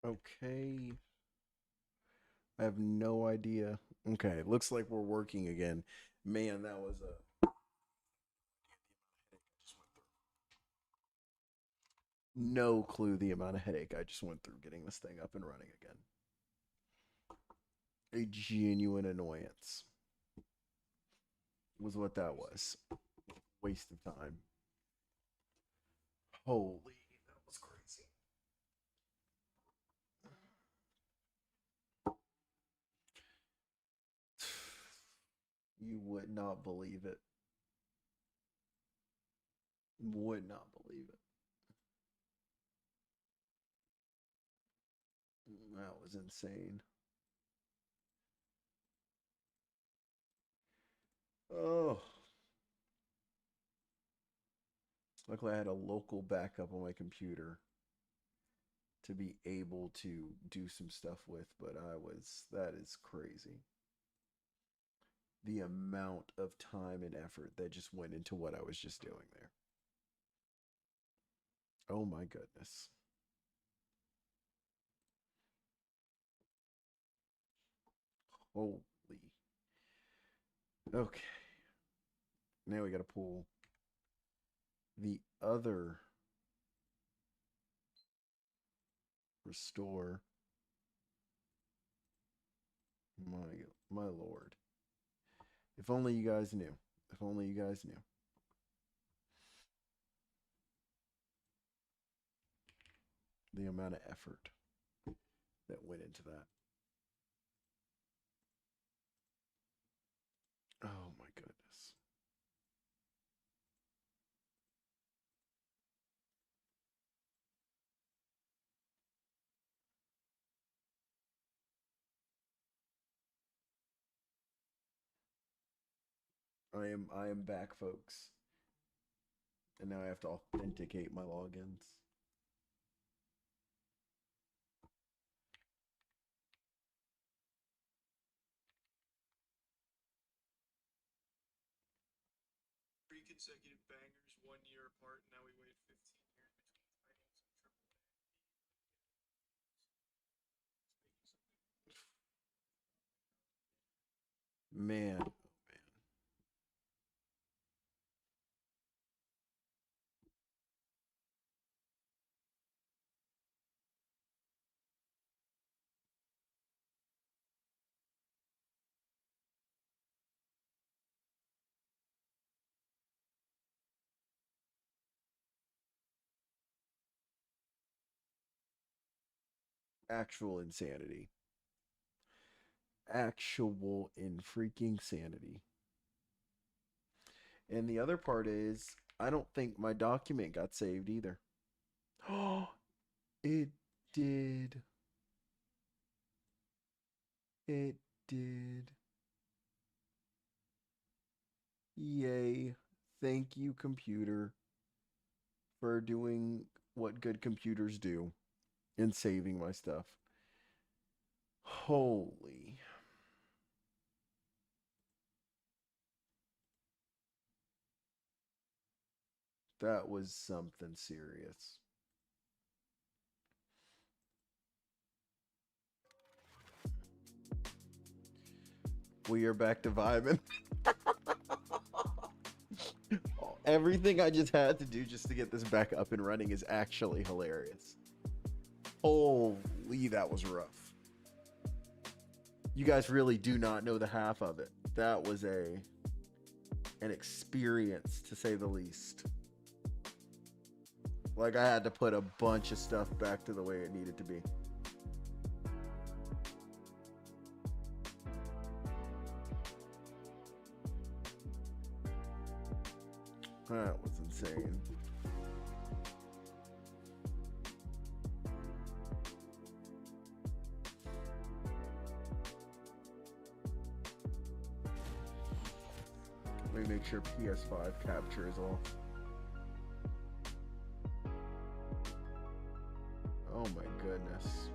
Okay. I have no idea. Okay, looks like we're working again. Man, that was a no clue the amount of headache I just went through getting this thing up and running again. A genuine annoyance was what that was. Waste of time. Holy, that was crazy. You would not believe it. Would not believe it. That was insane. Oh, luckily I had a local backup on my computer to be able to do some stuff with, but that is crazy. The amount of time and effort that just went into what I was just doing there. Oh my goodness. Holy. Okay. Now we got to pull the other restore. My lord. If only you guys knew. If only you guys knew. The amount of effort that went into that. Oh my goodness. I am back, folks. And now I have to authenticate my logins. Three consecutive bangers, 1 year apart. Now we wait 15 years between titles and Man, oh man. Actual insanity. Actual in freaking sanity. And the other part is, I don't think my document got saved either. Oh, it did. It did. Yay. Thank you, computer, for doing what good computers do and saving my stuff. Holy. That was something serious. We are back to vibing. Everything I just had to do just to get this back up and running is actually hilarious. Holy, that was rough. You guys really do not know the half of it. That was an experience to say the least. Like I had to put a bunch of stuff back to the way it needed to be. That was insane. Let me make sure PS5 capture is off. Oh my goodness.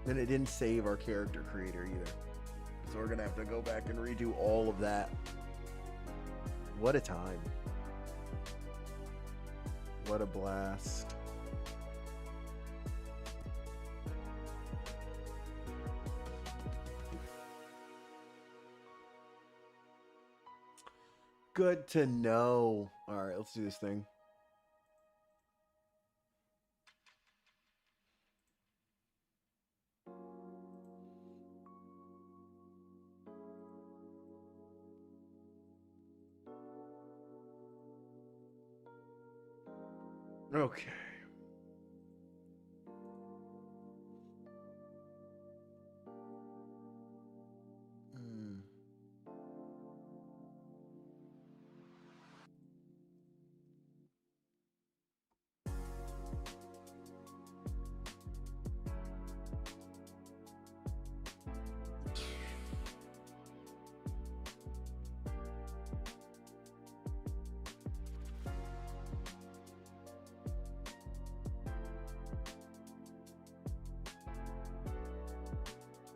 And it didn't save our character creator either. So we're gonna have to go back and redo all of that. What a time. What a blast. Good to know. All right, let's do this thing. Okay. Hmm.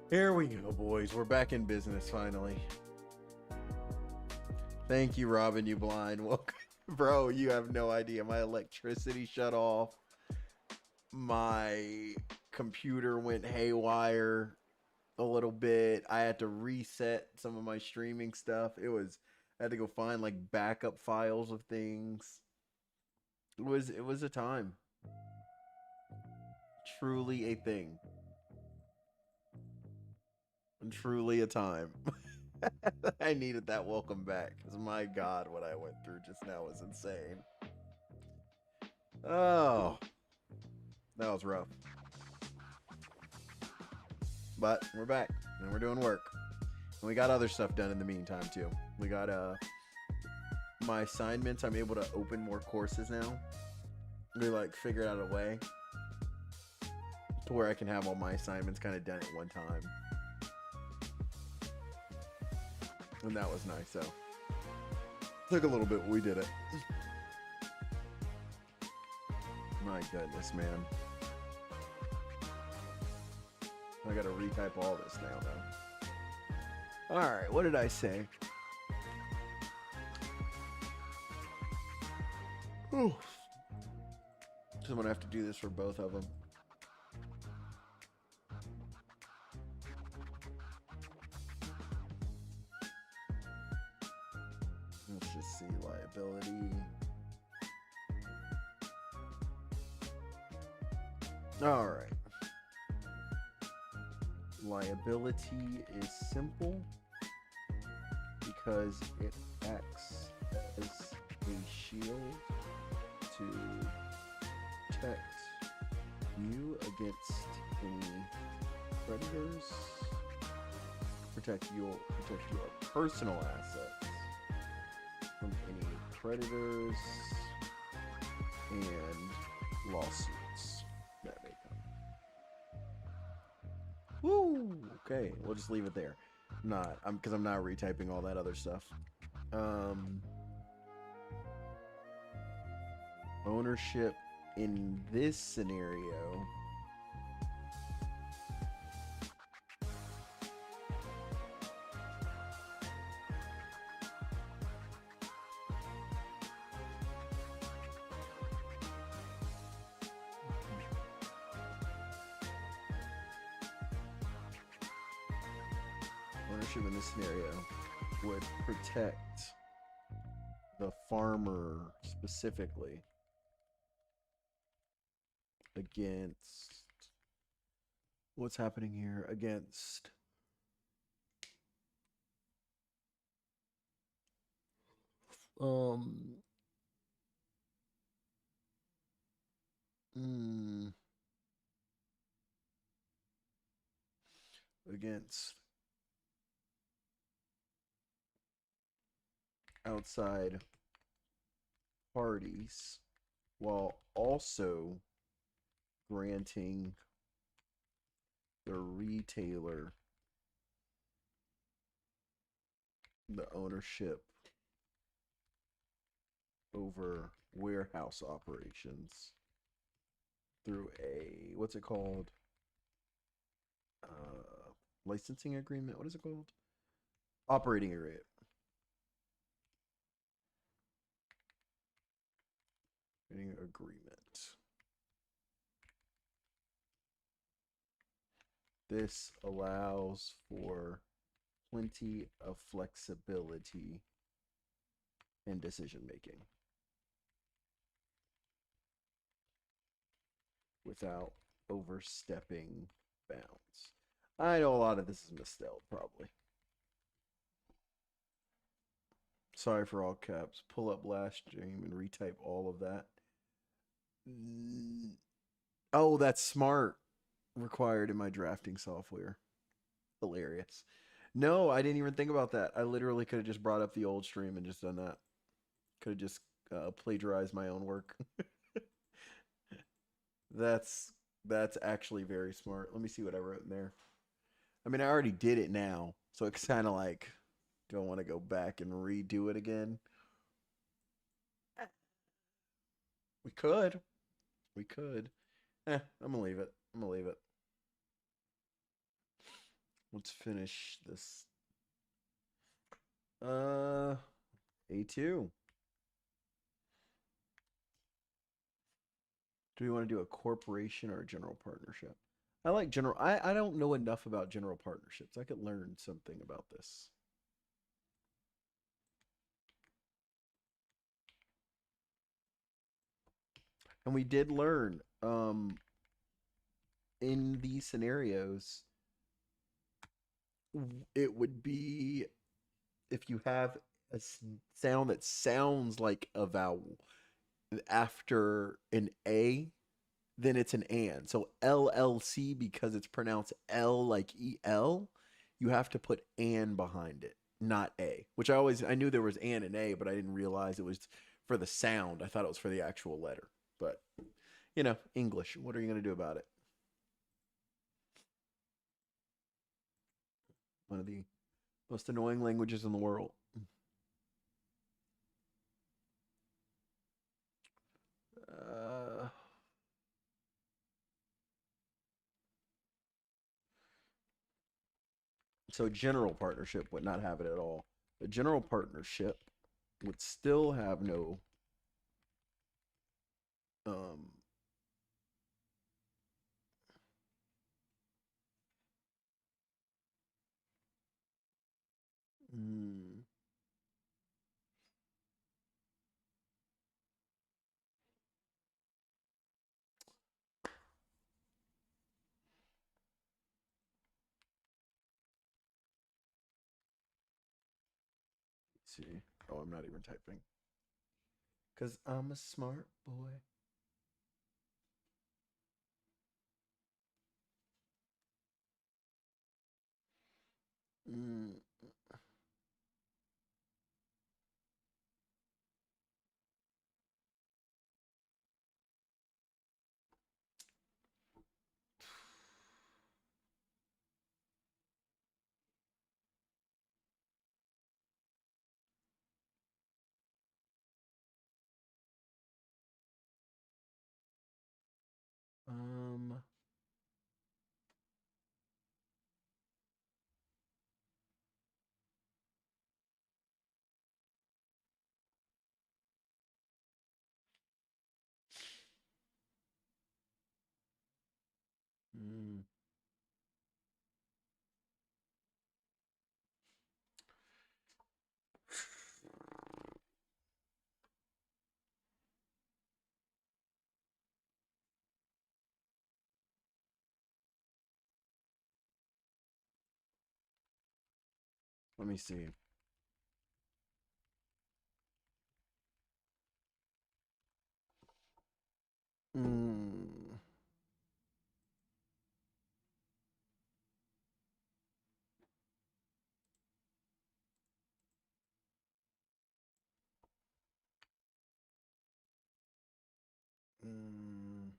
Here we go, boys. We're back in business finally. Thank you, Robin, you blind. Welcome. Bro, you have no idea. My electricity shut off. My computer went haywire a little bit. I had to reset some of my streaming stuff. I had to go find like backup files of things. It was a time. Truly a thing. And truly a time. I needed that welcome back because my God, what I went through just now was insane. Oh, that was rough. But we're back and we're doing work. And we got other stuff done in the meantime too. We got my assignments. I'm able to open more courses now. We like figured out a way to where I can have all my assignments kind of done at one time. And that was nice, so took a little bit, but we did it. My goodness, man. I gotta retype all this now, though. Alright, what did I say? Ooh. So I'm gonna have to do this for both of them. Let's just see liability. All right. Liability is simple because it acts as a shield to protect you against any predators, protect your personal assets from any predators and lawsuits that may come. Woo! Okay, we'll just leave it there. Because I'm not retyping all that other stuff. Ownership in this scenario. Ownership in this scenario would protect the farmer specifically against what's happening here, against um mm, against outside parties while also granting the retailer the ownership over warehouse operations through a, what's it called? licensing agreement. What is it called? Operating agreement. Agreement. This allows for plenty of flexibility in decision making without overstepping bounds. I know a lot of this is misspelled, probably. Sorry for all caps. Pull up last stream and retype all of that. Oh, that's smart. Required in my drafting software. Hilarious. No, I didn't even think about that. I literally could have just brought up the old stream and just done that. Could have just plagiarized my own work. that's that's actually very smart. Let me see what I wrote in there. I mean, I already did it now, so it's kind of like, do I want to go back and redo it again? We could. We could. I'm gonna leave it. I'm gonna leave it. Let's finish this. Uh, A2. Do we want to do a corporation or a general partnership? I like general. I don't know enough about general partnerships. I could learn something about this. And we did learn in these scenarios, it would be if you have a sound that sounds like a vowel after an A, then it's an and. So LLC, because it's pronounced L like EL, you have to put and behind it, not A. Which I knew there was and A, but I didn't realize it was for the sound. I thought it was for the actual letter. But English. What are you gonna do about it? One of the most annoying languages in the world. Uh, so general partnership would not have it at all. The general partnership would still have no um mm, see. Oh, I'm not even typing. Cause I'm a smart boy. Mm, um mm, let me see. Mm, mm.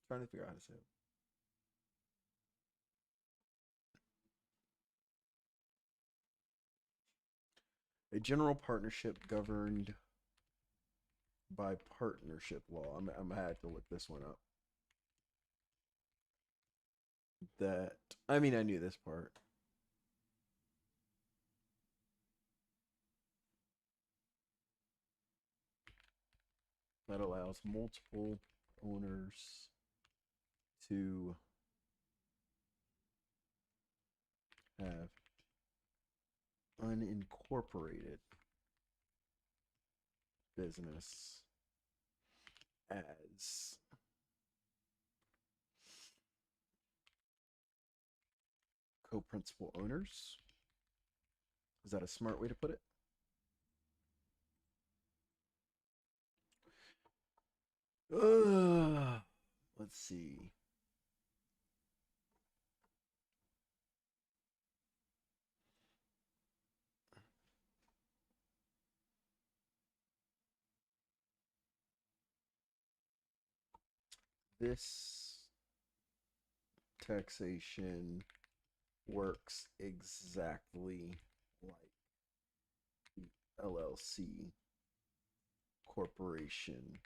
Trying to figure out how to say it. A general partnership governed by partnership law. I'm gonna have to look this one up. That I mean, I knew this part. That allows multiple owners to have unincorporated business as co-principal owners. Is that a smart way to put it? Let's see. This taxation works exactly like the LLC corporation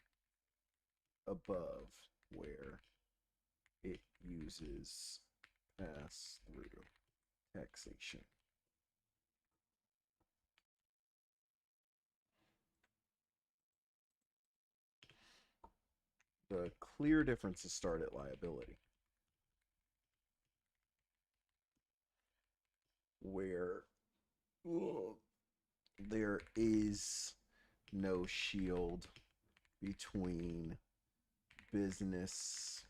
above, where it uses pass through taxation. The clear differences start at liability, where there is no shield between business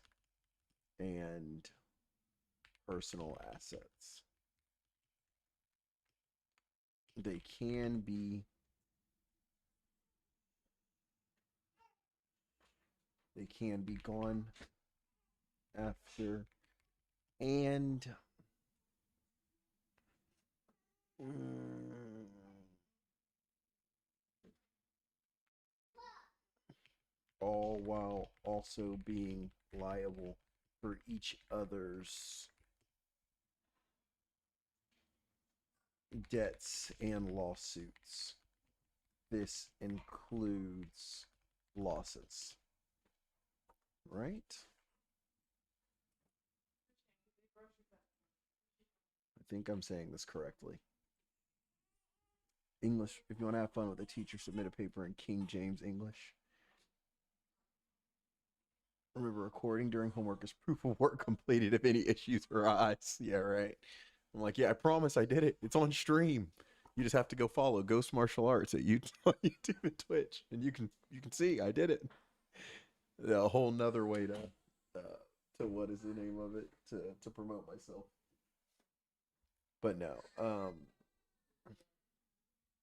and personal assets. They can be gone after, and all while also being liable for each other's debts and lawsuits. This includes losses, right? I think I'm saying this correctly. English, if you want to have fun with a teacher, submit a paper in King James English. Remember, recording during homework is proof of work completed if any issues arise. Yeah, right. I'm like, yeah, I promise I did it. It's on stream. You just have to go follow Ghost Martial Arts at YouTube, YouTube and Twitch, and you can see I did it. A whole nother way to what is the name of it, to promote myself. But no,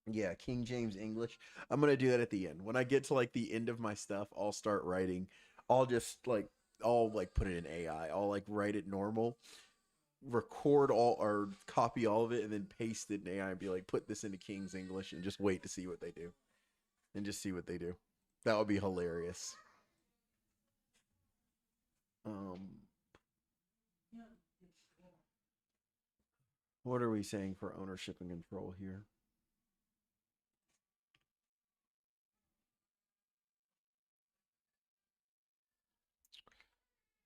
yeah, King James English. I'm gonna do that at the end. When I get to like the end of my stuff, I'll start writing. I'll just like I'll like put it in AI. I'll like write it normal, record all or copy all of it, and then paste it in AI and be like, put this into King's English and just wait to see what they do. And just see what they do. That would be hilarious. Um what are we saying for ownership and control here?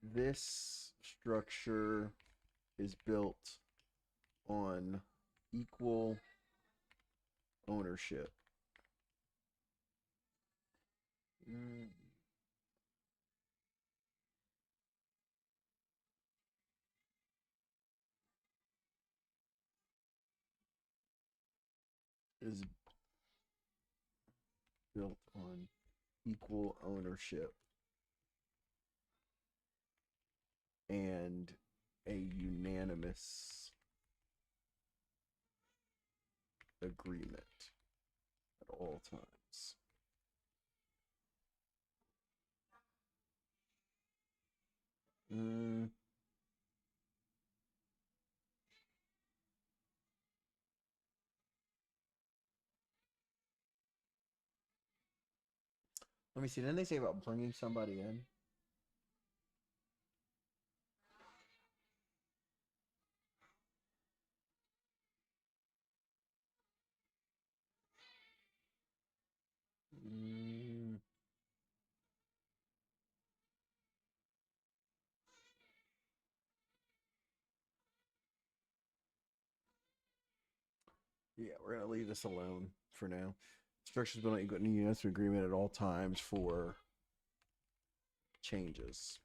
This structure is built on equal ownership. Mm. Is built on equal ownership and a unanimous agreement at all times. Mm. Let me see. Didn't they say about bringing somebody in? Yeah, we're gonna leave this alone for now. Structures built on equal units of agreement at all times for changes.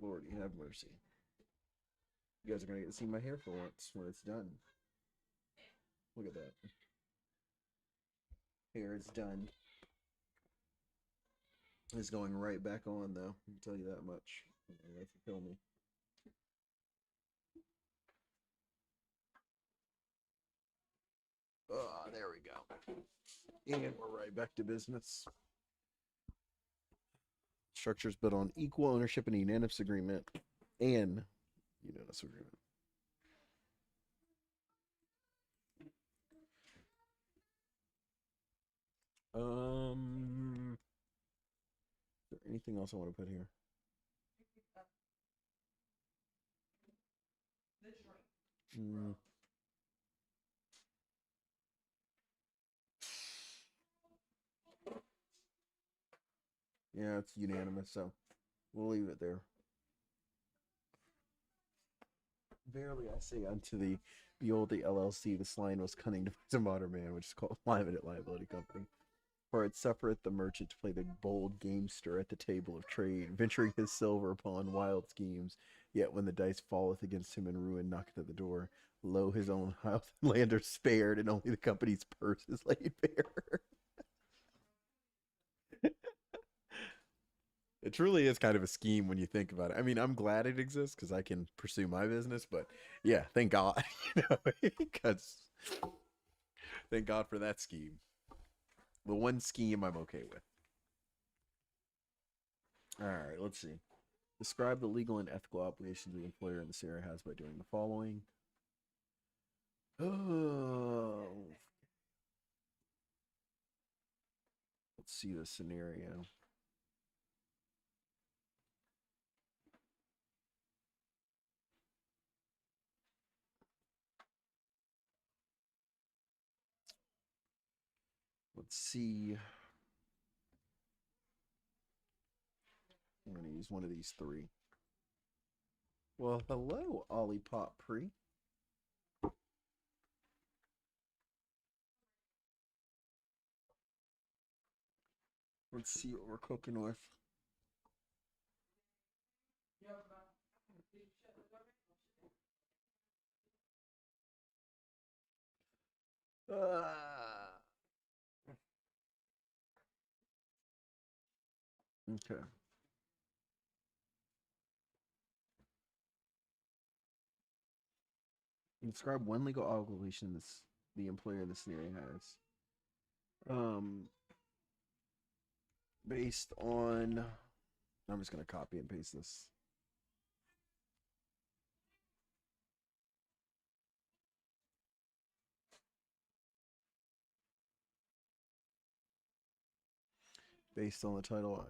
Lord, you have mercy. You guys are gonna get to see my hair for once when it's done. Look at that. Hair is done. It's going right back on though. I can tell you that much. You have to kill me. Ah, there we go. And we're right back to business. Structures built on equal ownership and unanimous agreement and unanimous agreement. Is there anything else I want to put here? Mm, yeah, it's unanimous, so we'll leave it there. Verily I say unto thee, behold the LLC, this line was cunning to a modern man, which is called Limited Liability Company. For it suffereth the merchant to play the bold gamester at the table of trade, venturing his silver upon wild schemes. Yet when the dice falleth against him and ruin knocketh at the door, lo, his own house and land are spared, and only the company's purse is laid bare. It truly is kind of a scheme when you think about it. I mean, I'm glad it exists because I can pursue my business, but yeah, thank God, because thank God for that scheme. The one scheme I'm okay with. All right, let's see. Describe the legal and ethical obligations the employer in this area has by doing the following. Oh, let's see the scenario. Let's see. I'm going to use one of these three. Well, hello, Olipop Pre. Let's see what we're cooking with. Okay. Describe one legal obligation the employer in the scenario has. Based on, I'm just gonna copy and paste this. Based on the title,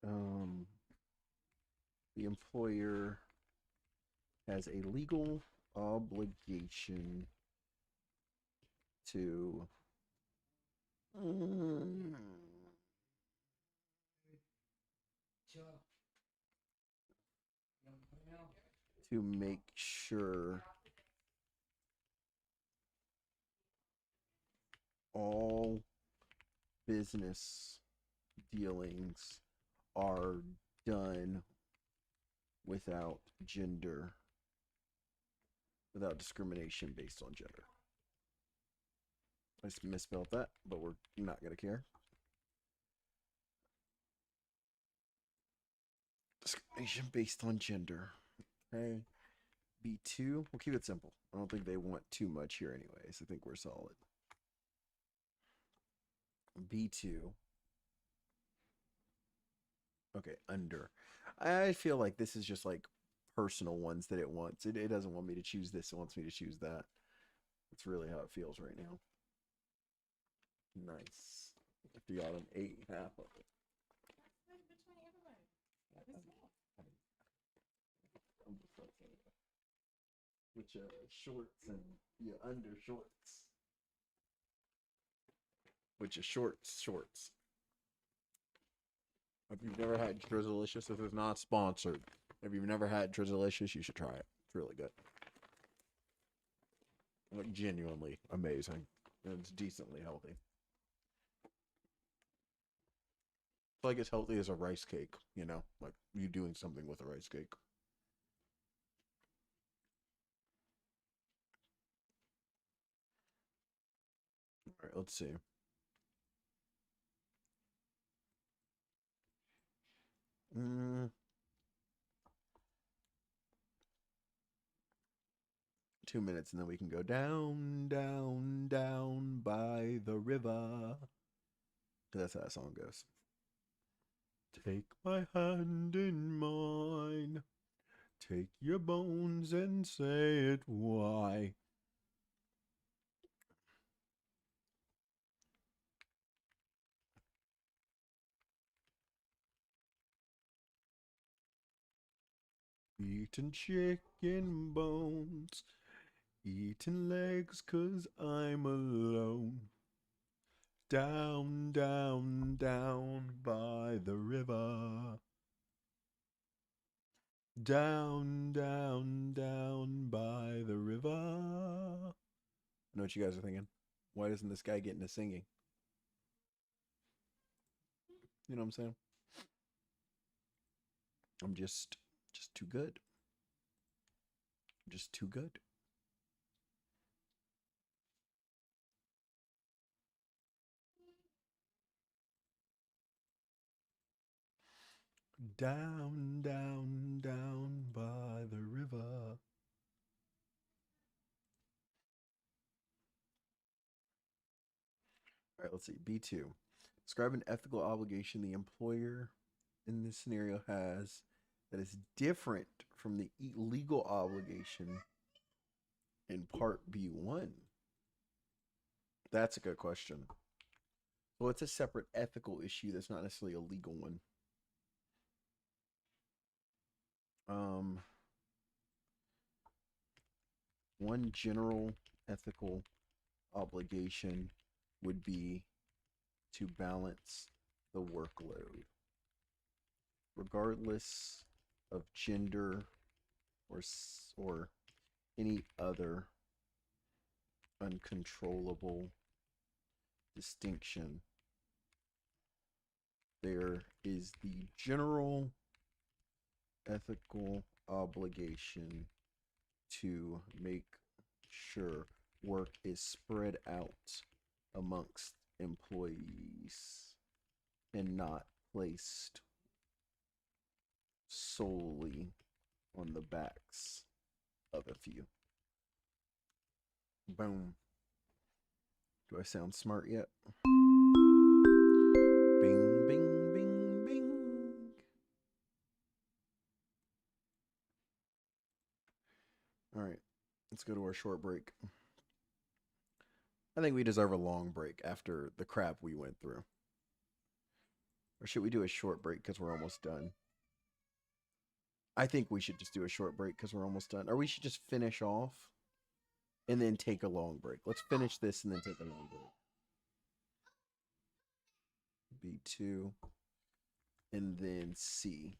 um, the employer has a legal obligation to to make sure all business dealings are done without gender, without discrimination based on gender. I just misspelled that, but we're not going to care. Discrimination based on gender. Okay. B2, we'll keep it simple. I don't think they want too much here anyways. I think we're solid. B2. Okay, under. I feel like this is just like personal ones that it wants. It doesn't want me to choose this. It wants me to choose that. That's really how it feels right now. Nice. After y'all an 8.5 of it. Which shorts and yeah, under shorts. Which is shorts. If you've never had Drizzlicious, this is not sponsored. If you've never had Drizzlicious, you should try it. It's really good. Like genuinely amazing. And it's decently healthy. It's like as healthy as a rice cake, you know? Like you doing something with a rice cake. Alright, let's see. Mm, 2 minutes and then we can go down, down, down by the river. That's how that song goes. Take my hand in mine. Take your bones and say it why. Eating chicken bones. Eating legs 'cause I'm alone. Down, down, down by the river. Down, down, down by the river. I know what you guys are thinking. Why doesn't this guy get into singing? You know what I'm saying? I'm just too good. Just too good. Down, down, down by the river. All right, let's see. B2. Describe an ethical obligation the employer in this scenario has that is different from the legal obligation in part B1. That's a good question. Well, it's a separate ethical issue that's not necessarily a legal one. Um, one general ethical obligation would be to balance the workload, regardless of gender or any other uncontrollable distinction. There is the general ethical obligation to make sure work is spread out amongst employees and not placed solely on the backs of a few. Boom. Do I sound smart yet? Bing, bing, bing, bing. All right, let's go to our short break. I think we deserve a long break after the crap we went through. Or should we do a short break because we're almost done? I think we should just do a short break because we're almost done. Or we should just finish off and then take a long break. Let's finish this and then take a long break. B2 and then C.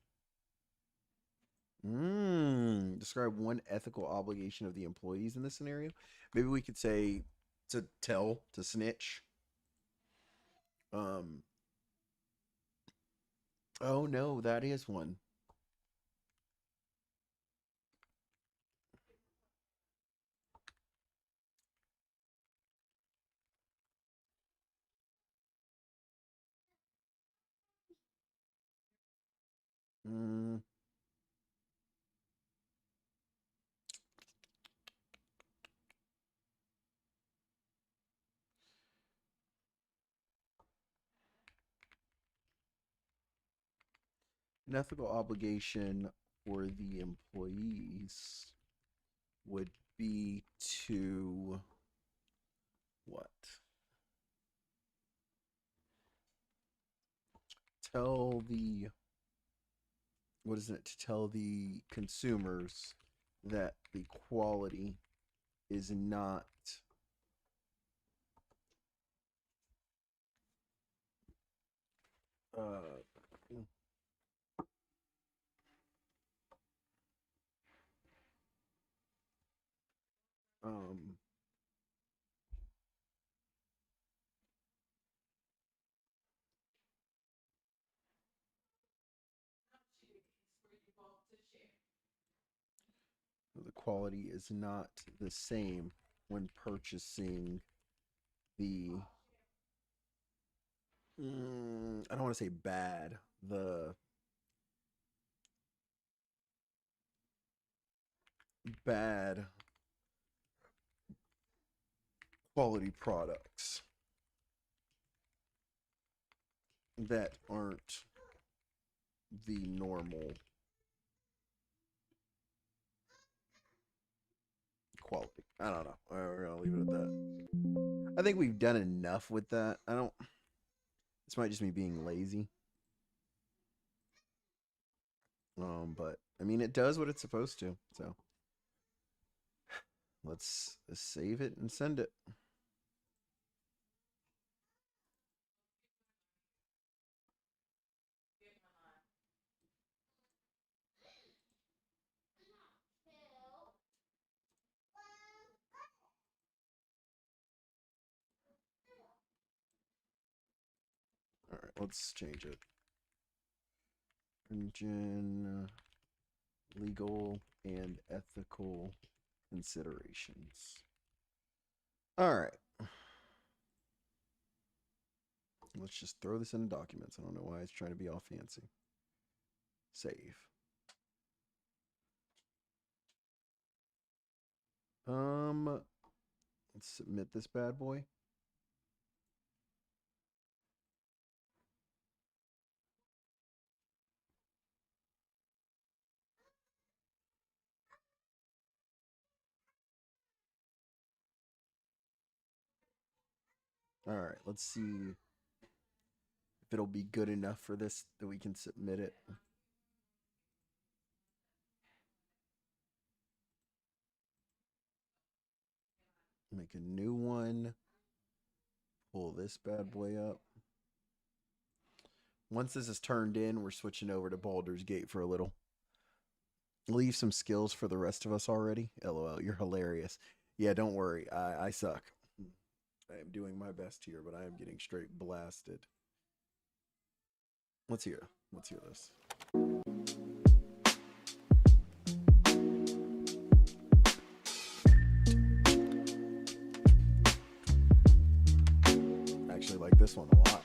Describe one ethical obligation of the employees in this scenario. Maybe we could say to tell, to snitch. Oh no, that is one. Mm, an ethical obligation for the employees would be to what? Tell the what is it? To tell the consumers that the quality is not uh um the quality is not the same when purchasing the I don't want to say bad, the bad quality products that aren't the normal quality. I don't know. We're gonna leave it at that. I think we've done enough with that. I don't. This might just be being lazy. But I mean, it does what it's supposed to. So let's save it and send it. All right, let's change it. Engine, legal and ethical considerations. All right. Let's just throw this in documents. I don't know why it's trying to be all fancy. Save. Let's submit this bad boy. All right, let's see if it'll be good enough for this that we can submit it. Make a new one. Pull this bad boy up. Once this is turned in, we're switching over to Baldur's Gate for a little. Leave some skills for the rest of us already. LOL, you're hilarious. Yeah, don't worry. I suck. I am doing my best here, but I am getting straight blasted. Let's hear. Let's hear this. I actually like this one a lot.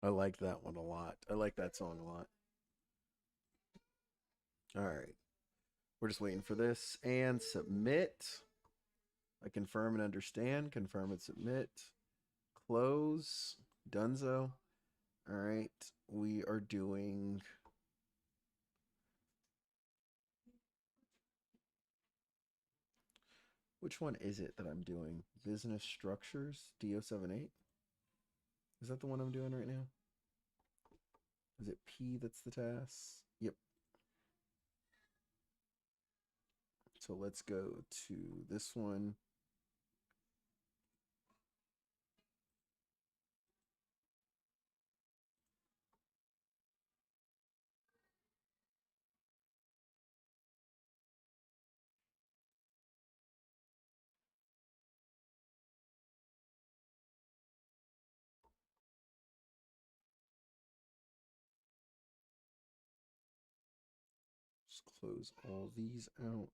I like that one a lot. I like that song a lot. All right. We're just waiting for this and submit. I confirm and understand. Confirm and submit. Close. Dunzo. All right. We are doing. Which one is it that I'm doing? Business structures. DO78. Is that the one I'm doing right now? Is it P that's the task? Yep. So let's go to this one. Let's close all these out.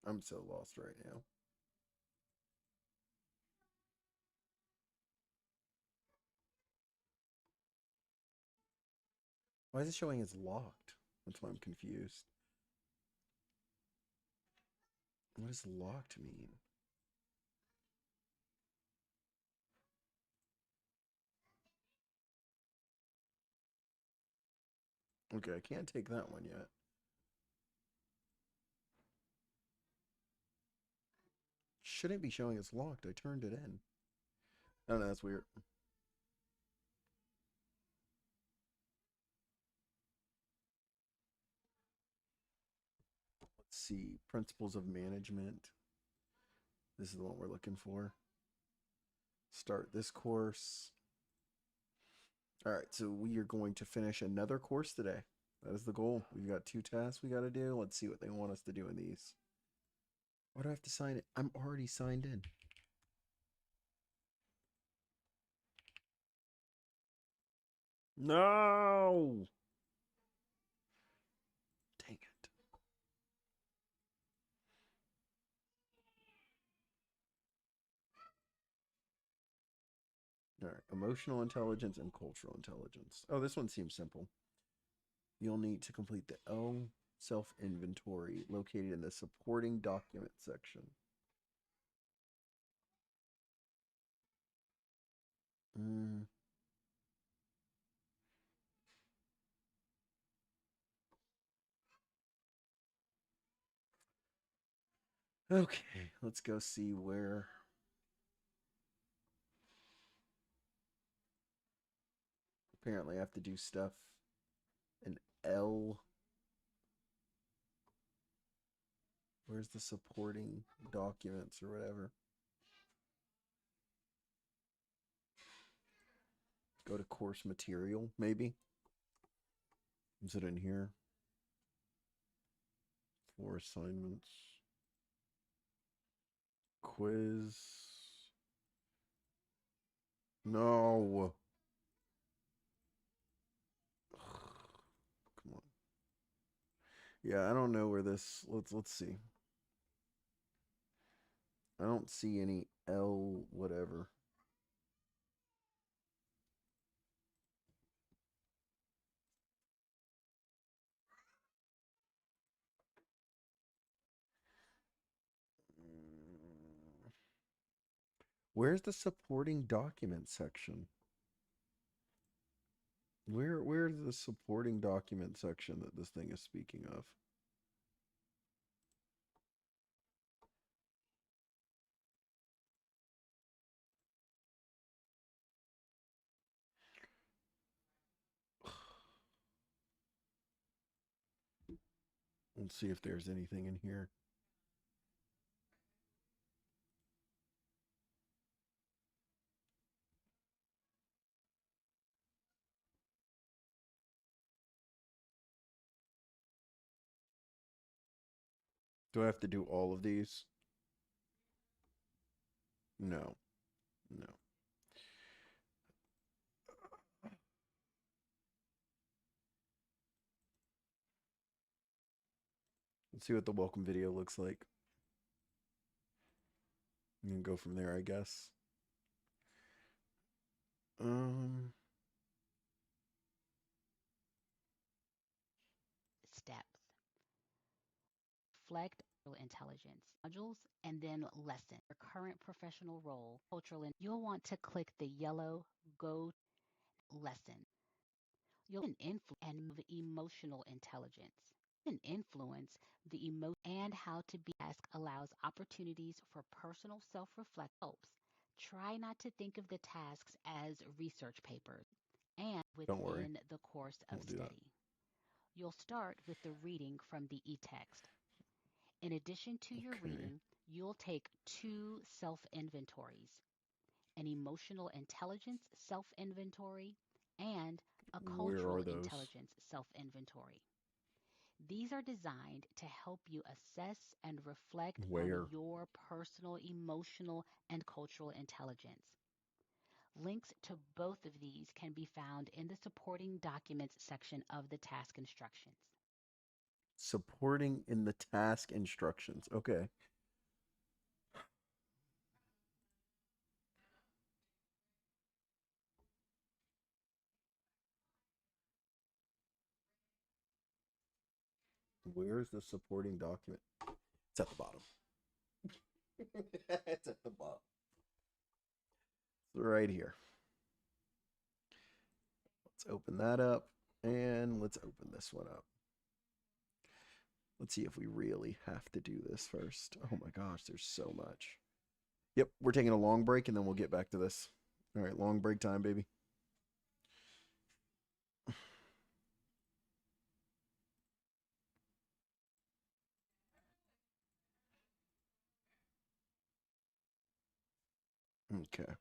I'm so lost right now. Why is it showing as locked? That's why I'm confused. What does locked mean? Okay, I can't take that one yet. Shouldn't be showing as locked. I turned it in. I don't know, that's weird. Let's see. Principles of management. This is the one we're looking for. Start this course. All right, so we are going to finish another course today. That is the goal. We've got 2 tasks we got to do. Let's see what they want us to do in these. Why do I have to sign it? I'm already signed in. No! Dang it. All right, emotional intelligence and cultural intelligence. Oh, this one seems simple. You'll need to complete the L self inventory located in the supporting document section. Mm, okay, let's go see where. Apparently, I have to do stuff in L. Where's the supporting documents or whatever? Go to course material, maybe. Is it in here? 4 assignments. Quiz. No. Come on. Yeah, I don't know where this. Let's see. I don't see any L whatever. Mm, where's the supporting document section? Where's the supporting document section that this thing is speaking of? Let's see if there's anything in here. Do I have to do all of these? No. No. Let's see what the welcome video looks like. You can go from there, I guess. Um, Steps. Reflect intelligence modules and then lesson your current professional role cultural you'll want to click the yellow go lesson. You'll influence and move emotional intelligence and influence the and how to be ask allows opportunities for personal self-reflect helps. Try not to think of the tasks as research papers and don't worry. within the course of We'll do that. study. You'll start with the reading from the e-text. In addition to your Okay. reading, you'll take 2 self-inventories, an emotional intelligence self-inventory and a Where cultural are those? intelligence self-inventory. These are designed to help you assess and reflect on Where? your personal, emotional, and cultural intelligence. Links to both of these can be found in the supporting documents section of the task instructions. Supporting in the task instructions. Okay. Where's the supporting document? It's at the bottom. It's at the bottom. It's right here. Let's open that up and let's open this one up. Let's see if we really have to do this first. Oh my gosh, there's so much. Yep, we're taking a long break and then we'll get back to this. All right, long break time, baby. Okay.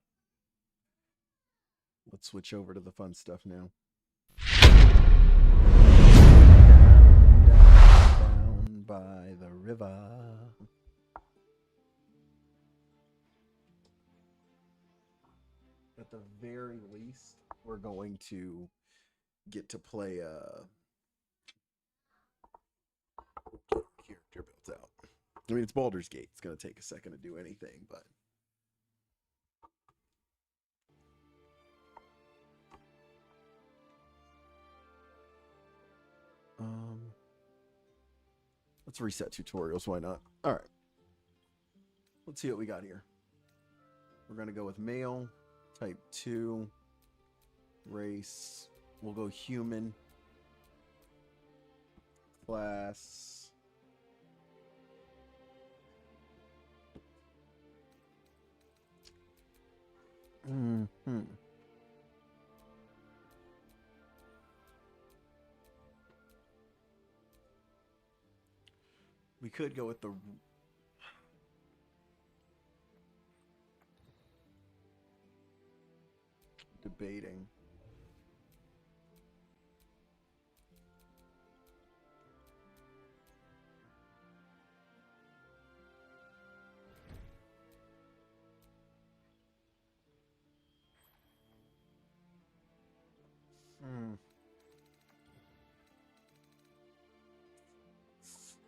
Let's switch over to the fun stuff now. Down by the river. At the very least, we're going to get to play character built out. I mean, it's Baldur's Gate. It's going to take a second to do anything, but let's reset tutorials. Why not? All right. Let's see what we got here. We're going to go with male, type 2, race. We'll go human, class. We could go with the debating.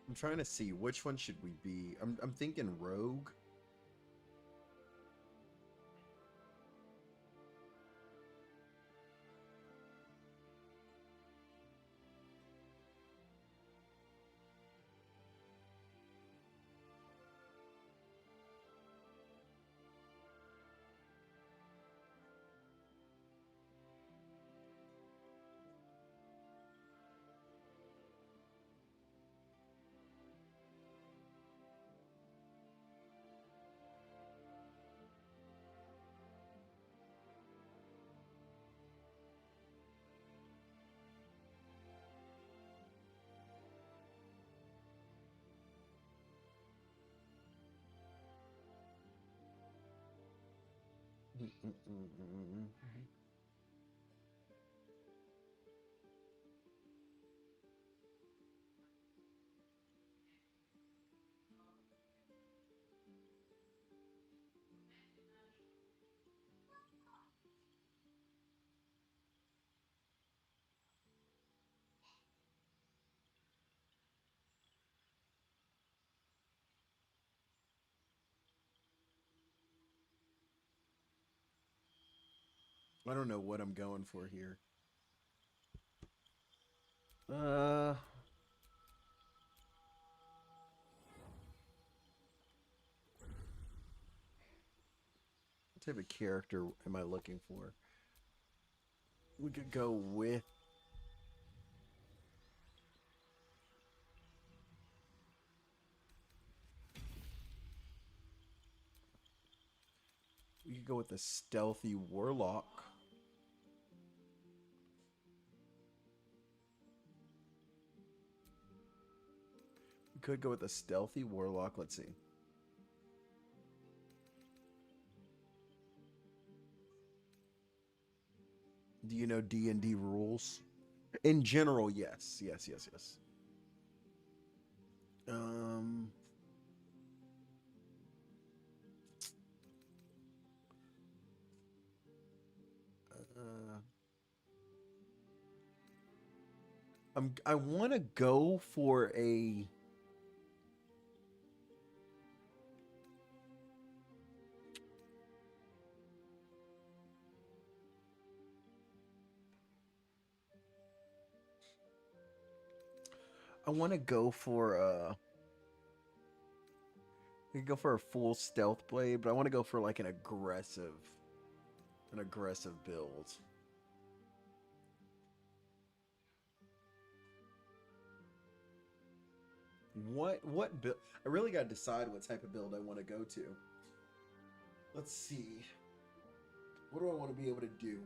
I'm trying to see which one should we be. I'm thinking rogue. I don't know what I'm going for here. What type of character am I looking for? We could go with a stealthy warlock. We could go with a stealthy warlock. Let's see. Do you know D&D rules? In general, yes. Yes. I want to go for a. I want to go for a. I could go for a full stealth blade, but I want to go for like an aggressive build. What build? I really got to decide what type of build I want to go to. Let's see. What do I want to be able to do?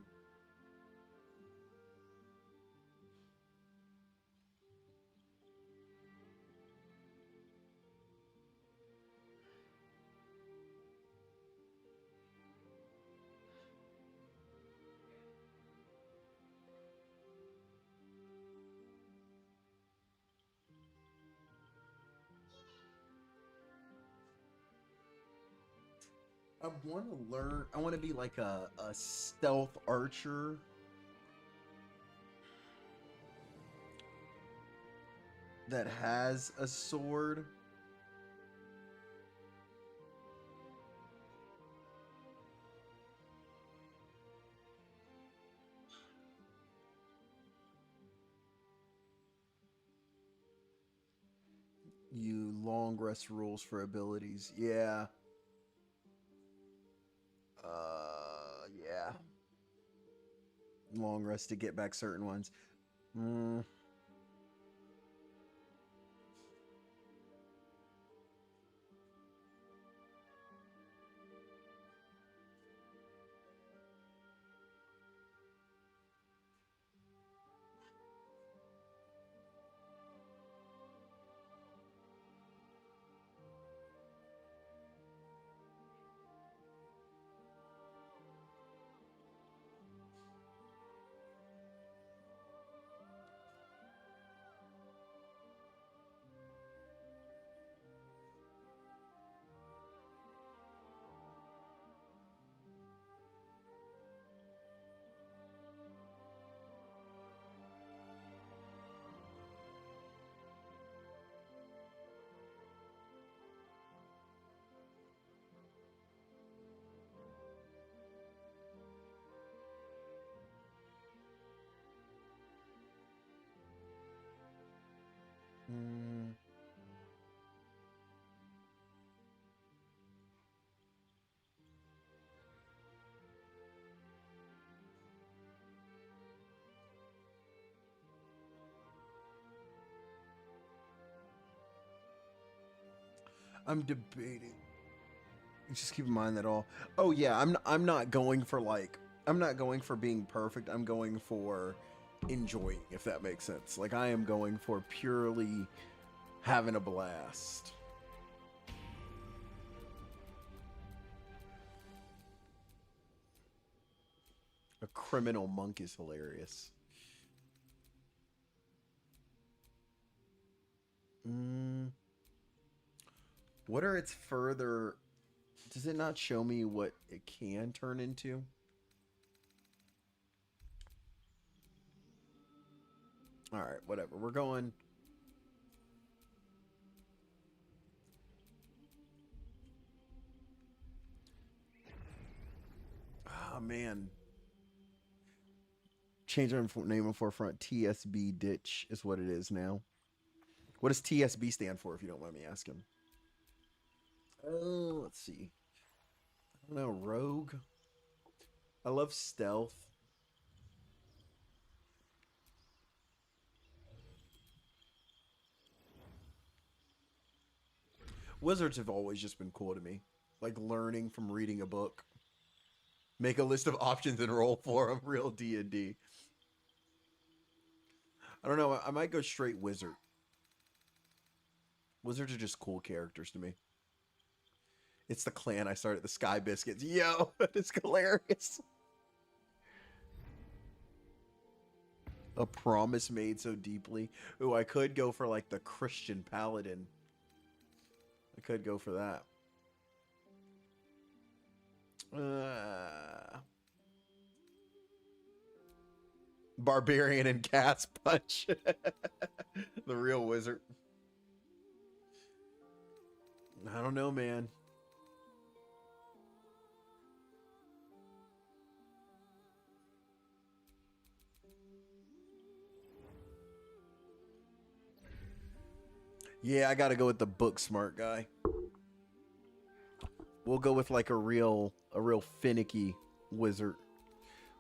I want to learn. I want to be like a stealth archer that has a sword. You long rest rules for abilities. Yeah. Yeah. Long rest to get back certain ones. Mm. Mm. I'm debating. Just keep in mind that all. Oh yeah, I'm not going for like. I'm not going for being perfect. I'm going for enjoying, if that makes sense. Like I am going for purely having a blast. A criminal monk is hilarious. Mm, what are its further? Does it not show me what it can turn into? All right, whatever. We're going. Oh man, change our name on forefront. TSB ditch is what it is now. What does TSB stand for, if you don't mind me asking? Oh, let's see. I don't know. Rogue. I love stealth. Wizards have always just been cool to me. Like learning from reading a book. Make a list of options and roll for them. Real D&D. I don't know. I might go straight wizard. Wizards are just cool characters to me. It's the clan I started, the Sky Biscuits. Yo, that is hilarious. A promise made so deeply. Ooh, I could go for like the Christian Paladin. I could go for that. Uh, Barbarian and Cast Punch. The real wizard. I don't know, man. Yeah, I gotta go with the book smart guy. We'll go with like a real finicky wizard.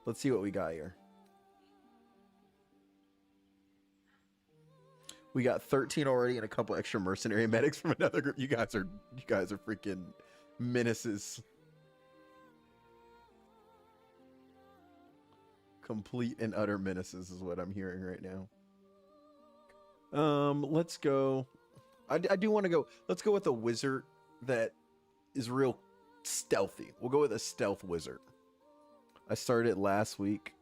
Let's see what we got here. We got 13 already and a couple extra mercenary medics from another group. You guys are freaking menaces. Complete and utter menaces is what I'm hearing right now. Let's go. I do want to go. Let's go with a wizard that is real stealthy. We'll go with a stealth wizard. I started it last week.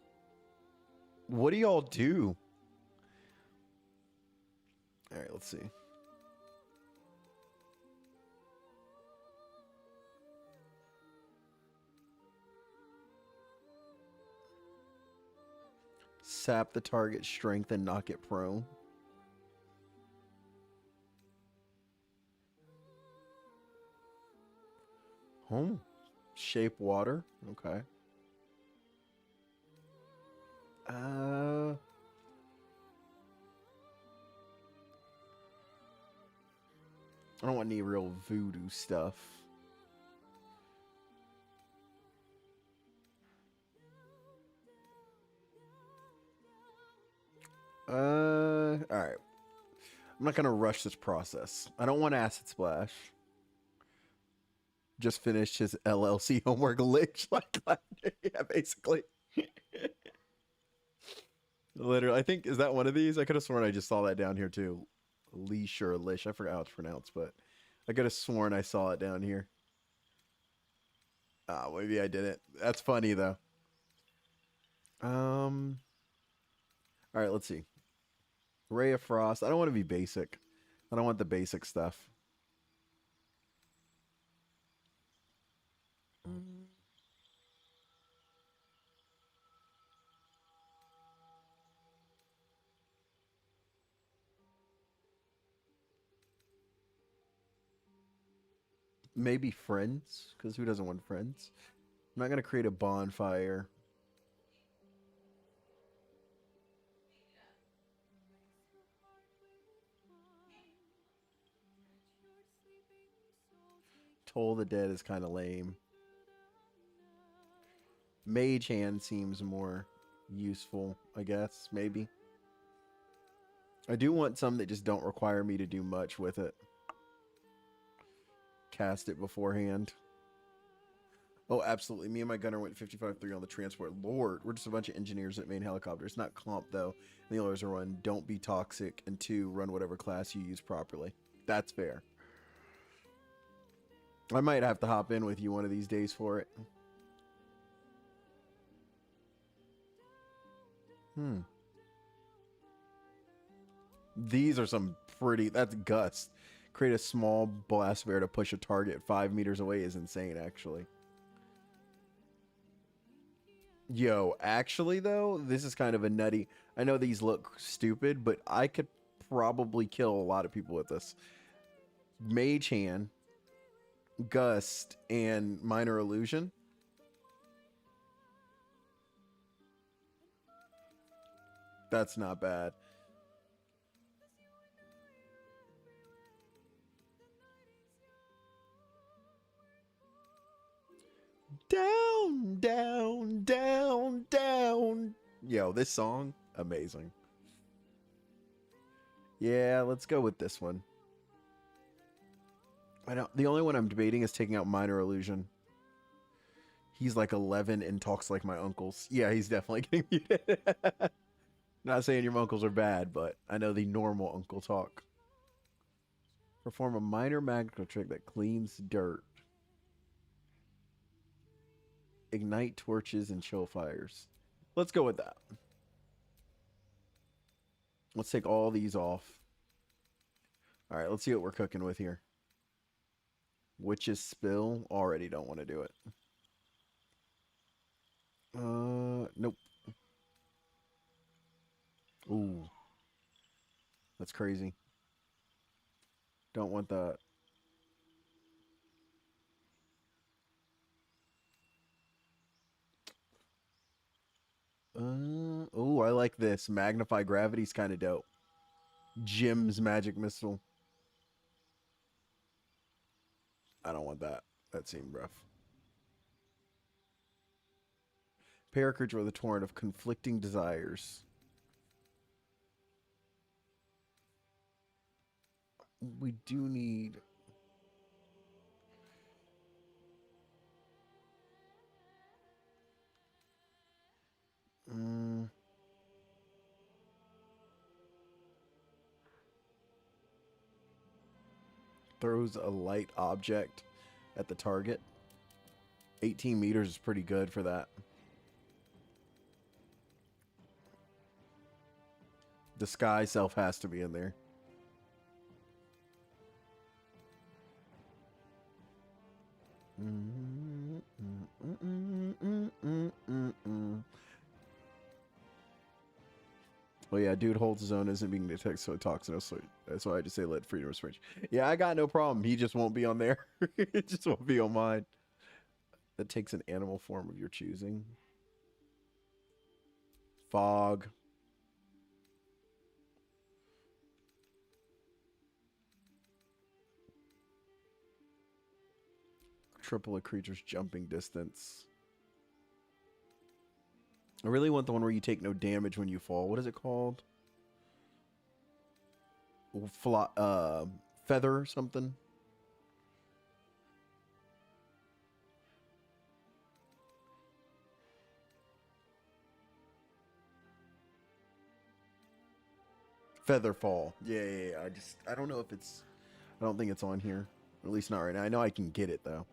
What do y'all do? All right, let's see. Sap the target's strength and knock it prone. Shape water. Okay. I don't want any real voodoo stuff. All right. I'm not gonna rush this process. I don't want acid splash. Just finished his LLC homework glitch like yeah, basically. Literally, I think, is that one of these? I could have sworn I just saw that down here too. Leash or Lish. I forgot how it's pronounced, but I could have sworn I saw it down here. Ah, maybe I didn't. That's funny though. All right, let's see. Ray of Frost. I don't want to be basic. I don't want the basic stuff. Maybe friends, because who doesn't want friends? I'm not going to create a bonfire. Toll the Dead is kind of lame. Mage Hand seems more useful, I guess, maybe. I do want some that just don't require me to do much with it. Cast it beforehand. Oh, absolutely. Me and my gunner went 55-3 on the transport. Lord, we're just a bunch of engineers that main helicopters. Not comp, though. And the others are one, don't be toxic, and 2, run whatever class you use properly. That's fair. I might have to hop in with you one of these days for it. These are some pretty... That's Gust. Create a small blast bear to push a target 5 meters away is insane, actually. Yo, actually, though, this is kind of a nutty... I know these look stupid, but I could probably kill a lot of people with this. Mage Hand, Gust, and Minor Illusion. That's not bad. Down, down, down, down. Yo, this song, amazing. Yeah, let's go with this one. I don't. The only one I'm debating is taking out Minor Illusion. He's like 11 and talks like my uncles. Yeah, he's definitely getting muted. Not saying your uncles are bad, but I know the normal uncle talk. Perform a minor magical trick that cleans dirt. Ignite torches and chill fires. Let's go with that. Let's take all these off. All right, let's see what we're cooking with here. Witch's Spill. Already don't want to do it. Nope. Ooh, that's crazy. Don't want that. Oh, I like this. Magnify gravity's kind of dope. Jim's magic missile. I don't want that. That seemed rough. Paracourage with a torrent of conflicting desires. We do need. Mm, throws a light object at the target. 18 meters is pretty good for that. The sky self has to be in there. Oh yeah, dude holds his own, isn't being detected, so it talks no sleep. That's why I just say let freedom of speech. Yeah, I got no problem. He just won't be on there. It just won't be on mine. That takes an animal form of your choosing. Fog. Triple a creature's jumping distance. I really want the one where you take no damage when you fall. What is it called? Feather or something? Featherfall. Yeah. I don't know if it's, I don't think it's on here. At least not right now. I know I can get it though.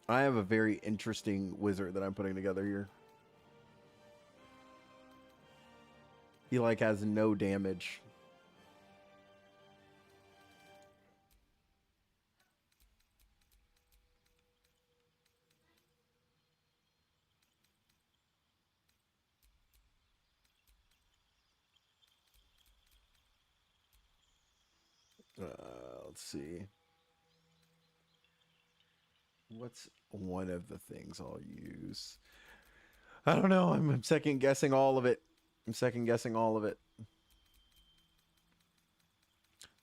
I have a very interesting wizard that I'm putting together here. He like has no damage. Let's see. What's one of the things I'll use? I don't know. I'm second guessing all of it. I'm second guessing all of it.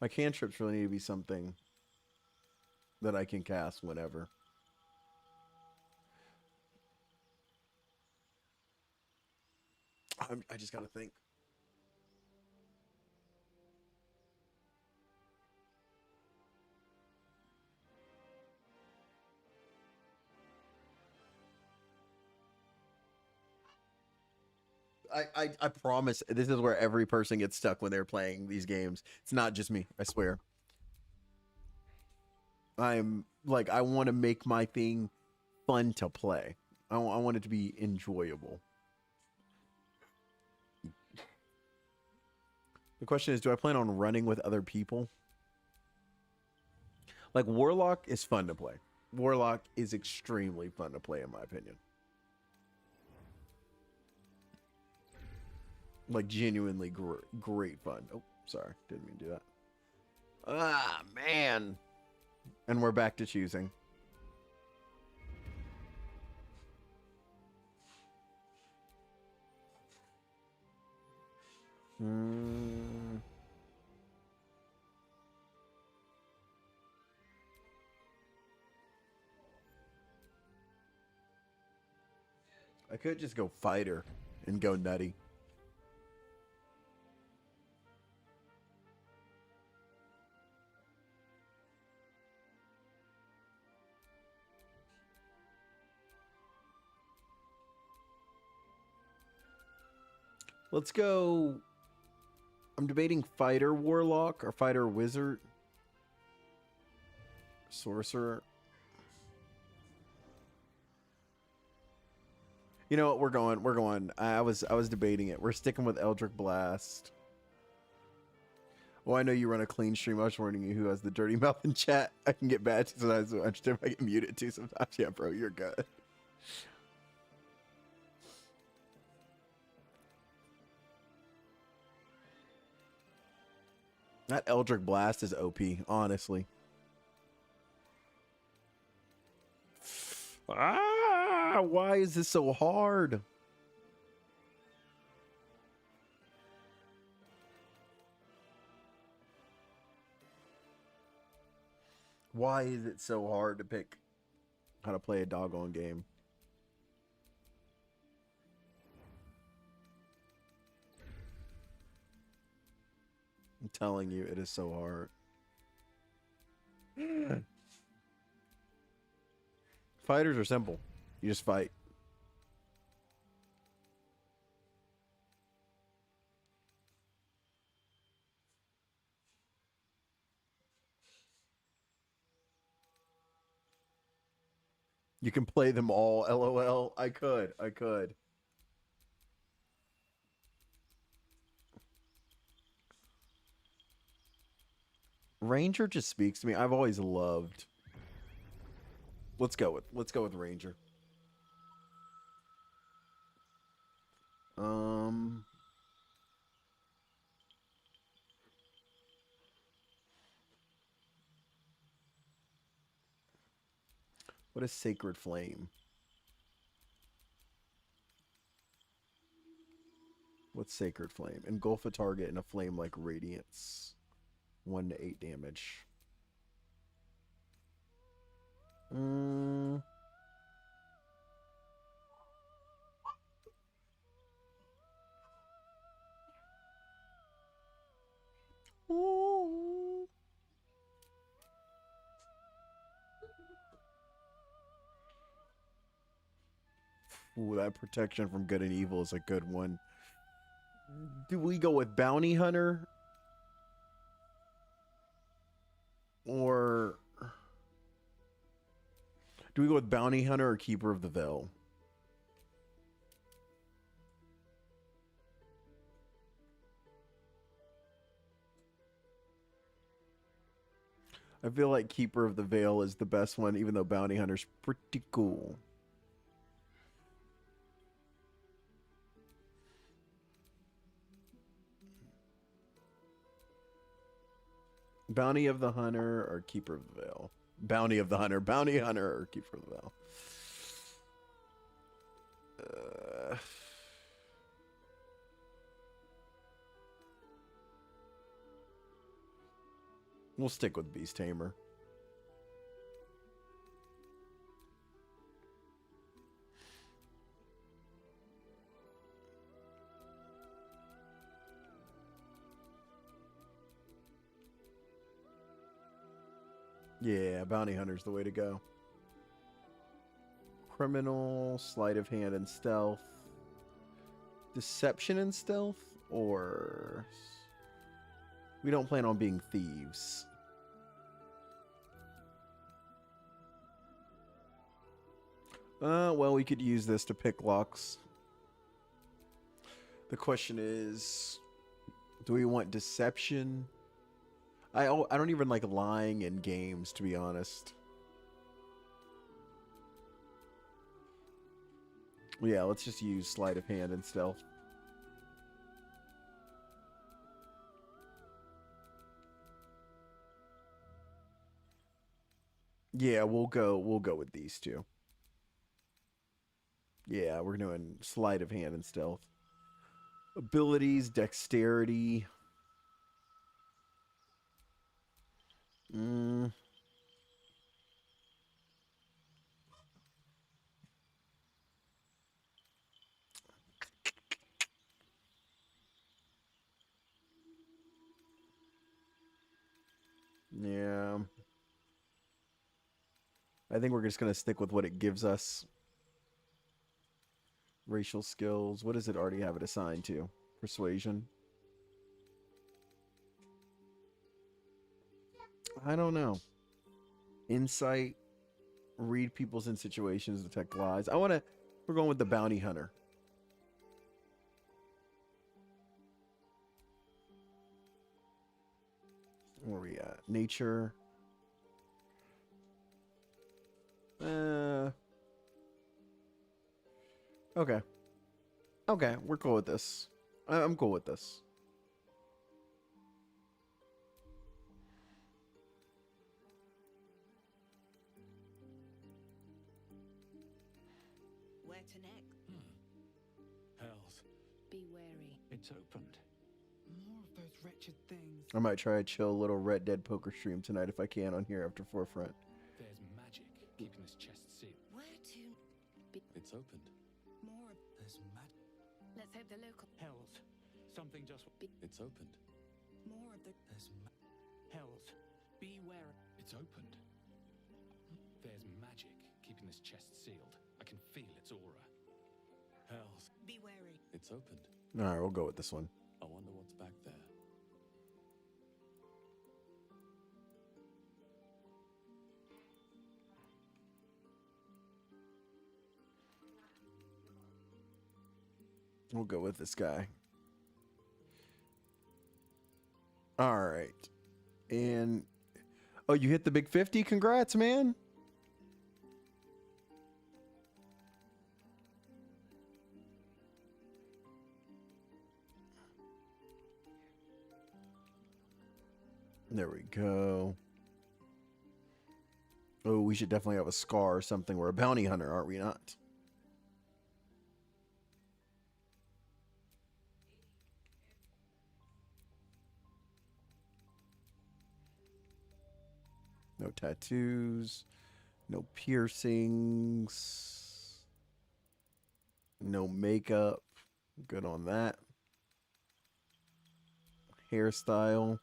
My cantrips really need to be something that I can cast whenever. I just gotta think. I promise this is where every person gets stuck when they're playing these games. It's not just me, I swear. I'm like, I want to make my thing fun to play. I want it to be enjoyable. The question is, do I plan on running with other people? Like, Warlock is fun to play. Warlock is extremely fun to play, in my opinion. Like, genuinely great fun. Oh, sorry. Didn't mean to do that. Ah, man. And we're back to choosing. I could just go fighter and go nutty. Let's go. I'm debating fighter warlock or fighter wizard. Sorcerer. You know what? We're going. I was debating it. We're sticking with Eldritch Blast. Well, I know you run a clean stream. I was wondering who has the dirty mouth in chat. I can get bad too sometimes. So I understand if I get muted too sometimes. Yeah, bro, you're good. That Eldritch Blast is OP, honestly. Ah, why is this so hard? Why is it so hard to pick how to play a doggone game? I'm telling you, it is so hard. Fighters are simple. You just fight. You can play them all, LOL. I could. Ranger just speaks to me. I've always loved. Let's go with Ranger. What is Sacred Flame? What's Sacred Flame? Engulf a target in a flame like radiance. 1 to 8 damage. Ooh. Ooh, that protection from good and evil is a good one. Do we go with Bounty Hunter? Or do we go with Bounty Hunter or Keeper of the Veil? I feel like Keeper of the Veil is the best one, even though Bounty Hunter's pretty cool. Bounty of the Hunter or Keeper of the Veil? Bounty of the Hunter. Bounty Hunter or Keeper of the Veil? We'll stick with Beast Tamer. Yeah, Bounty Hunter's the way to go. Criminal, Sleight of Hand, and Stealth. Deception and Stealth? Or... we don't plan on being thieves. Well, we could use this to pick locks. The question is, do we want deception? I don't even like lying in games, to be honest. Yeah, let's just use Sleight of Hand and Stealth. Yeah, we'll go with these two. Yeah, we're doing Sleight of Hand and Stealth. Abilities, Dexterity. Yeah. I think we're just going to stick with what it gives us. Racial skills. What does it already have it assigned to? Persuasion. I don't know. Insight. Read people's in situations, detect lies. We're going with the Bounty Hunter. Where are we at? Nature. Okay. Okay, we're cool with this. I'm cool with this. Where to next? Hells. Be wary. It's opened. More of those wretched things. I might try a chill little Red Dead poker stream tonight if I can on here after Forefront. There's magic keeping this chest sealed. Where to be It's opened. more of There's magic. let's hope the local Hells. Something just. It's opened. more of the There's Hells. Beware. It's opened. There's magic keeping this chest sealed. I can feel its aura. Hells. be wary. It's opened. All right, we'll go with this one. I wonder what's back there. We'll go with this guy. All right. And oh, you hit the big 50? Congrats, man. There we go. Oh, we should definitely have a scar or something. We're a bounty hunter, aren't we not? No tattoos. No piercings. No makeup. Good on that. Hairstyle.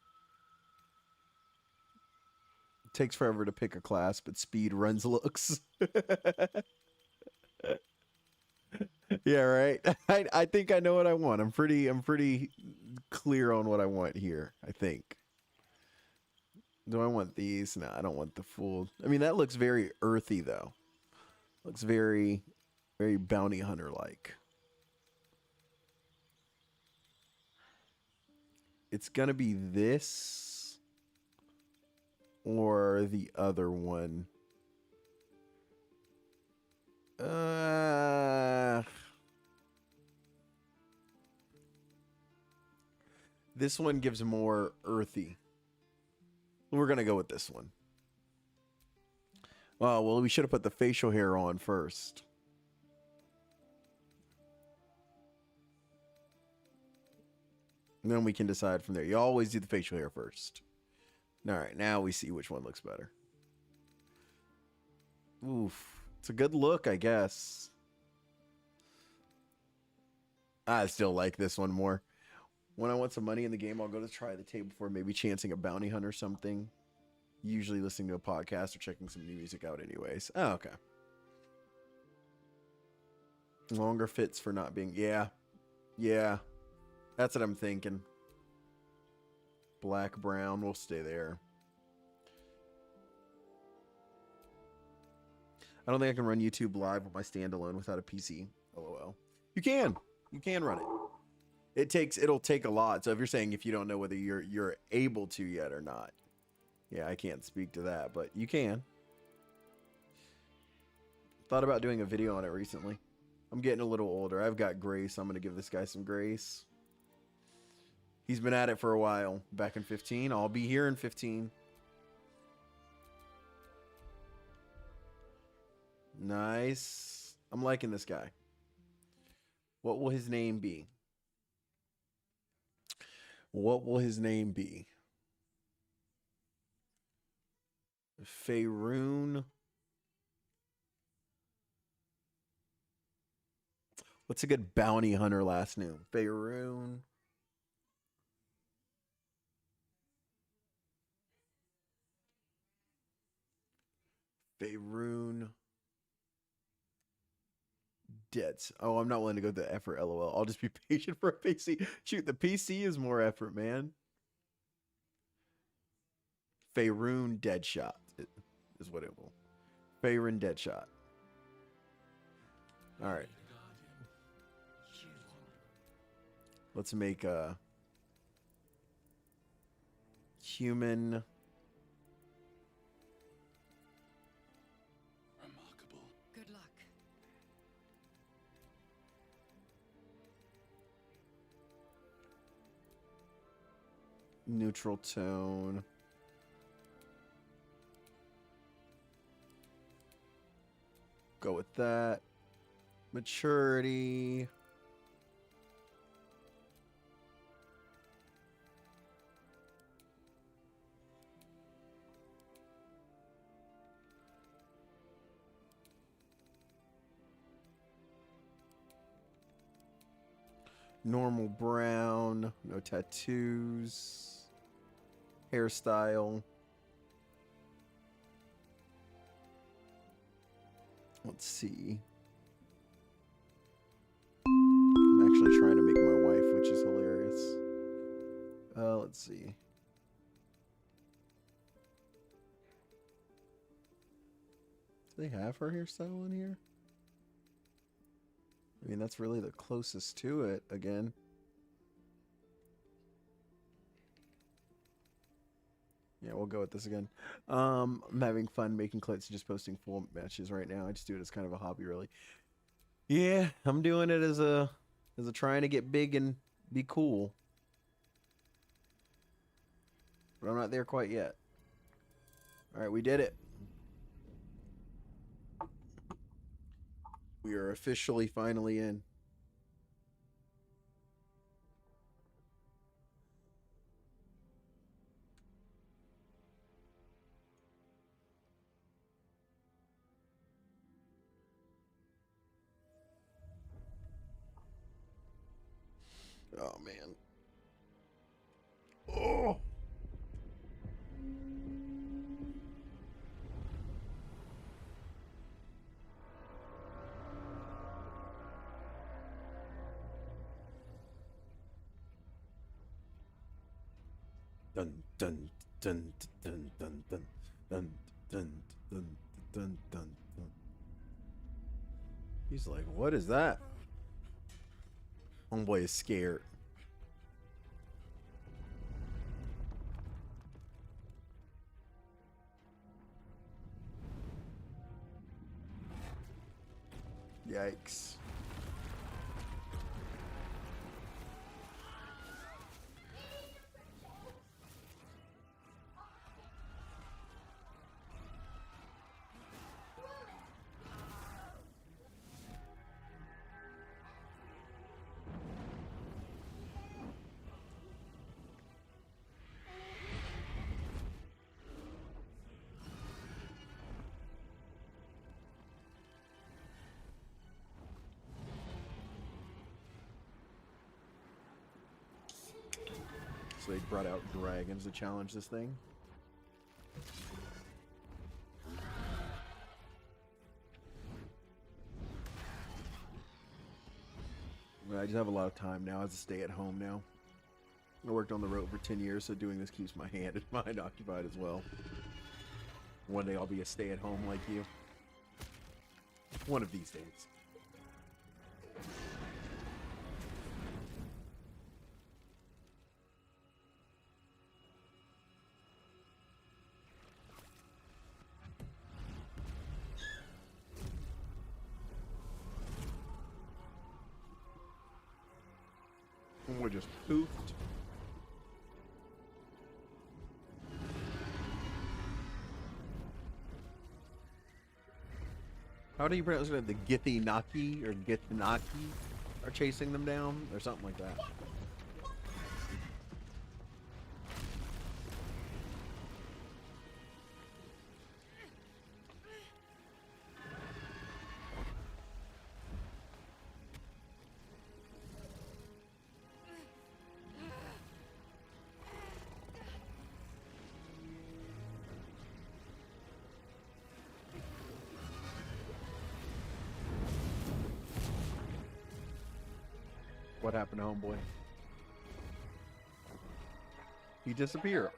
Takes forever to pick a class, but speed runs looks. Yeah, right. I think I know what I want. I'm pretty clear on what I want here, I think. Do I want these? No, I don't want the full. I mean, that looks very earthy though. Looks very bounty hunter like. It's gonna be this or the other one. This one gives more earthy. We're gonna go with this one. Oh, well, we should have put the facial hair on first. And then we can decide from there. You always do the facial hair first. All right, now we see which one looks better. Oof. It's a good look, I guess. I still like this one more. When I want some money in the game, I'll go to try the table for maybe chancing a bounty hunt or something. Usually listening to a podcast or checking some new music out anyways. Oh, okay. Longer fits for not being... Yeah. Yeah. That's what I'm thinking. Black, brown. We'll stay there. I don't think I can run YouTube live with my standalone without a PC. LOL. You can. You can run it. It'll take a lot. So if you're saying if you don't know whether you're able to yet or not. Yeah, I can't speak to that, but you can. Thought about doing a video on it recently. I'm getting a little older. I've got grace. I'm going to give this guy some grace. He's been at it for a while. Back in 15. I'll be here in 15. Nice. I'm liking this guy. What will his name be? What will his name be? Faerun. What's a good bounty hunter last name? Faerun. Faerun. Debts. Oh, I'm not willing to go the effort, LOL. I'll just be patient for a PC. Shoot, the PC is more effort, man. Faerun Deadshot is what it will. Faerun Deadshot. All right. Let's make human. Remarkable. Good luck. Neutral tone. Go with that. Maturity. Normal brown. No tattoos. Hairstyle. Let's see. I'm actually trying to make my wife, which is hilarious. Let's see. Do they have her hairstyle in here? I mean, that's really the closest to it again. Yeah, we'll go with this again. I'm having fun making clips and just posting full matches right now. I just do it as kind of a hobby, really. Yeah, I'm doing it as a trying to get big and be cool. But I'm not there quite yet. All right, we did it. We are officially finally in. Oh man. Oh. Dun dun dun dun dun dun dun dun dun dun dun dun. He's like, what is that? Homeboy is scared. Yikes. So they brought out dragons to challenge this thing. I just have a lot of time now as a stay-at-home now. I worked on the road for 10 years, so doing this keeps my hand and mind occupied as well. One day I'll be a stay-at-home like you. One of these days. We're just poofed. How do you pronounce it? The Githyanaki or Githyanaki are chasing them down or something like that. What happened to homeboy? He disappeared.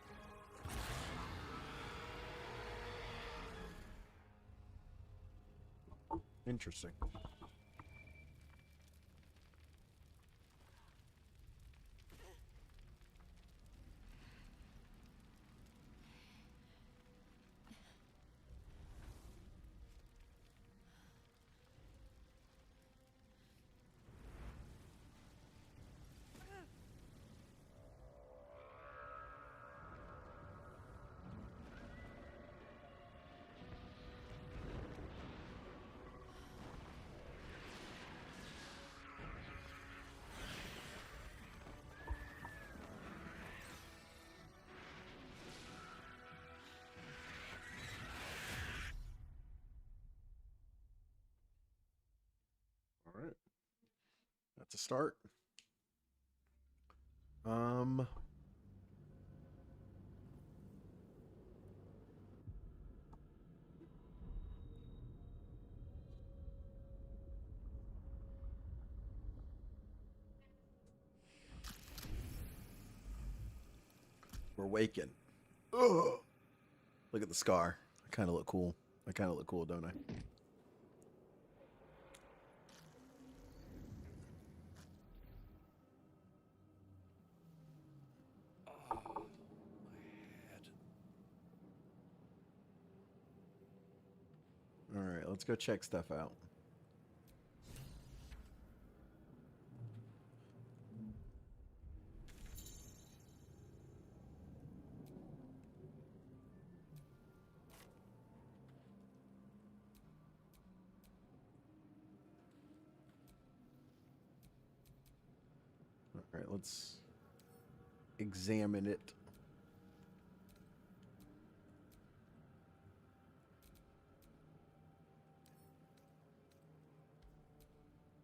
Interesting. start. Um, we're waking. Ugh. Look at the scar. I kind of look cool. I kind of look cool, don't I? Oh, my head. All right, let's go check stuff out. All right, let's examine it.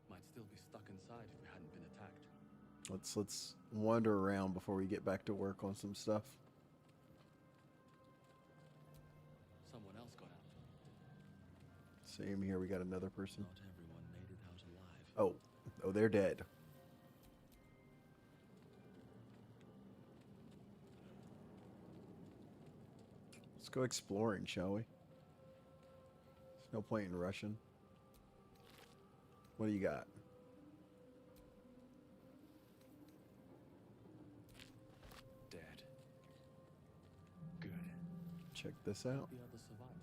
Might still be stuck inside if we hadn't been attacked. Let's wander around before we get back to work on some stuff. Someone else got out. Same here. We got another person. Not everyone made it out alive. Oh, they're dead. Let's go exploring, shall we? There's no point in rushing. What do you got? Dead. Good. Check this out. The others survived.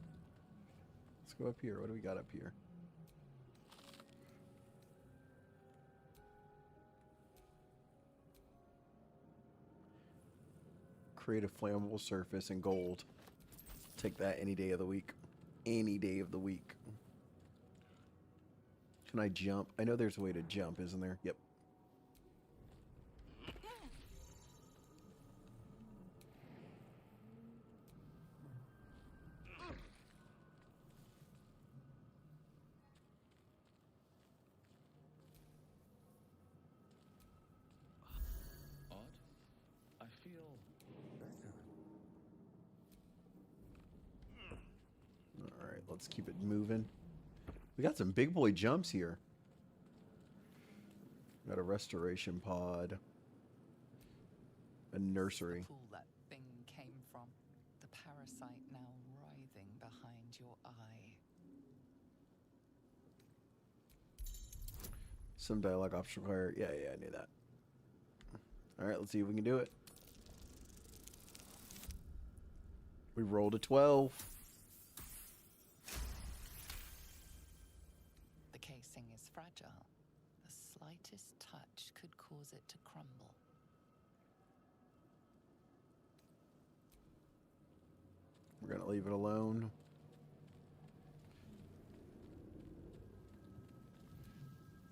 Let's go up here. What do we got up here? Create a flammable surface in gold. Take that any day of the week. Any day of the week. Can I jump? I know there's a way to jump, isn't there? Yep. Odd. I feel better. All right, let's keep it moving. We got some big boy jumps here. Got a restoration pod. A nursery. The pool that thing came from. The parasite now writhing behind your eye. Some dialogue option required. Yeah, I knew that. All right, let's see if we can do it. We rolled a 12. The casing is fragile. The slightest touch could cause it to crumble. We're going to leave it alone.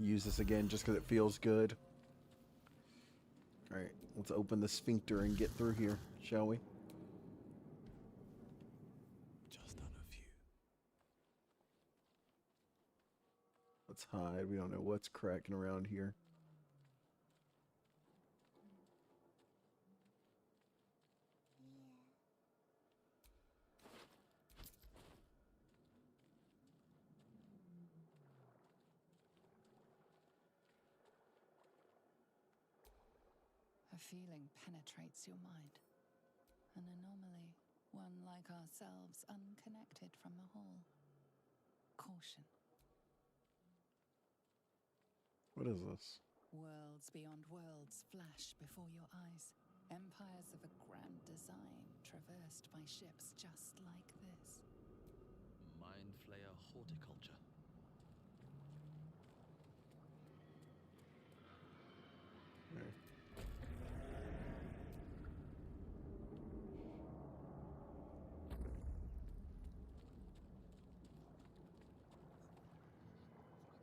Use this again just because it feels good. All right, let's open the sphincter and get through here, shall we? Just on a few. Let's hide. We don't know what's cracking around here. A feeling penetrates your mind. An anomaly, one like ourselves, unconnected from the whole. Caution. What is this? Worlds beyond worlds flash before your eyes. Empires of a grand design traversed by ships just like this. Mind flayer horticulture.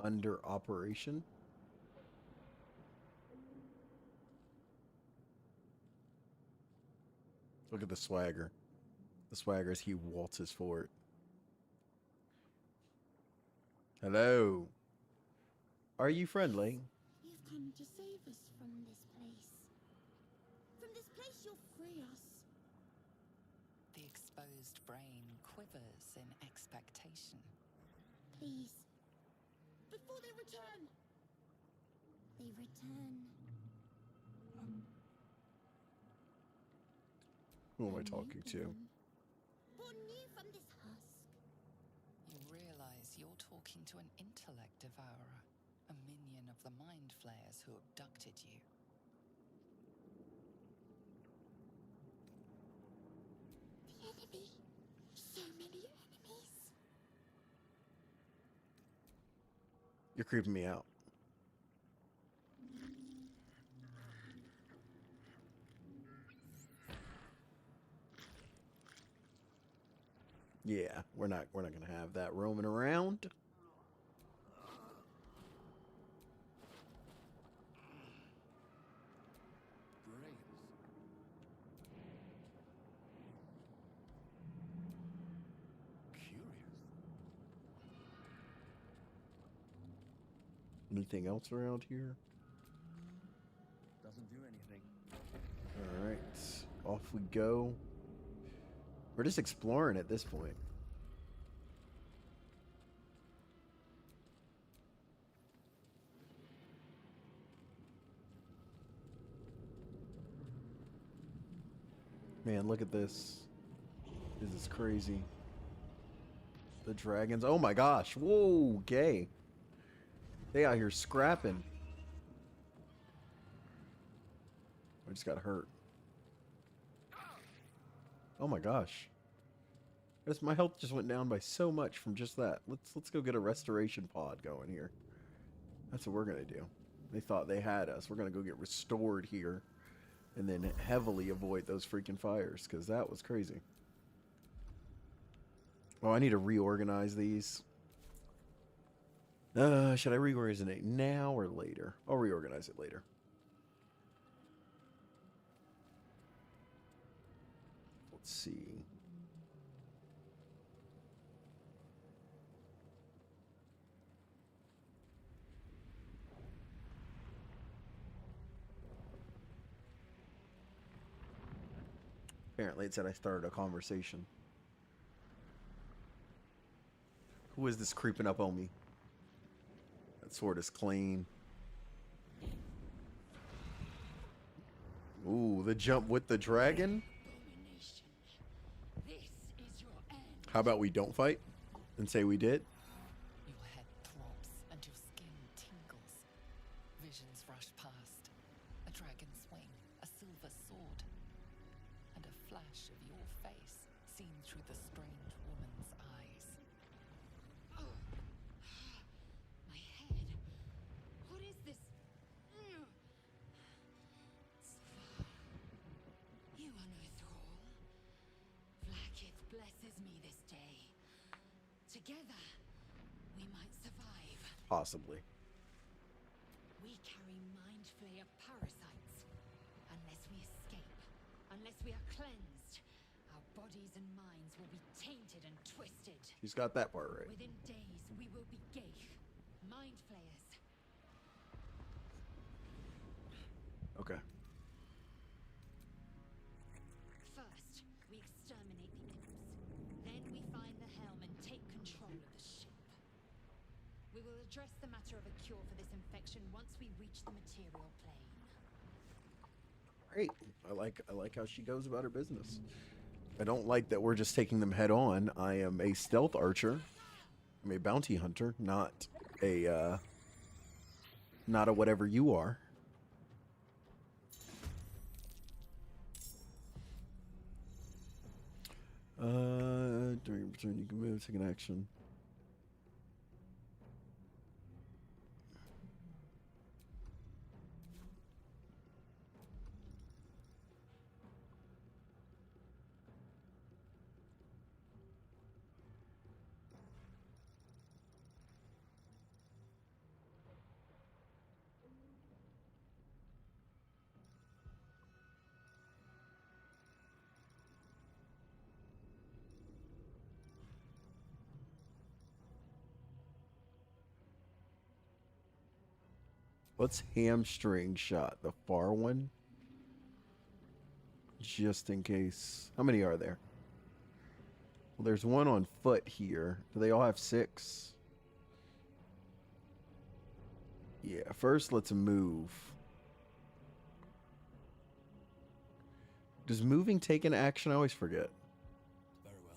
Under operation. Look at the swagger. The swagger as he waltzes forward. Hello. Are you friendly? You've come to save us from this place. From this place you'll free us. The exposed brain quivers in expectation. Please. Before they return. They return. Who am I A talking to? newborn. Born new from this husk. You realize you're talking to an intellect devourer, a minion of the mind flayers who abducted you. The enemy. So many enemies. You're creeping me out. Yeah, we're not gonna have that roaming around. Brains. Curious. Anything else around here? Doesn't do anything. All right, off we go. We're just exploring at this point. Man, look at this. This is crazy. The dragons. Oh my gosh. Whoa, gay. They out here scrapping. I just got hurt. Oh my gosh. My health just went down by so much from just that. Let's go get a restoration pod going here. That's what we're gonna do. They thought they had us. We're gonna go get restored here, and then heavily avoid those freaking fires, because that was crazy. Oh, I need to reorganize these. Should I reorganize it now or later? I'll reorganize it later. Let's see. Apparently it said I started a conversation. Who is this creeping up on me? That sword is clean. Ooh, the jump with the dragon? Abomination. This is your end. How about we don't fight and say we did? Your head throbs and your skin tingles. Visions rush past. A dragon's wing, a silver sword, and a flash of your face seen through the strange woman's eyes. Oh. My head. What is this? You are no thrall. Vlaakith blesses me this day. Together, we might survive. Possibly. We carry mind flayer parasites. Unless we escape, unless we are cleansed, our bodies and minds will be tainted and twisted. She's got that part right. Within days, we will be Gaich, mind flayers. Okay. First, we exterminate the imps. Then we find the helm and take control of the ship. We will address the matter of a cure for this infection once we reach the material plane. Great. I like how she goes about her business. I don't like that we're just taking them head on. I am a stealth archer. I'm a bounty hunter, not a whatever you are. During your turn, you can move, take an action. Let's hamstring shot the far one. Just in case. How many are there? Well, there's one on foot here. Do they all have 6? Yeah, first let's move. Does moving take an action? I always forget. Very well.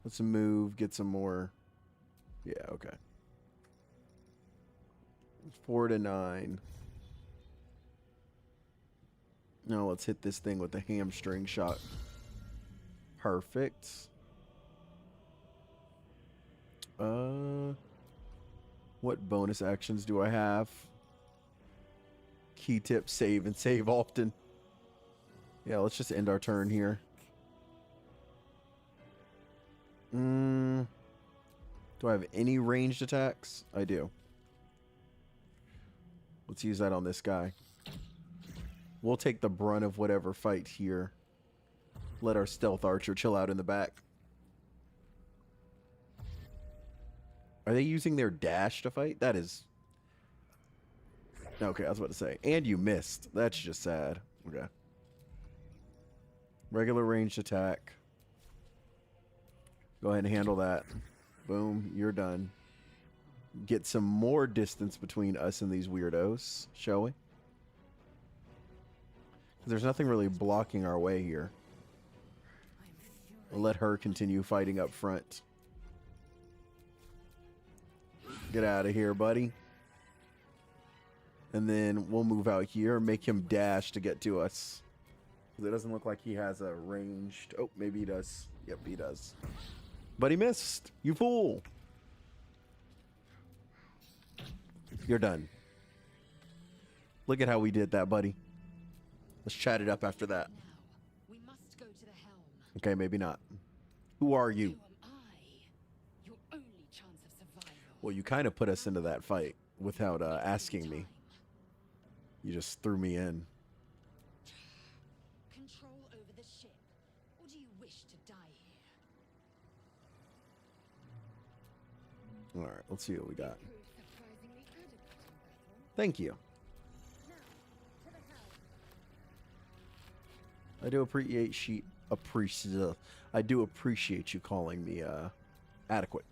Let's move, get some more. Yeah, okay. 4 to 9. Now let's hit this thing with the hamstring shot. Perfect. What bonus actions do I have? Key tip, save and save often. Yeah, let's just end our turn here. Do I have any ranged attacks? I do. Let's use that on this guy. We'll take the brunt of whatever fight here. Let our stealth archer chill out in the back. Are they using their dash to fight? That is... Okay, I was about to say. And you missed. That's just sad. Okay. Regular ranged attack. Go ahead and handle that. Boom, you're done. Get some more distance between us and these weirdos, shall we? There's nothing really blocking our way here. We'll let her continue fighting up front. Get out of here, buddy. And then we'll move out here and make him dash to get to us. It doesn't look like he has a ranged... Oh, maybe he does. Yep, he does. But he missed. You fool. You're done. Look at how we did that, buddy. Let's chat it up after that. Now, we must go to the helm. Okay, maybe not. Who are you? Who am I? Your only chance of survival. Well, you kind of put us into that fight without asking me. You just threw me in. Control over the ship. Or do you wish to die here? All right, let's see what we got. Proved surprisingly adequate in battle. Thank you. Now, to the helm. I do appreciate you calling me adequate.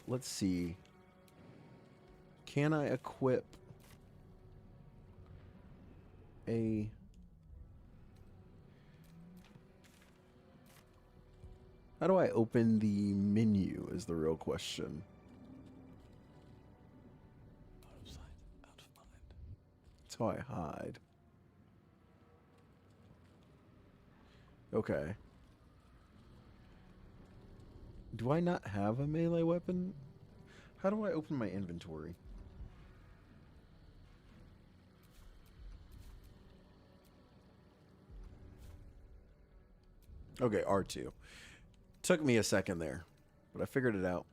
Let's see. Can I equip a... How do I open the menu is the real question. Out of sight, out of mind. That's how I hide. Okay. Do I not have a melee weapon? How do I open my inventory? Okay, R2. Took me a second there, but I figured it out.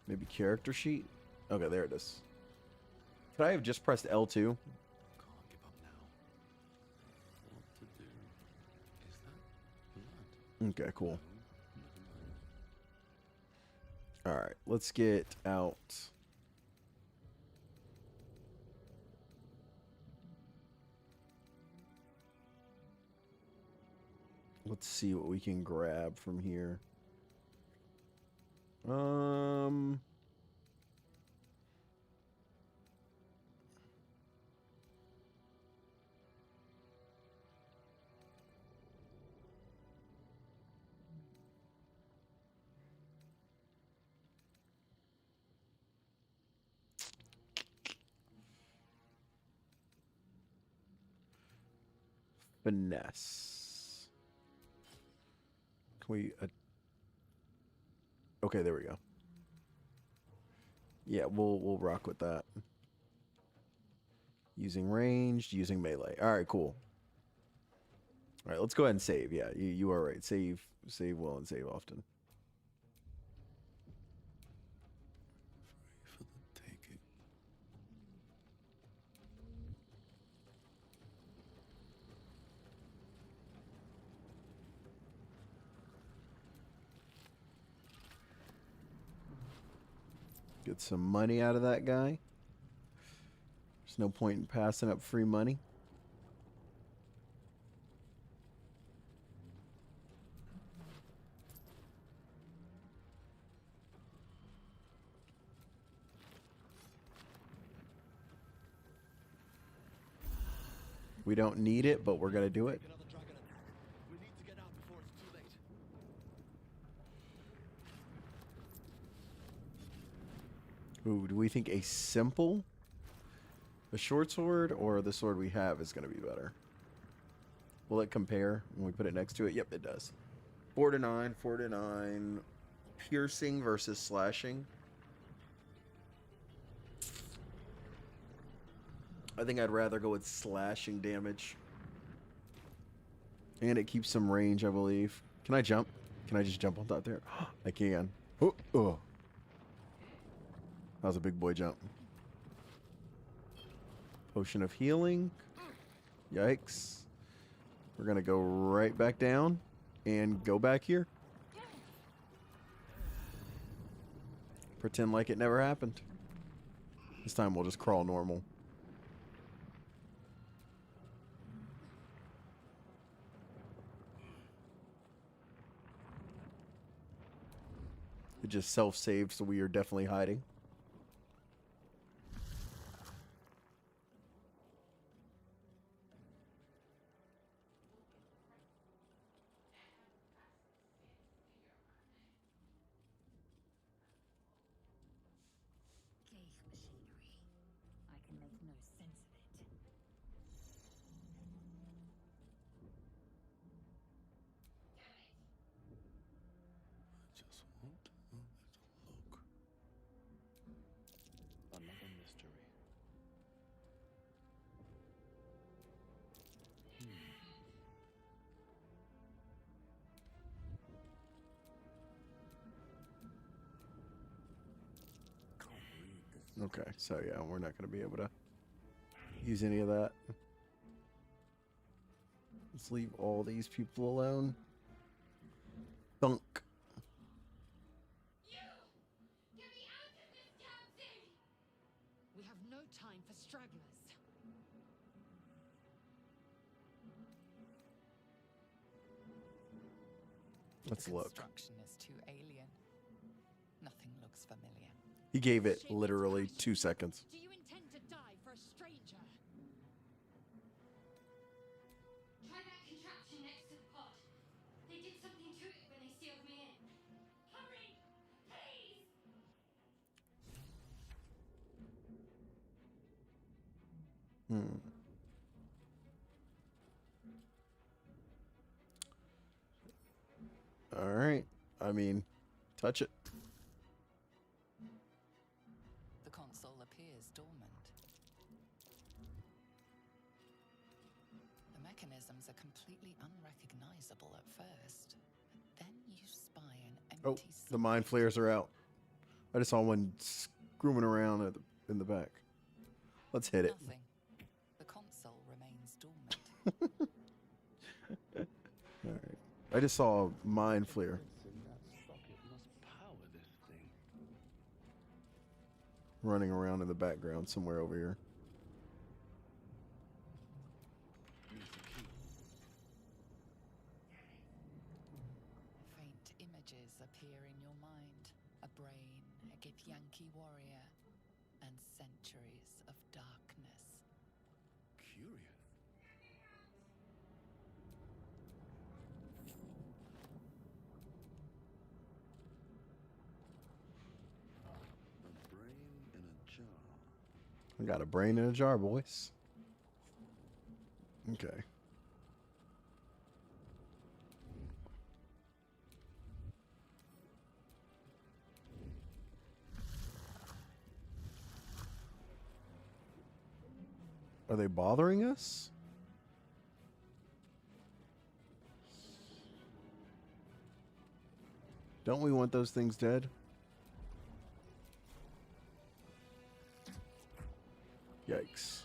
Maybe character sheet? Okay, there it is. Could I have just pressed L2? Can't give up now. What to do? Is that blood? Okay, cool. No, never mind. Alright, let's get out. Let's see what we can grab from here. Finesse. Can we... okay, there we go. Yeah, we'll rock with that. Using ranged, using melee. All right, cool. All right, let's go ahead and save. Yeah, you are right. Save well and save often. Free for the taking. get some money out of that guy. There's no point in passing up free money. We don't need it, but we're gonna do it. We need to get out before it's too late. Ooh, do we think a short sword, or the sword we have is gonna be better? Will it compare when we put it next to it? Yep, it does. 4 to 9, 4 to 9. Piercing versus slashing. I think I'd rather go with slashing damage. And it keeps some range, I believe. Can I jump? Can I just jump on top there? I can. Oh, oh. That was a big boy jump. Potion of healing. Yikes. We're going to go right back down and go back here. Pretend like it never happened. This time we'll just crawl normal. It just self-saved, so we are definitely hiding. Gate machinery. I can make no sense of it. I just want a little look. Another mystery. Okay, so yeah, we're not going to be able to use any of that. Let's leave all these people alone. Thunk. Get me out of this damn thing! We have no time for stragglers. Let's The look. construction is too alien. Nothing looks familiar. He gave it literally 2 seconds. Do you intend to die for a stranger? Try that contraption next to the pod. They did something to it when they sealed me in. Hurry! Please! All right. I mean, touch it. The console appears dormant. The mechanisms are completely unrecognizable at first, but then you spy an Oh, empty the mind socket. flares are out. I just saw one screaming around in the back. Let's hit it. Nothing. The console remains dormant. All right. I just saw a mind flare That socket must power this thing. running around in the background somewhere over here. Use the key. Faint images appear in your mind. A brain, a Githyanki warrior, and centuries of darkness. Curious. A brain in a jar. I got a brain in a jar, boys. Okay. Are they bothering us? Don't we want those things dead? Yikes.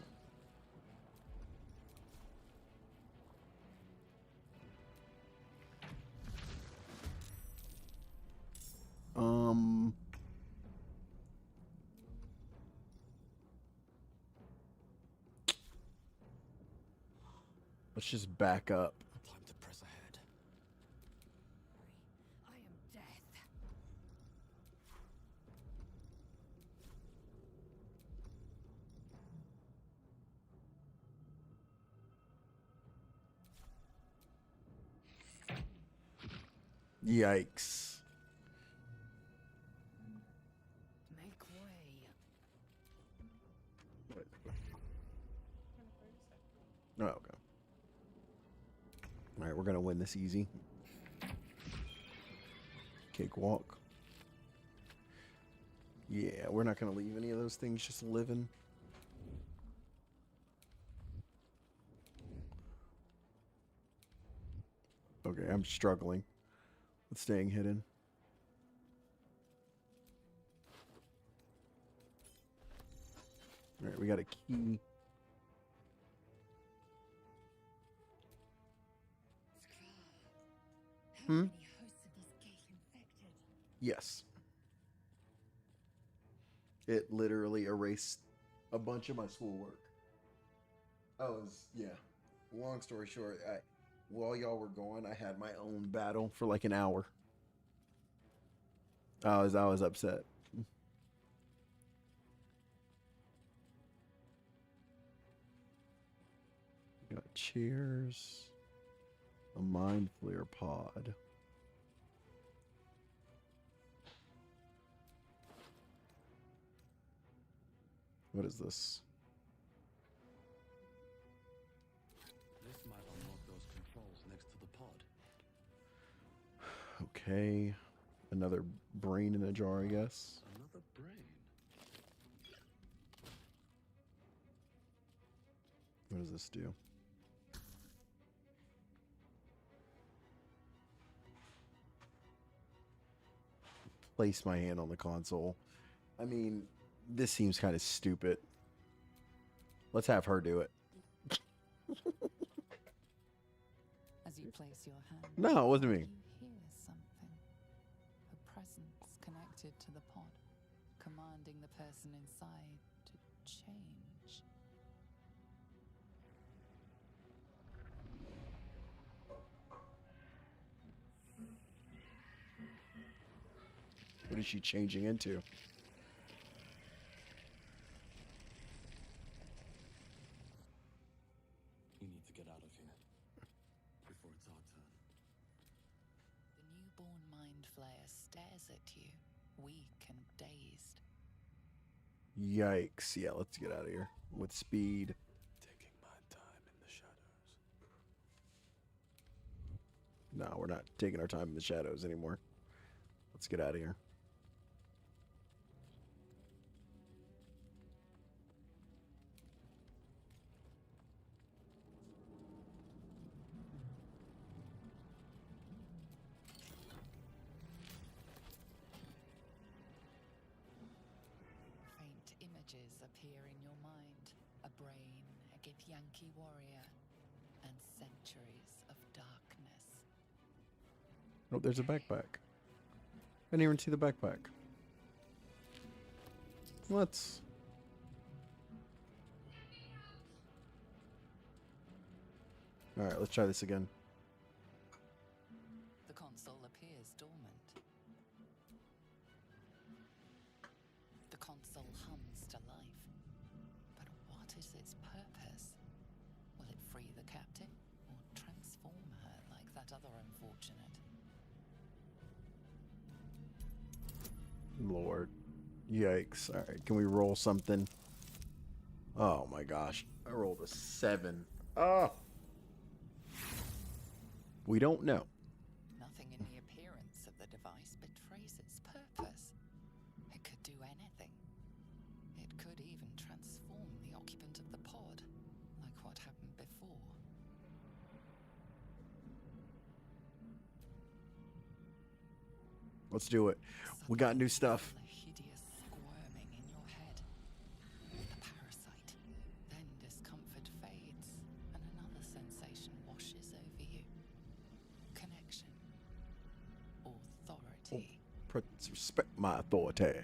Let's just back up. Time to press ahead. I am death. Yikes. Make way. Oh, okay. All right, we're gonna win this easy. Cakewalk. Yeah, we're not gonna leave any of those things just living. Okay, I'm struggling with staying hidden. All right, we got a key. How Hmm? many hosts of this gate infected? Yes. It literally erased a bunch of my schoolwork. Yeah. Long story short, while y'all were gone, I had my own battle for like an hour. I was upset. Got chairs. A mind flare pod. What is this? This might unlock those controls next to the pod. Okay. Another brain in a jar, I guess. Another brain. What does this do? Place my hand on the console. I mean, this seems kind of stupid. Let's have her do it. As you place your hand, No, it wasn't me. you hear something. A presence connected to the pod, commanding the person inside to change. What is she changing into? You need to get out of here. Before it's our turn. The newborn mind flayer stares at you, weak and dazed. Yikes. Yeah, let's get out of here. With speed. Taking my time in the shadows. No, we're not taking our time in the shadows anymore. Let's get out of here. Faint images appear in your mind. A brain, a Githyanki warrior, and centuries of darkness. Oh, there's a backpack. I didn't even see the backpack. Let's... Alright, let's try this again. The console appears dormant. The console hums to life. But what is its purpose? Will it free the captive or transform her like that other unfortunate? Lord. Yikes. Alright, can we roll something? Oh my gosh. I rolled a 7. Oh! We don't know. Nothing in the appearance of the device betrays its purpose. It could do anything. It could even transform the occupant of the pod, like what happened before. Let's do it. We got new stuff. A hideous squirming in your head. A parasite. Then discomfort fades, and another sensation washes over you. Connection. Authority. Respect my authority.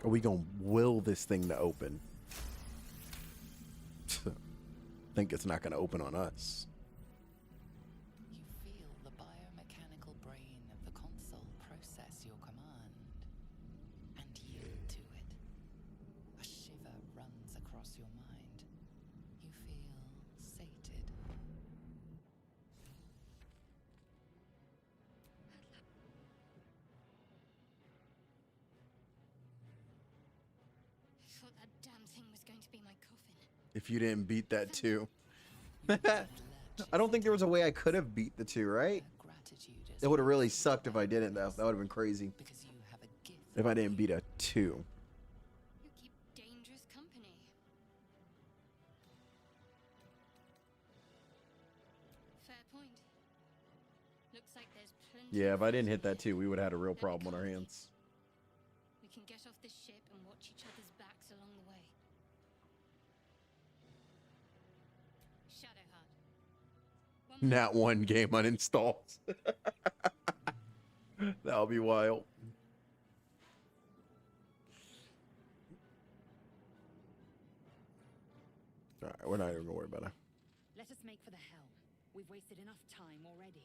Are we gonna will this thing to open? think it's not going to open on us. You feel the biomechanical brain of the console process your command and yield to it. A shiver runs across your mind. You feel sated. I thought that damn thing was going to be my coffin. If you didn't beat that too. I don't think there was a way I could have beat the 2, right? It would have really sucked if I didn't, though. That would have been crazy. Because you have a gift. If I didn't beat a 2. You keep dangerous company. Fair point. Looks like there's plenty. Yeah, of if I didn't hit food that 2, we would have had a real Let me problem on our come with you. hands. We can get off this ship and watch each other's backs along the way. Shadowheart. One more. Not one game uninstalls. That'll be wild. Alright, we're not even gonna worry about it. Let us make for the helm. We've wasted enough time already.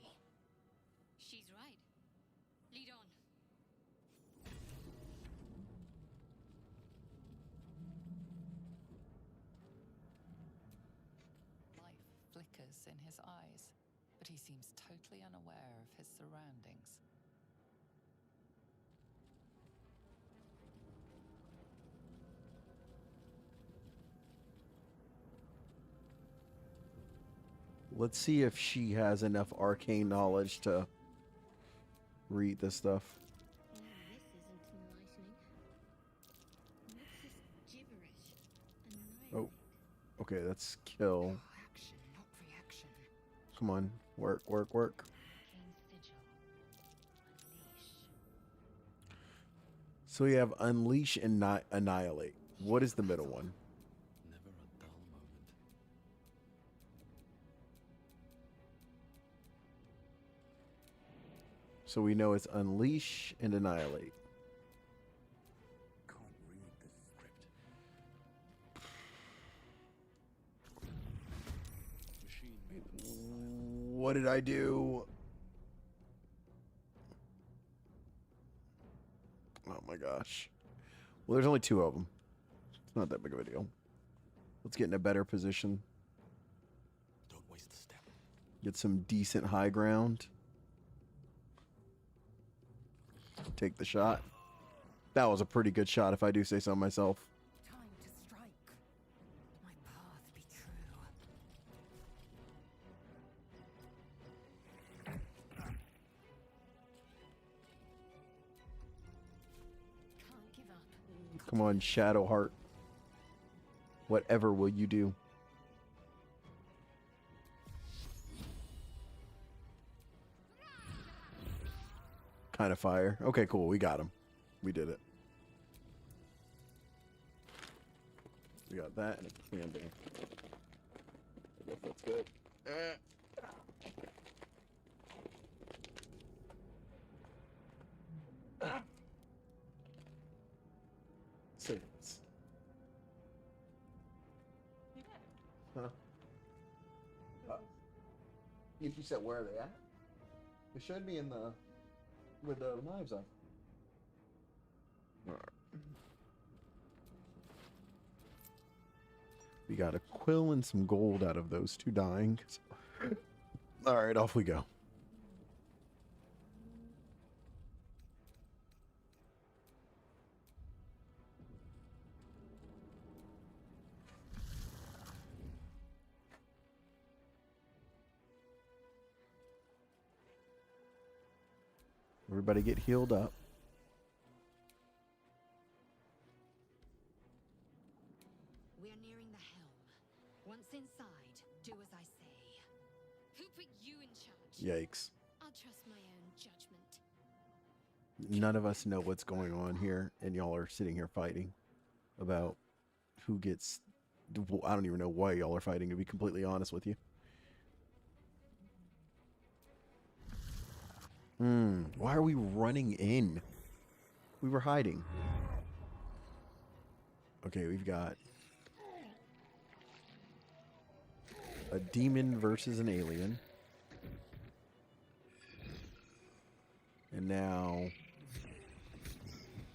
She's right. Lead on. Life flickers in his eyes, but he seems totally unaware of his surroundings. Let's see if she has enough arcane knowledge to read this stuff. Oh, this isn't enlightening. What's this gibberish? Oh. Okay, that's kill. Action, not reaction. Come on. Work, work, work. Arcane sigil. Unleash. So we have unleash and not annihilate. What is the middle one? Never a dull moment. So we know it's unleash and annihilate. Can't read the script. Machine made them silent. What did I do? Oh my gosh. Well, there's only 2 of them. It's not that big of a deal. Let's get in a better position. Don't waste a step. Get some decent high ground. Take the shot. That was a pretty good shot if I do say so myself. Time to strike. My path be true. Can't give up. Come on, Shadowheart. Whatever will you do? Kind of fire. Okay, cool. We got him. We did it. We got that and a candle. I guess that's good. Savings. Huh? You said where are they at? They should be in the with the knives on. Alright. We got a quill and some gold out of those 2 dying. Alright, off we go. Everybody get healed up. We are nearing the helm. Once inside, do as I say. Who put you in charge? Yikes. I'll trust my own judgment. None of us know what's going on here, and y'all are sitting here fighting about who gets... I don't even know why y'all are fighting, to be completely honest with you. Why are we running in? We were hiding. Okay, we've got... a demon versus an alien. And now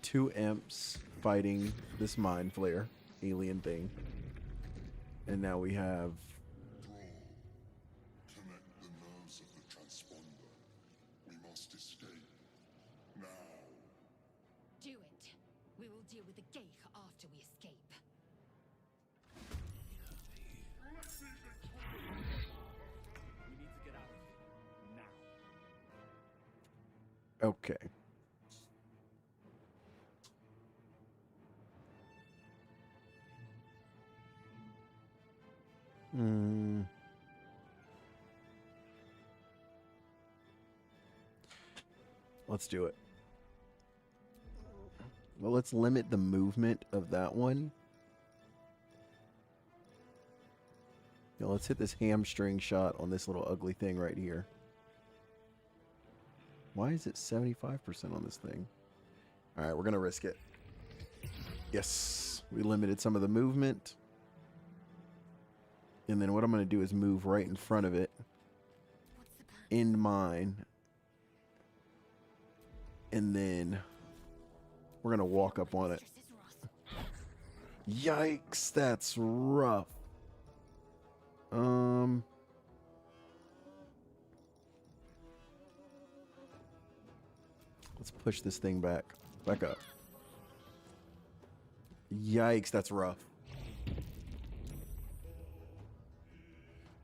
2 imps fighting this mind flare alien thing. And now we have Connect the nerves of the transponder. We must escape. Now. Do it. We will deal with the Geich after we escape. We need to get out of here. Now. okay. Let's do it. Well, let's limit the movement of that one. Now let's hit this hamstring shot on this little ugly thing right here. Why is it 75% on this thing? All right, we're going to risk it. Yes, we limited some of the movement. And then what I'm going to do is move right in front of it. In mine. And then we're going to walk up on it. Yikes, that's rough. Let's push this thing back. Back up. Yikes, that's rough.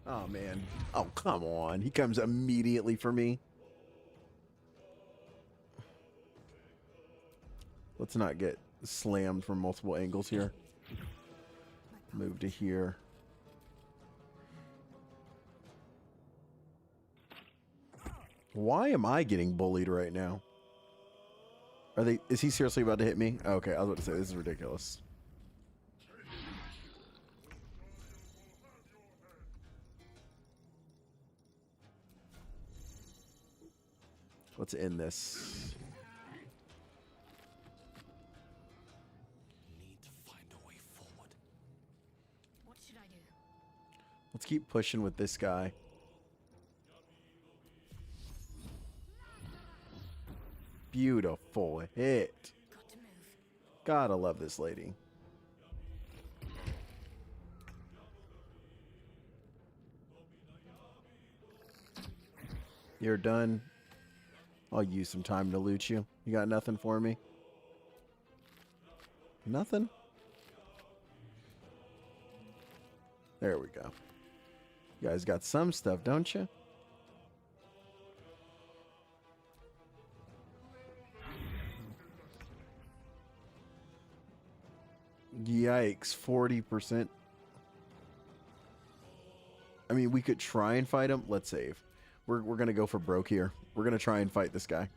Oh, man. Oh, come on. He comes immediately for me. Let's not get slammed from multiple angles here. Move to here. Why am I getting bullied right now? Are they? Is he seriously about to hit me? Okay, I was about to say, this is ridiculous. Let's end this. Need to find a way forward. What should I do? Let's keep pushing with this guy. Beautiful hit. Got to move. Gotta love this lady. You're done. I'll use some time to loot you. You got nothing for me? Nothing? There we go. You guys got some stuff, don't you? Yikes, 40%. I mean, we could try and fight him. Let's save. We're going to go for broke here. We're going to try and fight this guy.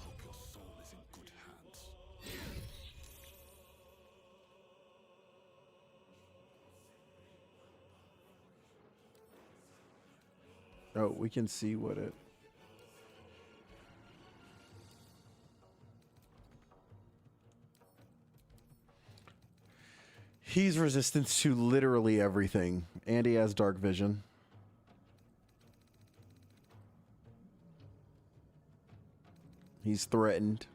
Hope your soul is in good hands. Oh, we can see what it... He's resistant to literally everything. And he has dark vision. He's threatened.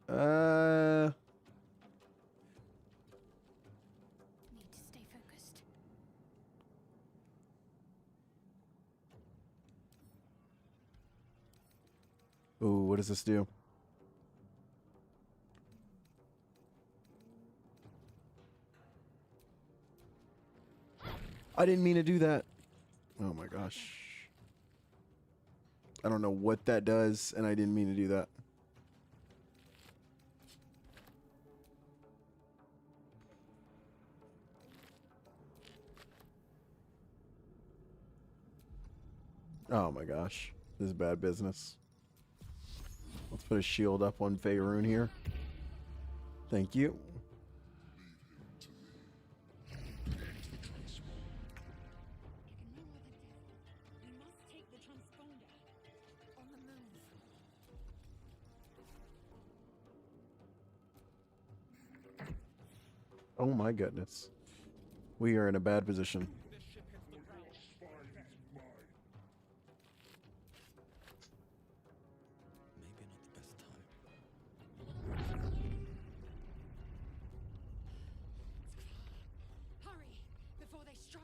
Need to stay focused. Ooh, what does this do? I didn't mean to do that. Oh my gosh. I don't know what that does, and I didn't mean to do that. Oh my gosh. This is bad business. Let's put a shield up on Faerun here. Thank you. Oh my goodness. We are in a bad position. Maybe not the best time. Hurry, before they strike.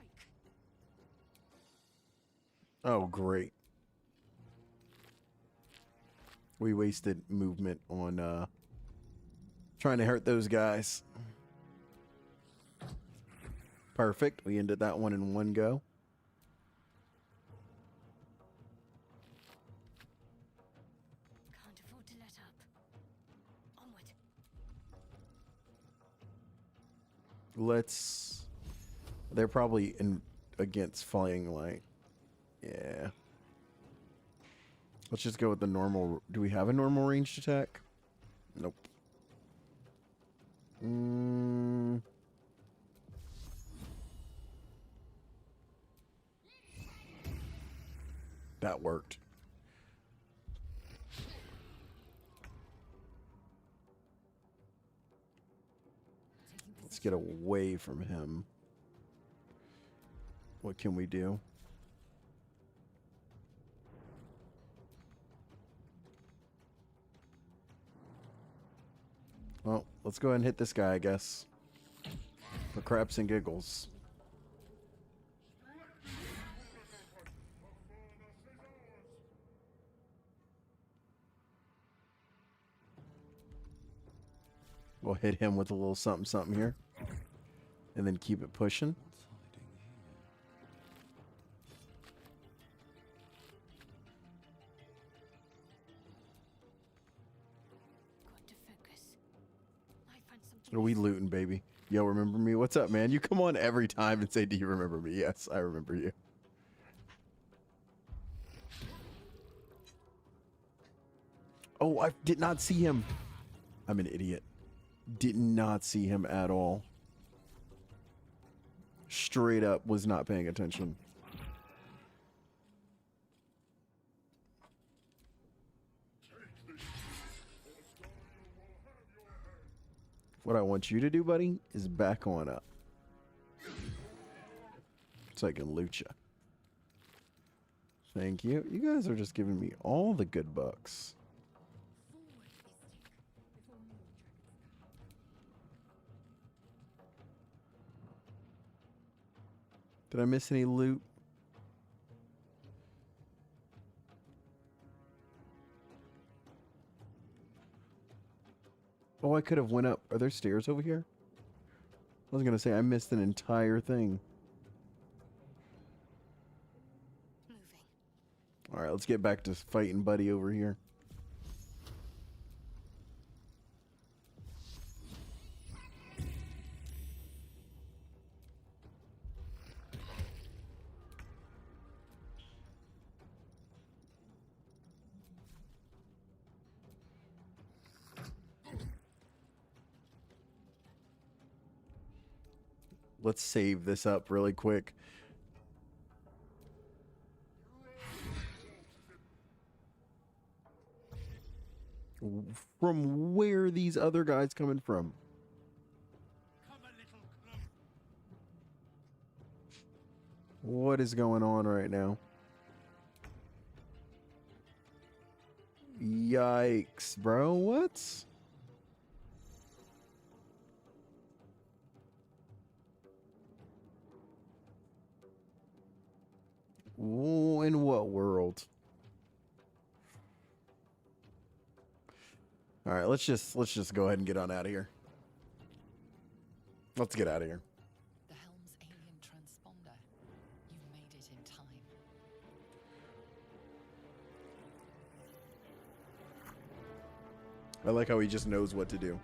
Oh, great. We wasted movement on trying to hurt those guys. Perfect. We ended that one in one go. Can't afford to let up. Onward. Let's... They're probably against flying light. Yeah. Let's just go with the normal... Do we have a normal ranged attack? Nope. That worked. Let's get away from him. What can we do? Well, let's go ahead and hit this guy, I guess. For craps and giggles. We'll hit him with a little something something here. And then keep it pushing. What are we looting, baby? Yo, remember me? What's up, man? You come on every time and say, do you remember me? Yes, I remember you. Oh, I did not see him. I'm an idiot. Did not see him at all. Straight up was not paying attention. What I want you to do, buddy, is back on up. So I can loot you. Thank you. You guys are just giving me all the good bucks. Did I miss any loot? Oh, I could have went up. Are there stairs over here? I was gonna say I missed an entire thing. All right, let's get back to fighting Buddy over here. Let's save this up really quick. From where are these other guys coming from? What is going on right now? Yikes, bro. What? Ooh, in what world? All right, let's just go ahead and get on out of here. Let's get out of here. The helm's alien transponder. You've made it in time. I like how he just knows what to do.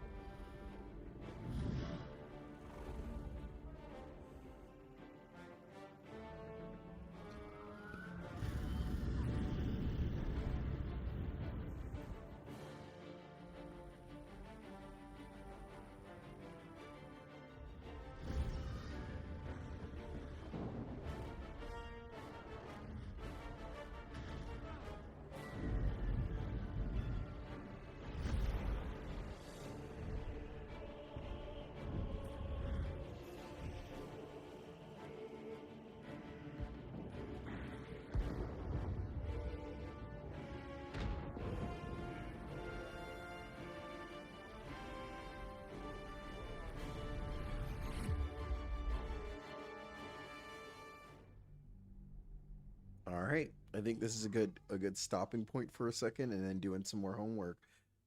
All right. I think this is a good stopping point for a second, and then doing some more homework.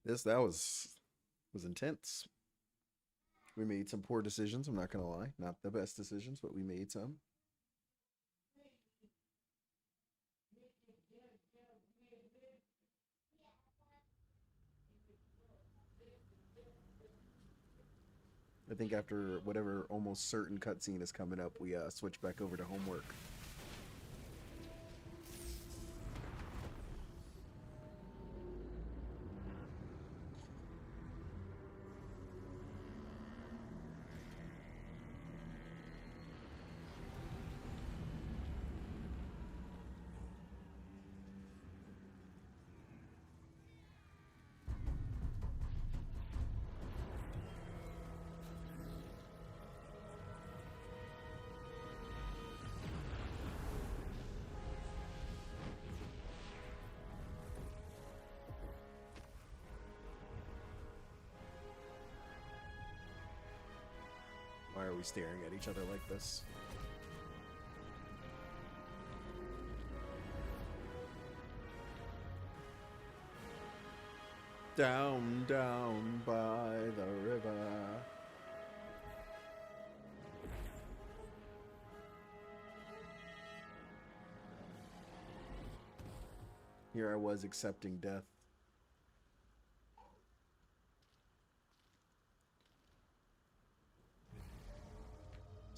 That was intense. We made some poor decisions. I'm not gonna lie, not the best decisions, but we made some. I think after whatever almost certain cutscene is coming up, we switch back over to homework. Why are we staring at each other like this? Down, down by the river. Here I was accepting death.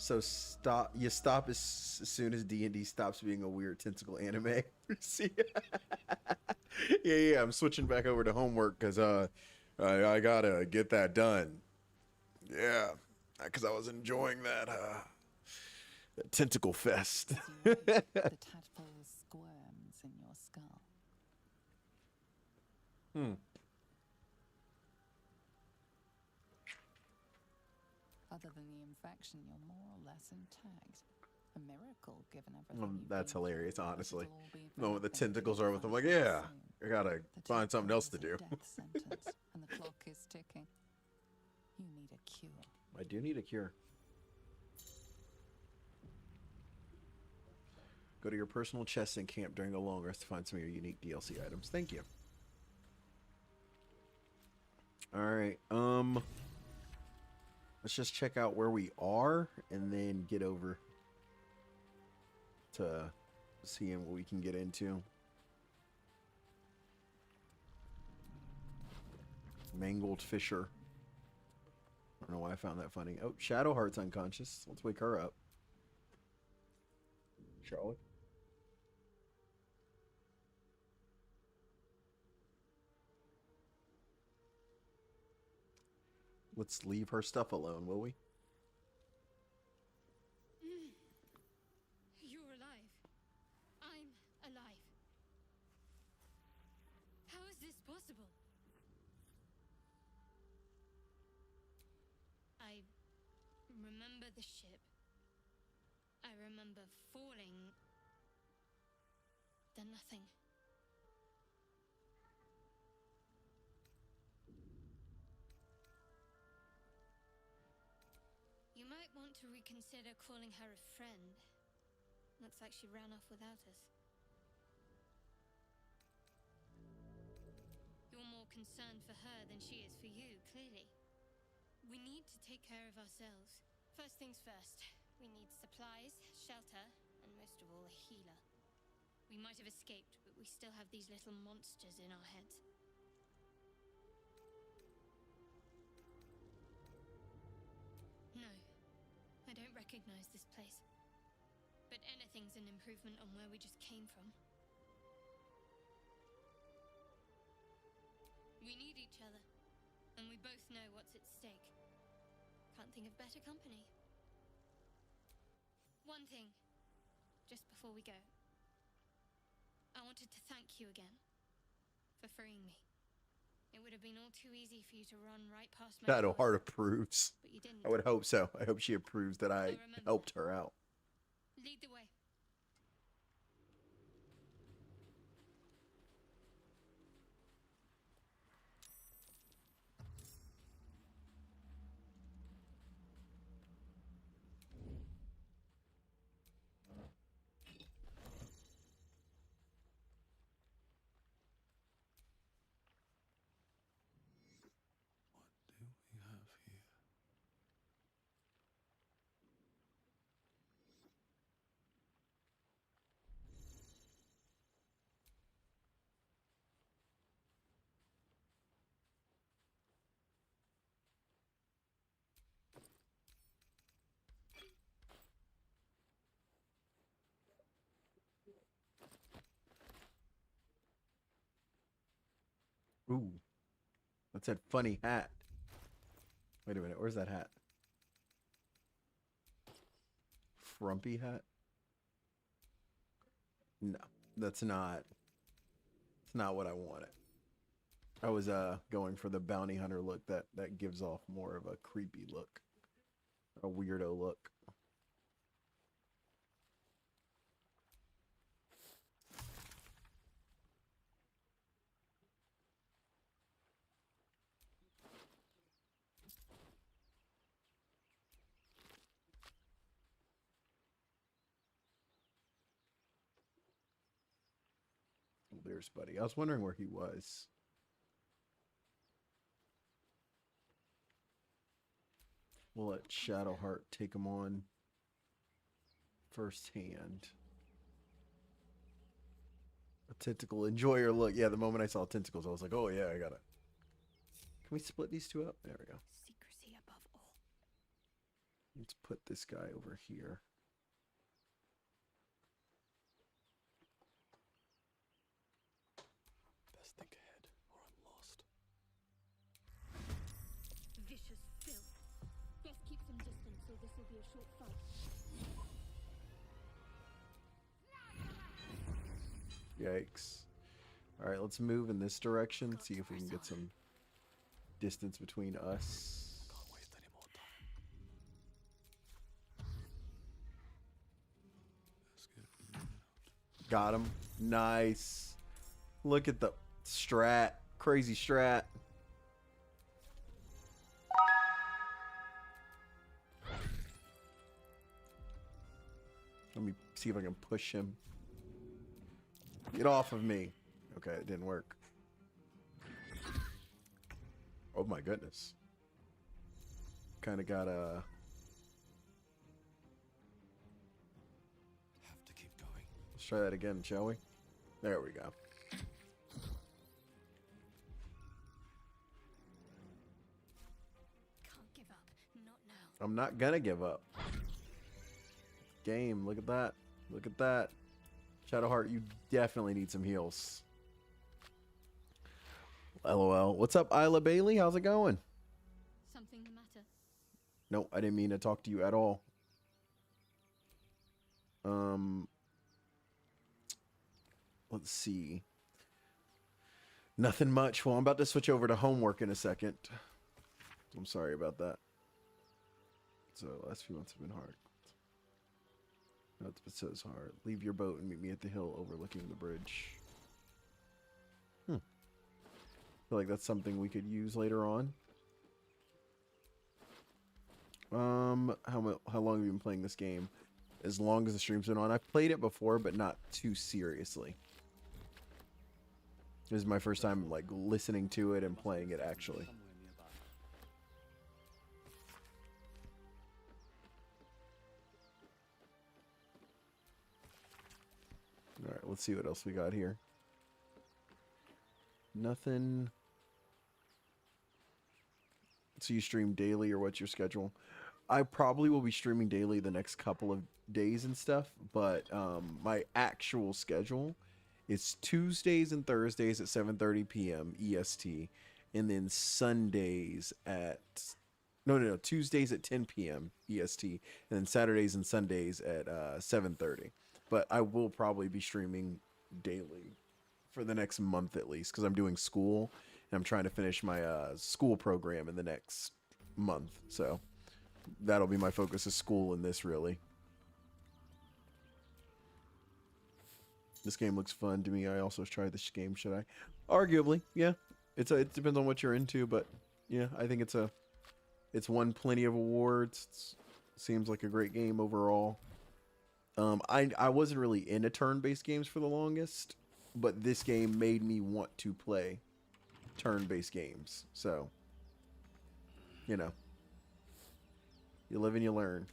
So you stop as soon as D&D stops being a weird tentacle anime. See? yeah, I'm switching back over to homework because I gotta get that done. Yeah, because I was enjoying that tentacle fest. The tadpole squirms in your skull. Other than the infection, you're more or less intact. A miracle, given everything. That's hilarious, honestly. No, No, the tentacles are with them. Like, yeah, I gotta find something else to do. Death sentence, and the clock is ticking. You need a cure. I do need a cure. Go to your personal chest in camp during the long rest to find some of your unique DLC items. Thank you. All right. Let's just check out where we are and then get over to seeing what we can get into. Mangled Fisher. I don't know why I found that funny. Oh, Shadowheart's unconscious. Let's wake her up. Shall we? Let's leave her stuff alone, will we? You're alive. I'm alive. How is this possible? I remember the ship. I remember falling. Then nothing. You might want to reconsider calling her a friend. Looks like she ran off without us. You're more concerned for her than she is for you, clearly. We need to take care of ourselves. First things first, we need supplies, shelter, and most of all, a healer. We might have escaped, but we still have these little monsters in our heads. No, I don't recognize this place. But anything's an improvement on where we just came from. We need each other, and we both know what's at stake. Can't think of better company. One thing, just before we go. I wanted to thank you again for freeing me. It would have been all too easy for you to run right past my Shadowheart approves. but you didn't. I would hope so. I hope she approves that I helped her out. Lead the way. Ooh, that's that funny hat. Wait a minute, where's that hat? Frumpy hat? No, that's not. It's not what I wanted. I was going for the bounty hunter look that gives off more of a creepy look, a weirdo look. There's Buddy. I was wondering where he was. We'll let Shadowheart take him on firsthand. A tentacle. Enjoy your look. Yeah, the moment I saw tentacles, I was like, oh yeah, I got it. Can we split these two up? There we go. Secrecy above all. Let's put this guy over here. Best think ahead, or I'm lost. Vicious filth. Best keep some distance, so this will be a short fight. Yikes. All right, let's move in this direction. See if we can get some distance between us. Can't waste any more time. Let's get out. Got him. Nice. Look at the strat. Crazy strat. Let me see if I can push him. Get off of me. Okay, it didn't work. Oh my goodness. Kind of got a... Have to keep going. Let's try that again, shall we? There we go. Can't give up. Not now. I'm not gonna give up. Game, look at that. Look at that. Shadowheart, you definitely need some heals. LOL. What's up, Isla Bailey? How's it going? Something the matter? No, I didn't mean to talk to you at all. Let's see. Nothing much. Well, I'm about to switch over to homework in a second. I'm sorry about that. So, last few months have been hard. That's what says hard. Leave your boat and meet me at the hill overlooking the bridge. I feel like that's something we could use later on. How long have you been playing this game? As long as the stream's been on. I've played it before, but not too seriously. This is my first time like listening to it and playing it actually. Somewhere nearby. All right, let's see what else we got here. Nothing. So you stream daily, or what's your schedule? I probably will be streaming daily the next couple of days and stuff, but my actual schedule is Tuesdays and Thursdays at 7:30 p.m. EST, and then Sundays at Tuesdays at 10 p.m. EST, and then Saturdays and Sundays at 7:30. But I will probably be streaming daily for the next month at least, because I'm doing school and I'm trying to finish my school program in the next month. So that'll be my focus, is school in this, really. This game looks fun to me. I also tried this game. Should I? Arguably, yeah. It depends on what you're into, but yeah, I think it's won plenty of awards. Seems like a great game overall. I wasn't really into turn-based games for the longest, but this game made me want to play turn-based games. So, you know, you live and you learn.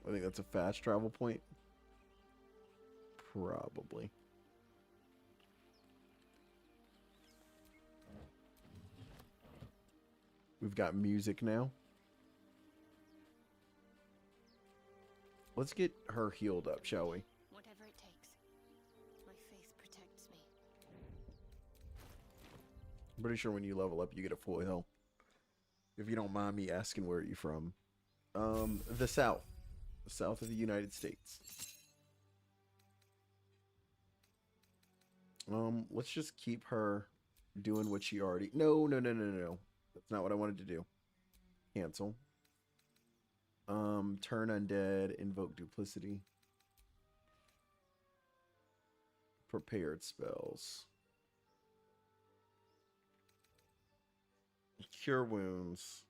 I think that's a fast travel point. Probably. We've got music now. Let's get her healed up, shall we? Whatever it takes. My faith protects me. pretty sure when you level up, you get a full heal. If you don't mind me asking, where are you from? The South. The South of the United States. Let's just keep her doing what she already... No. That's not what I wanted to do. Cancel. Turn undead, invoke duplicity. Prepared spells. Cure wounds.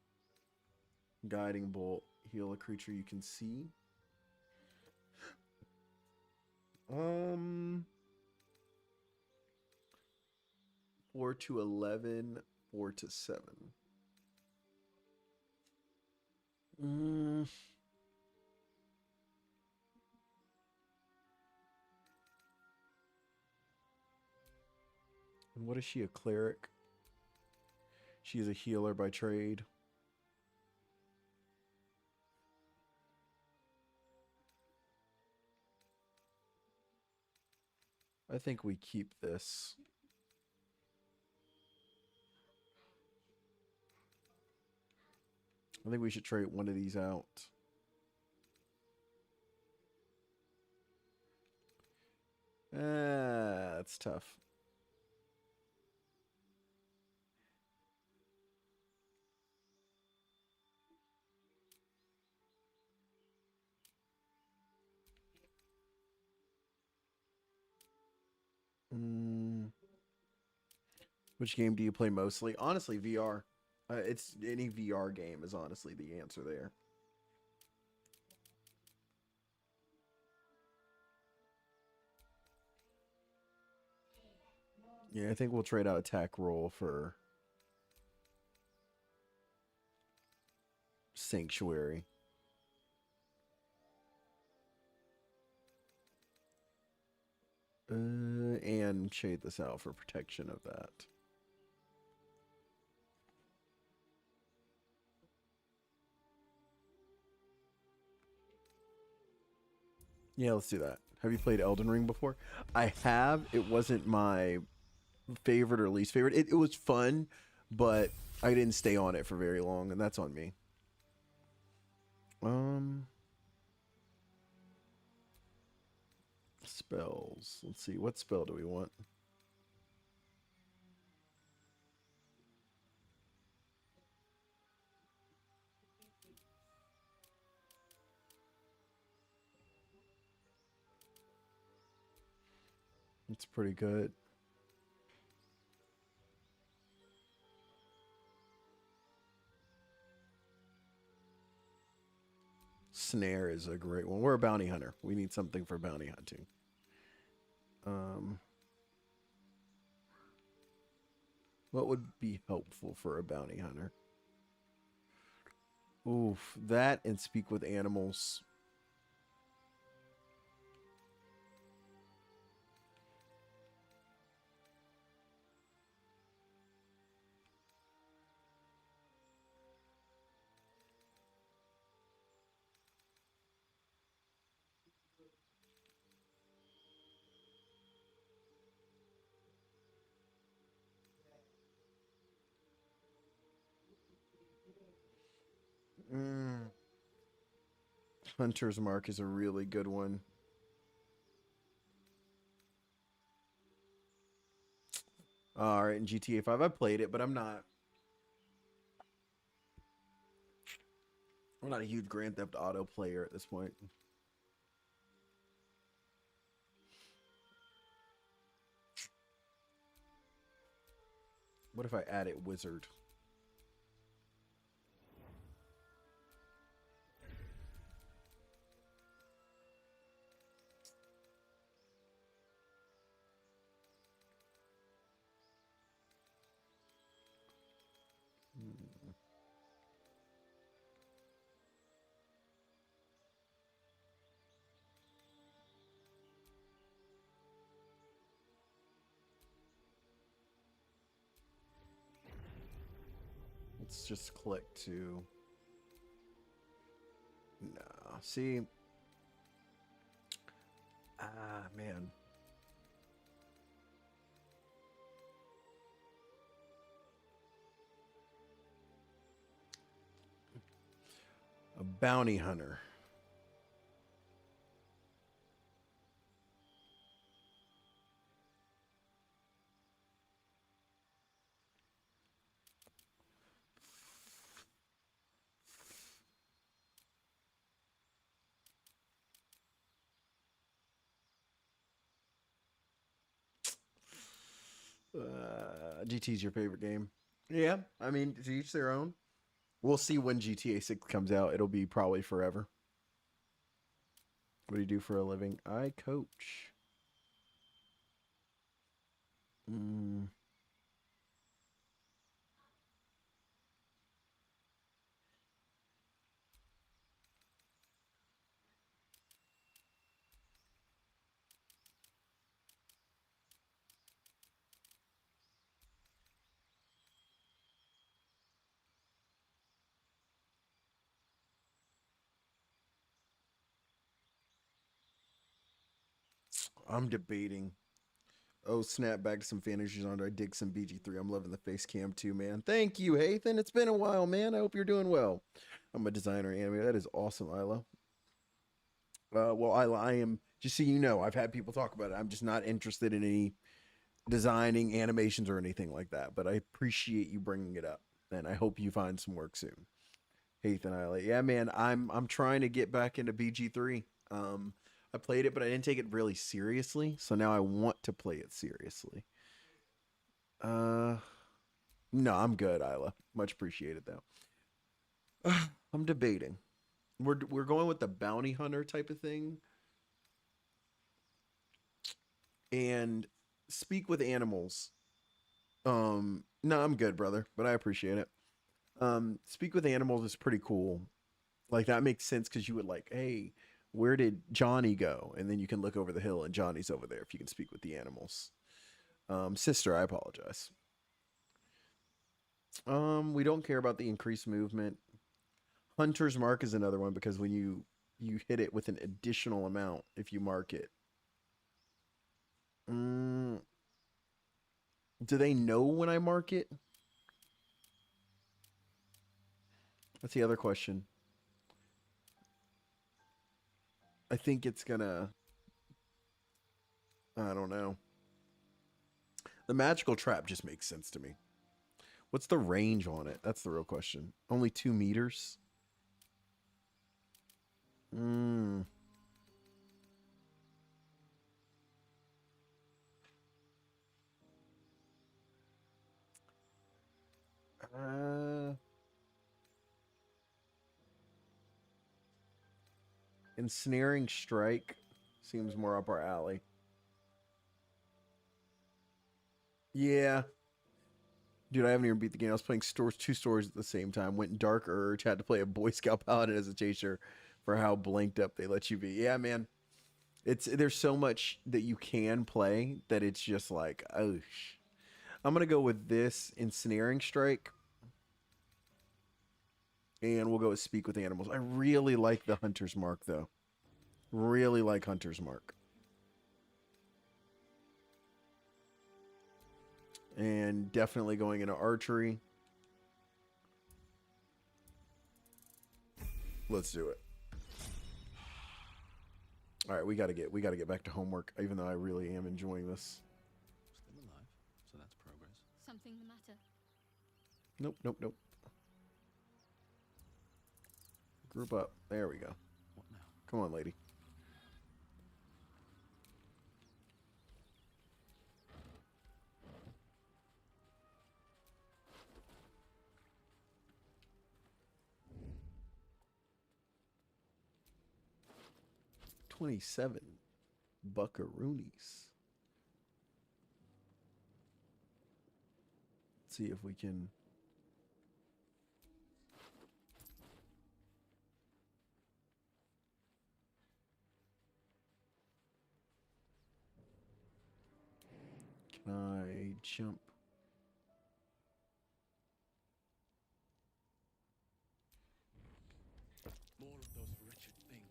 Guiding bolt. Heal a creature you can see. 4 to 11, 4 to 7. And what is she, a cleric? She is a healer by trade. I think we keep this. I think we should trade one of these out. That's tough. Which game do you play mostly? Honestly, VR. It's any VR game is honestly the answer there. Yeah, I think we'll trade out attack roll for Sanctuary. And shade this out for protection of that. Yeah, let's do that. Have you played Elden Ring before? I have. It wasn't my favorite or least favorite. It was fun, but I didn't stay on it for very long, and that's on me. Spells. Let's see. What spell do we want? It's pretty good. Snare is a great one. We're a bounty hunter. We need something for bounty hunting. What would be helpful for a bounty hunter? Oof, that and speak with animals. Hunter's Mark is a really good one. All right, in GTA 5, I played it, but I'm not a huge Grand Theft Auto player at this point. What if I added Wizard? Let's just click to... No. See? Ah, man. Bounty hunter. GT's your favorite game? Yeah, I mean, to each their own. We'll see when GTA 6 comes out. It'll be probably forever. What do you do for a living? I coach. I'm debating. Oh, snap back to some fantasy genre. I dig some BG3. I'm loving the face cam too, man. Thank you, Hathan. It's been a while, man. I hope you're doing well. I'm a designer and animator. That is awesome, Isla. Well, Isla, I am, just so you know, I've had people talk about it. I'm just not interested in any designing animations or anything like that, but I appreciate you bringing it up, and I hope you find some work soon. Hathan, Isla. Yeah, man, I'm trying to get back into BG3. I played it, but I didn't take it really seriously. So now I want to play it seriously. No, I'm good, Isla. Much appreciated though. I'm debating. We're going with the bounty hunter type of thing. And speak with animals. No, I'm good, brother, but I appreciate it. Speak with animals is pretty cool. Like that makes sense because you would like, hey, where did Johnny go? And then you can look over the hill and Johnny's over there if you can speak with the animals. Sister, I apologize. We don't care about the increased movement. Hunter's Mark is another one because when you hit it with an additional amount if you mark it. Do they know when I mark it? That's the other question. I think it's gonna... I don't know. The magical trap just makes sense to me. What's the range on it? That's the real question. Only 2 meters? Ensnaring strike seems more up our alley. Yeah. Dude, I haven't even beat the game. I was playing two stories at the same time. Went Dark Urge. Had to play a Boy Scout Paladin as a chaser for how blanked up they let you be. Yeah, man. There's so much that you can play that it's just like, oh. I'm going to go with this Ensnaring Strike. And we'll go with Speak with Animals. I really like the Hunter's Mark, though. Really like Hunter's Mark. And definitely going into archery. Let's do it. All right, we gotta get back to homework, even though I really am enjoying this. Still alive, so that's progress. Something the matter? Nope. Group up. There we go. What now? Come on, lady. $27 buckaroonies. Let's see if we can. Can I jump? More of those wretched things.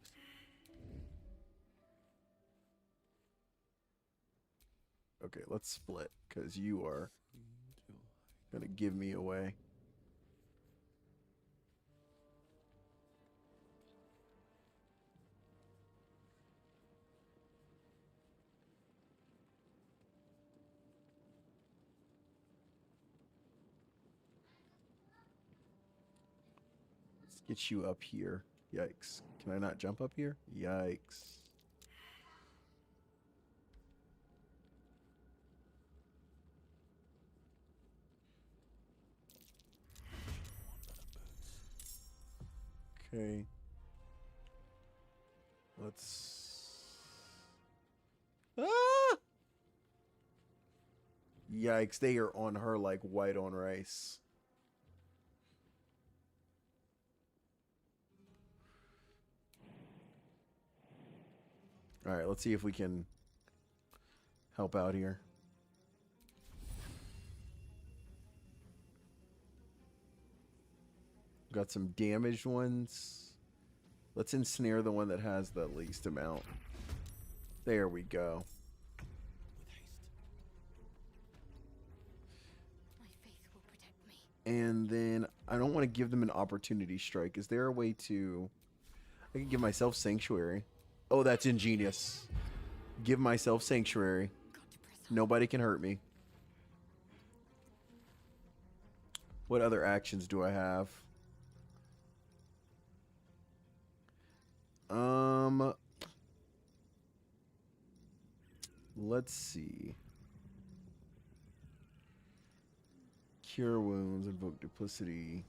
Okay, let's split because you are gonna give me away. Let's get you up here. Yikes. Can I not jump up here? Yikes. Okay. Let's... Ah! Yikes, they are on her like white on rice. Alright, let's see if we can help out here. Got some damaged ones. Let's ensnare the one that has the least amount. There we go. My faith will protect me. And then I don't want to give them an opportunity strike. Is there a way to... I can give myself sanctuary. Oh, that's ingenious. Give myself sanctuary. Nobody can hurt me. What other actions do I have? Let's see. Cure wounds, invoke duplicity,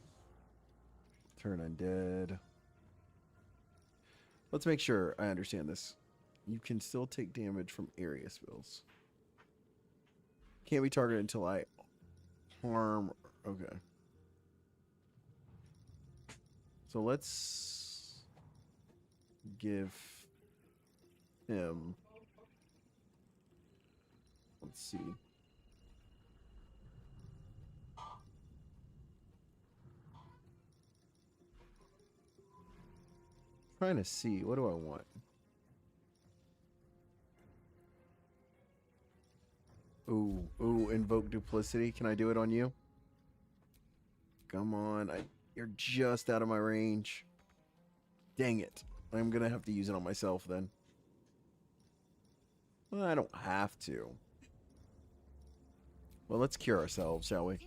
turn undead. Let's make sure I understand this. You can still take damage from area spells. Can't be targeted until I harm. Okay. So let's give him. Let's see. Trying to see. What do I want? Ooh, invoke duplicity. Can I do it on you? Come on. You're just out of my range. Dang it. I'm going to have to use it on myself then. Well, I don't have to. Well, let's cure ourselves, shall we?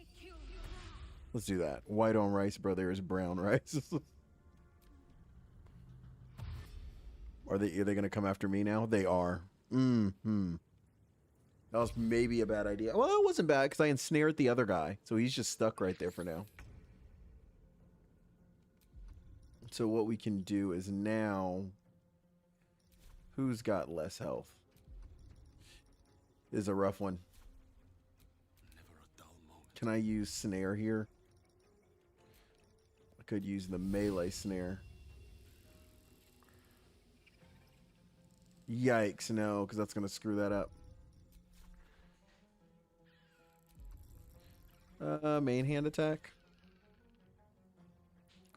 Let's do that. White on rice, brother, is brown rice. Are they going to come after me now? They are. Mm-hmm. That was maybe a bad idea. Well, it wasn't bad because I ensnared the other guy. So he's just stuck right there for now. So what we can do is now... Who's got less health? This is a rough one. Can I use snare here? I could use the melee snare. Yikes, no, because that's going to screw that up. Main hand attack?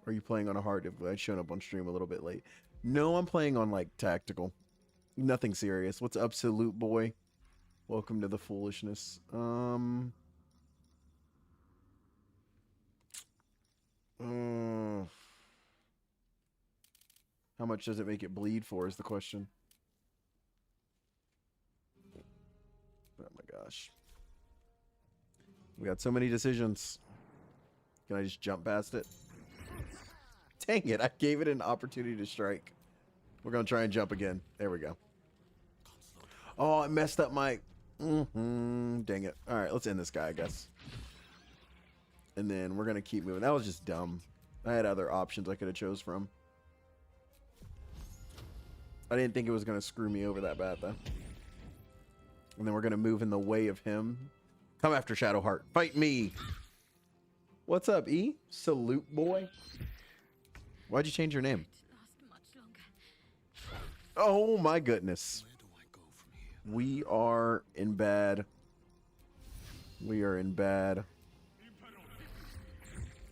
Or are you playing on a hard difficulty? I've shown up on stream a little bit late. No, I'm playing on, like, tactical. Nothing serious. What's up, Salute Boy? Welcome to the foolishness. How much does it make it bleed for is the question. Oh my gosh. We got so many decisions. Can I just jump past it? Dang it, I gave it an opportunity to strike. We're going to try and jump again. There we go. Oh, I messed up my... Dang it. All right, let's end this guy, I guess. And then we're going to keep moving. That was just dumb. I had other options I could have chose from. I didn't think it was going to screw me over that bad, though. And then we're going to move in the way of him. Come after Shadowheart. Fight me. What's up, E? Salute Boy. Why'd you change your name? Oh, my goodness. We are in bad. We are in bad.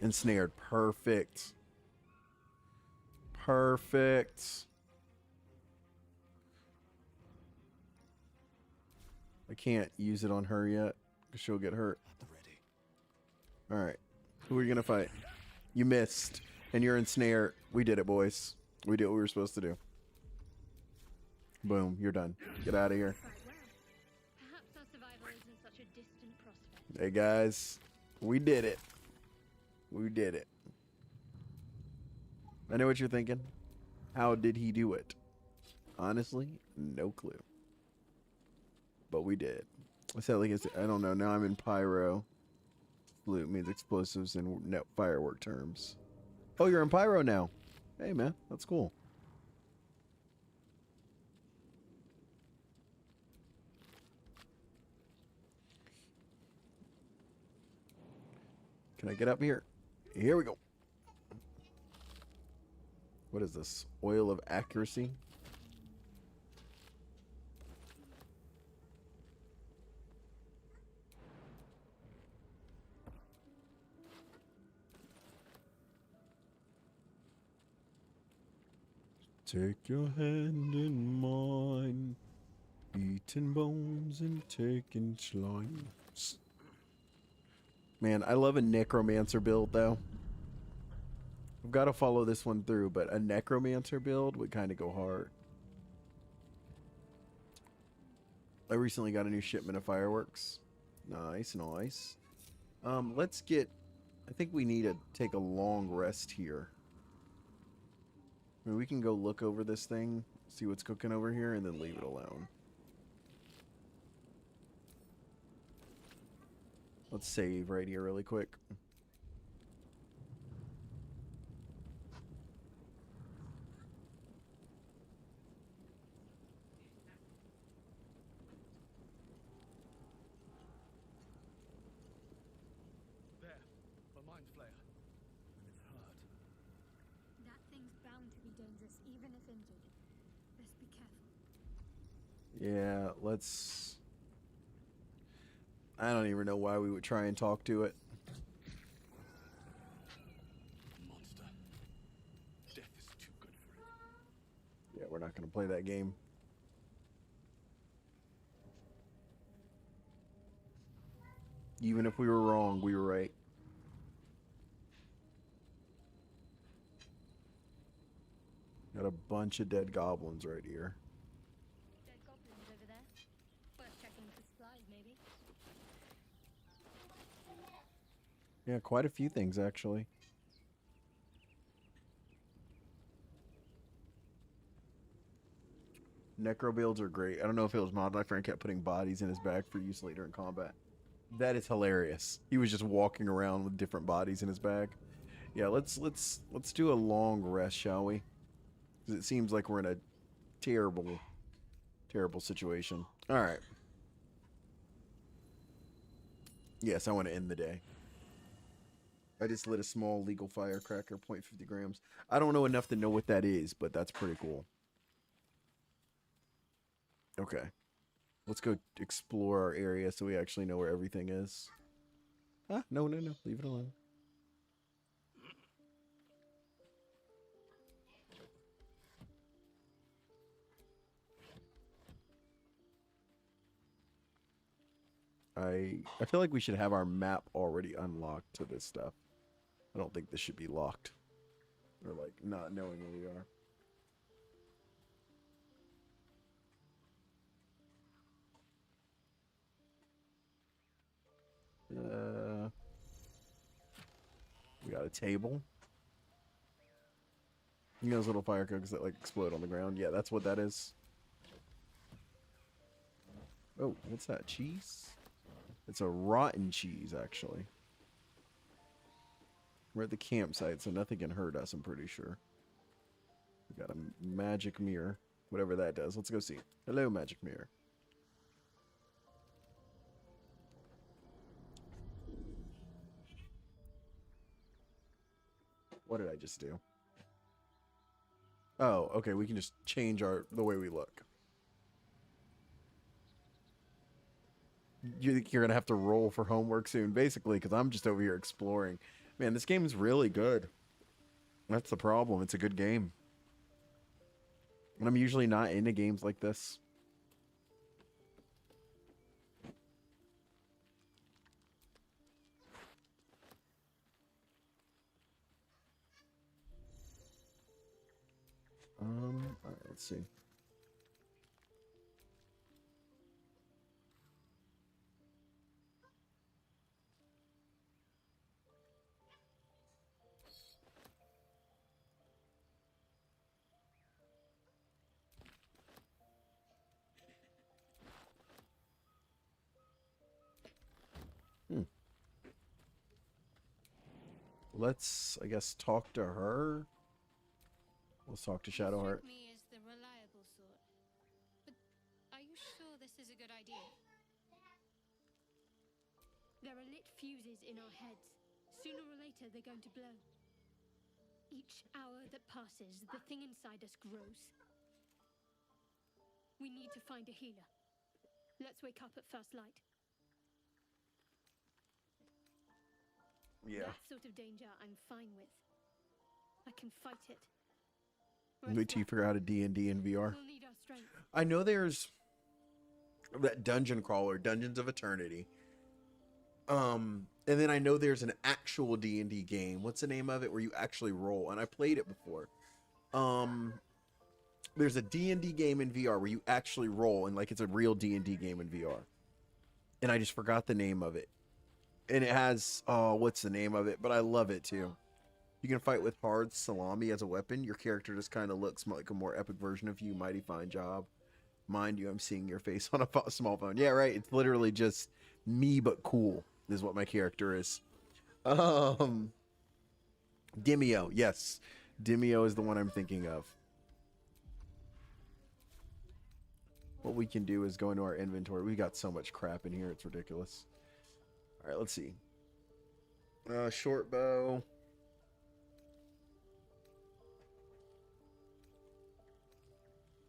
Ensnared. Perfect. Perfect. I can't use it on her yet because she'll get hurt. All right. Who are you going to fight? You missed. And you're ensnared. We did it, boys. We did what we were supposed to do. Boom. You're done. Get out of here. Perhaps our survival isn't such a distant prospect. Hey, guys. We did it. We did it. I know what you're thinking. How did he do it? Honestly, no clue. But we did. I said, like I said, I don't know. Now I'm in pyro. Flute means explosives in firework terms. Oh, you're in pyro now. Hey, man. That's cool. Can I get up here? Here we go. What is this? Oil of accuracy? Take your hand in mine, eating bones and taking slimes. Man, I love a necromancer build, though. I've got to follow this one through, but a necromancer build would kind of go hard. I recently got a new shipment of fireworks. Nice, nice. Let's get... I think we need to take a long rest here. I mean, we can go look over this thing, see what's cooking over here, and then leave it alone. Let's save right here really quick. There, a mind flayer. It's hurt. That thing's bound to be dangerous, even if injured. Let's be careful. Yeah, let's... I don't even know why we would try and talk to it. Monster. Death is too good for it. Yeah, we're not going to play that game. Even if we were wrong, we were right. Got a bunch of dead goblins right here. Dead goblins over there. Worth checking for supplies, maybe. Yeah, quite a few things, actually. Necro builds are great. I don't know if it was mod. My friend kept putting bodies in his bag for use later in combat. That is hilarious. He was just walking around with different bodies in his bag. Yeah, let's do a long rest, shall we? Because it seems like we're in a terrible situation. All right. Yes, I want to end the day. I just lit a small legal firecracker, 0.50 grams. I don't know enough to know what that is, but that's pretty cool. Okay. Let's go explore our area so we actually know where everything is. Ah, no. Leave it alone. I feel like we should have our map already unlocked to this stuff. I don't think this should be locked. Or, like, not knowing where we are. We got a table. You know those little firecrackers that, like, explode on the ground? Yeah, that's what that is. Oh, what's that? Cheese? It's a rotten cheese, actually. We're at the campsite, so nothing can hurt us, I'm pretty sure. We got a magic mirror. Whatever that does. Let's go see. Hello, magic mirror. What did I just do? Oh, okay, we can just change the way we look. You think you're going to have to roll for homework soon, basically, because I'm just over here exploring. Man, this game is really good. That's the problem. It's a good game. And I'm usually not into games like this. Alright, let's see. let's, I guess, talk to her. Let's talk to Shadowheart. You strike me as the reliable sort. But are you sure this is a good idea? There are lit fuses in our heads. Sooner or later, they're going to blow. Each hour that passes, the thing inside us grows. We need to find a healer. Let's wake up at first light. Yeah. That sort of danger I'm fine with. I can fight it. Wait till you figure out a D&D in VR. We'll need our strength. I know there's that dungeon crawler, Dungeons of Eternity. And then I know there's an actual D&D game. What's the name of it where you actually roll? And I played it before. There's a D&D game in VR where you actually roll, and like it's a real D&D game in VR. And I just forgot the name of it. And it has, what's the name of it? But I love it too. You can fight with hard salami as a weapon. Your character just kind of looks like a more epic version of you. Mighty fine job. Mind you, I'm seeing your face on a small phone. Yeah, right. It's literally just me, but cool is what my character is. Demio. Yes. Demio is the one I'm thinking of. What we can do is go into our inventory. We got so much crap in here. It's ridiculous. All right, let's see. Short bow.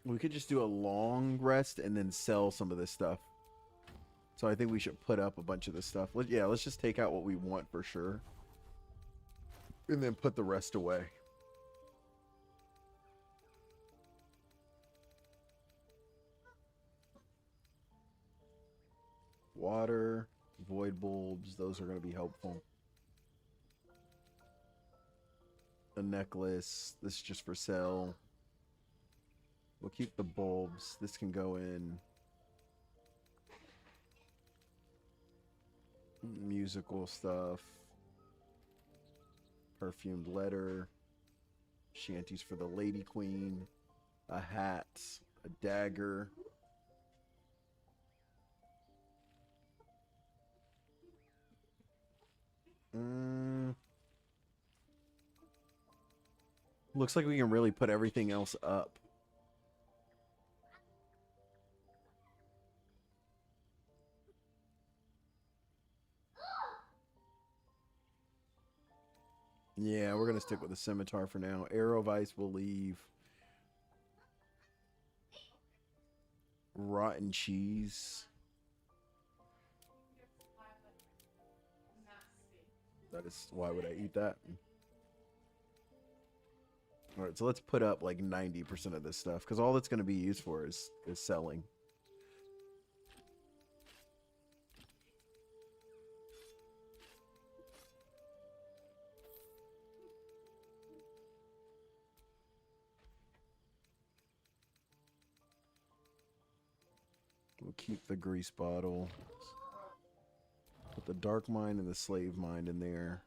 We could just do a long rest and then sell some of this stuff. So I think we should put up a bunch of this stuff. Let's just take out what we want for sure. And then put the rest away. Water, void bulbs, those are going to be helpful. A necklace, this is just for sale. We'll keep the bulbs. This can go in. Musical stuff. Perfumed letter. Shanties for the lady queen. A hat. A dagger. Looks like we can really put everything else up. Yeah, we're going to stick with the scimitar for now. Arrow Vice will leave. Rotten cheese. That is, why would I eat that? All right, so let's put up like 90% of this stuff because all that's going to be used for is selling. We'll keep the grease bottle. Put the dark mine and the slave mine in there.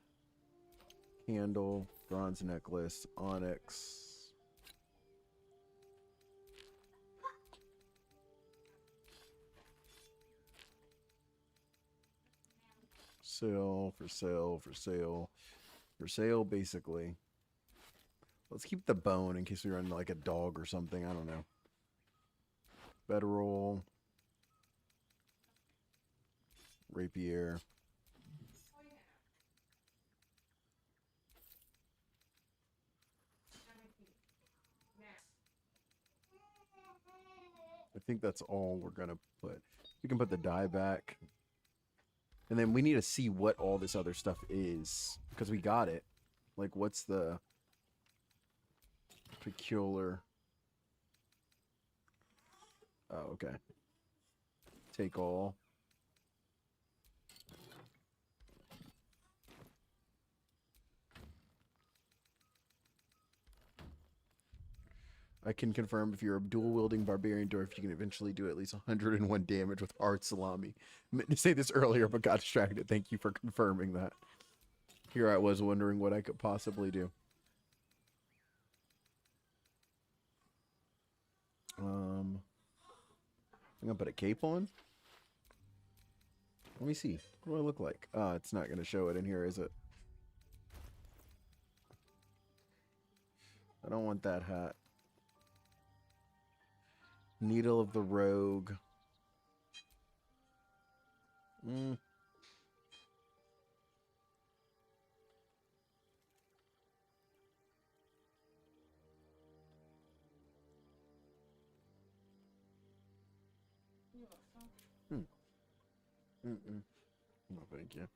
Candle, bronze necklace, onyx. Sale, for sale, for sale. For sale, basically. Let's keep the bone in case we run like a dog or something. I don't know. Bedroll. Rapier. I think that's all we're gonna put. We can put the die back. And then we need to see what all this other stuff is. Because we got it. Like, what's the peculiar... Oh, okay. Take all. I can confirm if you're a dual-wielding barbarian dwarf, you can eventually do at least 101 damage with hard salami. I meant to say this earlier, but got distracted. Thank you for confirming that. Here I was wondering what I could possibly do. I'm gonna put a cape on. Let me see. What do I look like? It's not gonna show it in here, is it? don't want that hat. Needle of the Rogue. Mm. Mm-mm. No, thank you.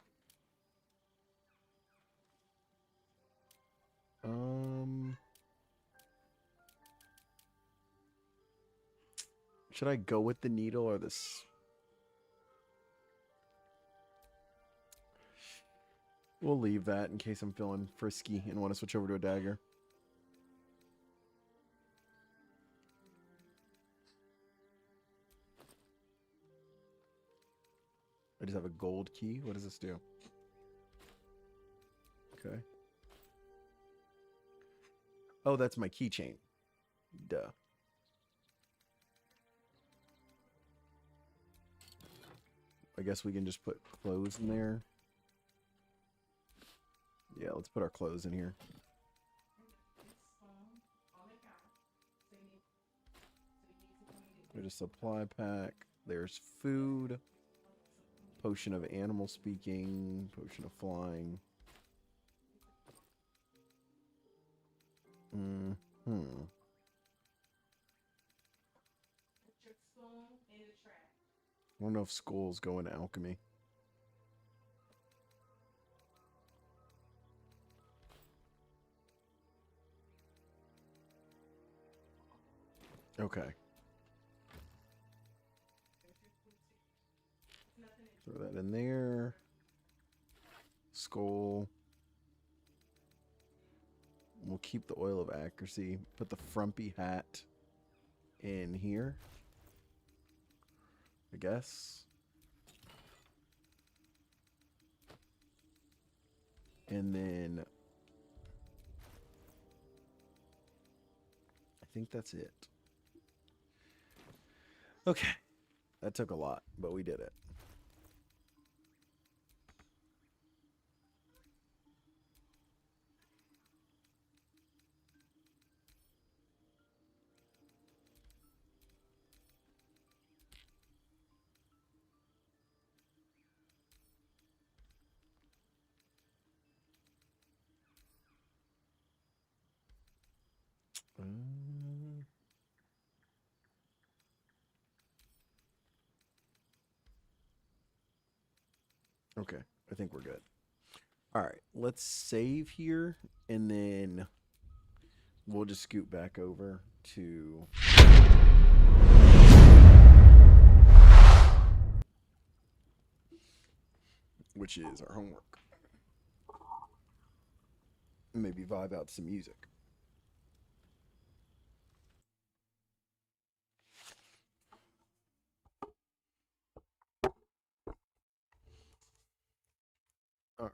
Should I go with the needle or this? We'll leave that in case I'm feeling frisky and want to switch over to a dagger. I just have a gold key. What does this do? Okay. Oh, that's my keychain. Duh. I guess we can just put clothes in there. Yeah, let's put our clothes in here. There's a supply pack. There's food. Potion of animal speaking. Potion of flying. I don't know if skulls go into alchemy. Okay. Throw that in there. Skull. We'll keep the oil of accuracy. Put the frumpy hat in here, I guess. And then I think that's it. Okay. That took a lot, but we did it. Okay, I think we're good. All right, let's save here, and then we'll just scoot back over to... which is our homework. Maybe vibe out some music. All right.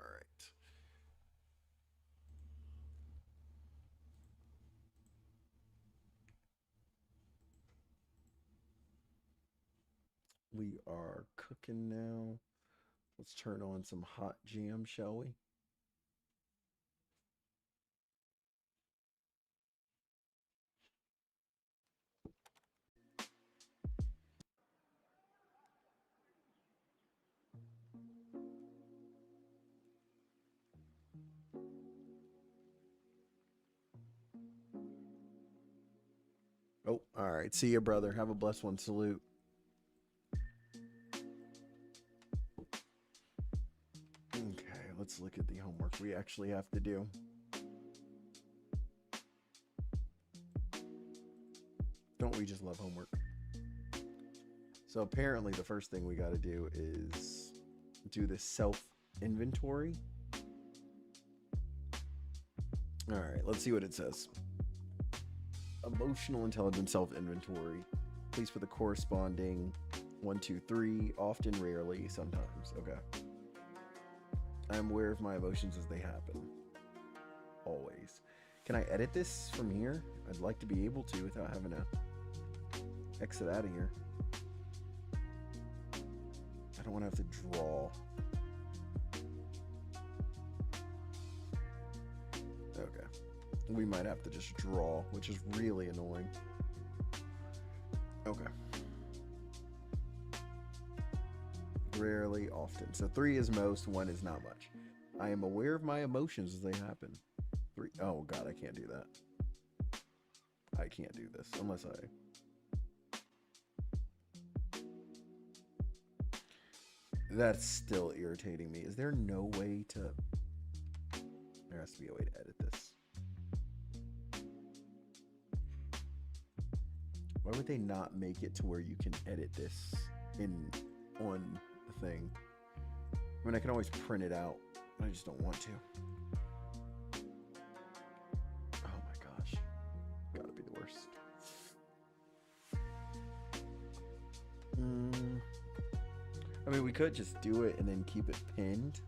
We are cooking now. Let's turn on some hot jam, shall we? Oh, all right. See you, brother. Have a blessed one. Salute. Okay, let's look at the homework we actually have to do. Don't we just love homework? So apparently the first thing we got to do is do the self-inventory. All right, let's see what it says. Emotional intelligence self-inventory. Please put the corresponding 1, 2, 3, often, rarely, sometimes. Okay. I'm aware of my emotions as they happen. Always. Can I edit this from here? I'd like to be able to without having to exit out of here. I don't want to have to draw. Okay. we might have to just draw, which is really annoying. Okay. Rarely, often. So 3 is most, 1 is not much. I am aware of my emotions as they happen. 3. Oh god, I can't do that. I can't do this unless I... That's still irritating me. Is there no way to... There has to be a way to edit this. Why would they not make it to where you can edit this on the thing? I mean, I can always print it out. I just don't want to. Oh my gosh. Gotta be the worst. I mean, we could just do it and then keep it pinned.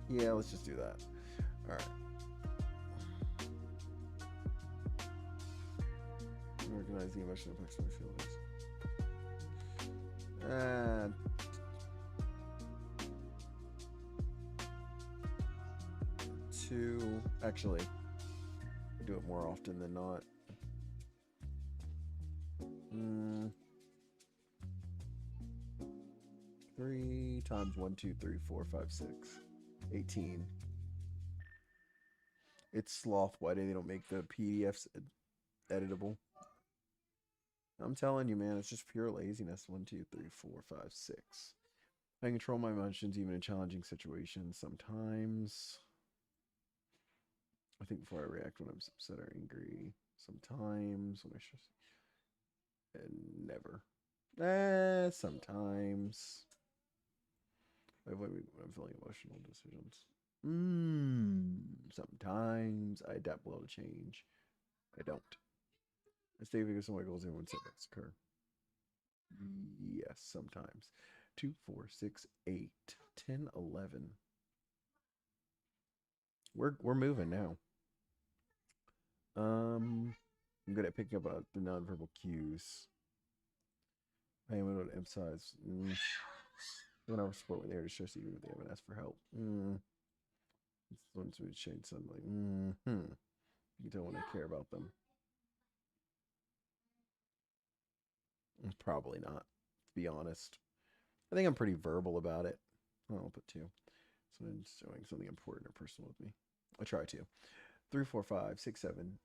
Yeah, let's just do that. All right. Recognize the emotional effects of my feelings. 2. Actually, do it more often than not. 3 times 1, 2, 3, 4, 5, 6. 18. It's sloth. Why do they don't make the PDFs editable? I'm telling you, man, it's just pure laziness. 1, 2, 3, 4, 5, 6. I can control my emotions even in challenging situations. Sometimes. I think before I react when I'm upset or angry. Sometimes when I stress. And never. Sometimes. I avoid when I'm feeling emotional decisions. Sometimes I adapt well to change. I don't. I stay focused on my goals even when setbacks occur. Yes, sometimes. 2, 4, 6, 8, 10, 11. We're moving now. I'm good at picking up the nonverbal cues. I am able to emphasize. When I was support when they are distressed, even if they haven't asked for help. It's the ones who change suddenly. You can tell when I care about them. Probably not, to be honest. I think I'm pretty verbal about it. I'll put 2. So I'm showing something important or personal with me. I try to. 3, 4, 5, 6, 7,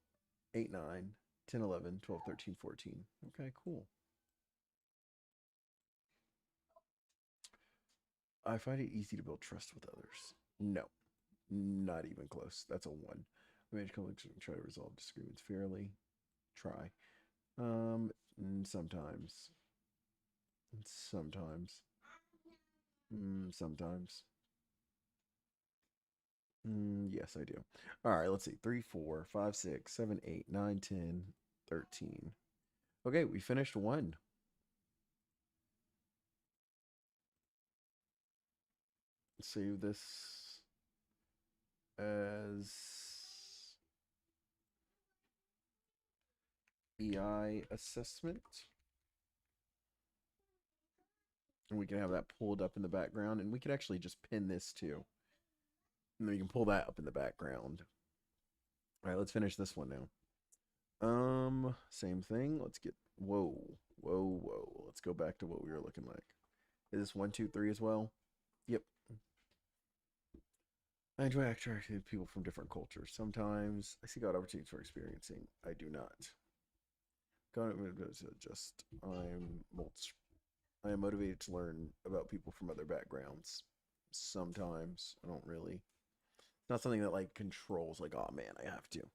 8, 9, 10, 11, 12, 13, 14. Okay, cool. I find it easy to build trust with others. No, not even close. That's a 1. I manage conflicts and try to resolve disagreements fairly. Try. Sometimes. Sometimes. Yes, I do. All right, let's see. 3, 4, 5, 6, 7, 8, 9, 10, 13. Okay, we finished 1. Save this as EI assessment. And we can have that pulled up in the background. And we could actually just pin this too. And then you can pull that up in the background. All right, let's finish this one now. Same thing. Let's get, whoa. Let's go back to what we were looking like. Is this 1, 2, 3 as well? Yep. I enjoy interacting with people from different cultures. Sometimes I seek out opportunities for experiencing. I do not. I am motivated to learn about people from other backgrounds. Sometimes I don't really. It's not something that like controls. Like, oh man, I have to.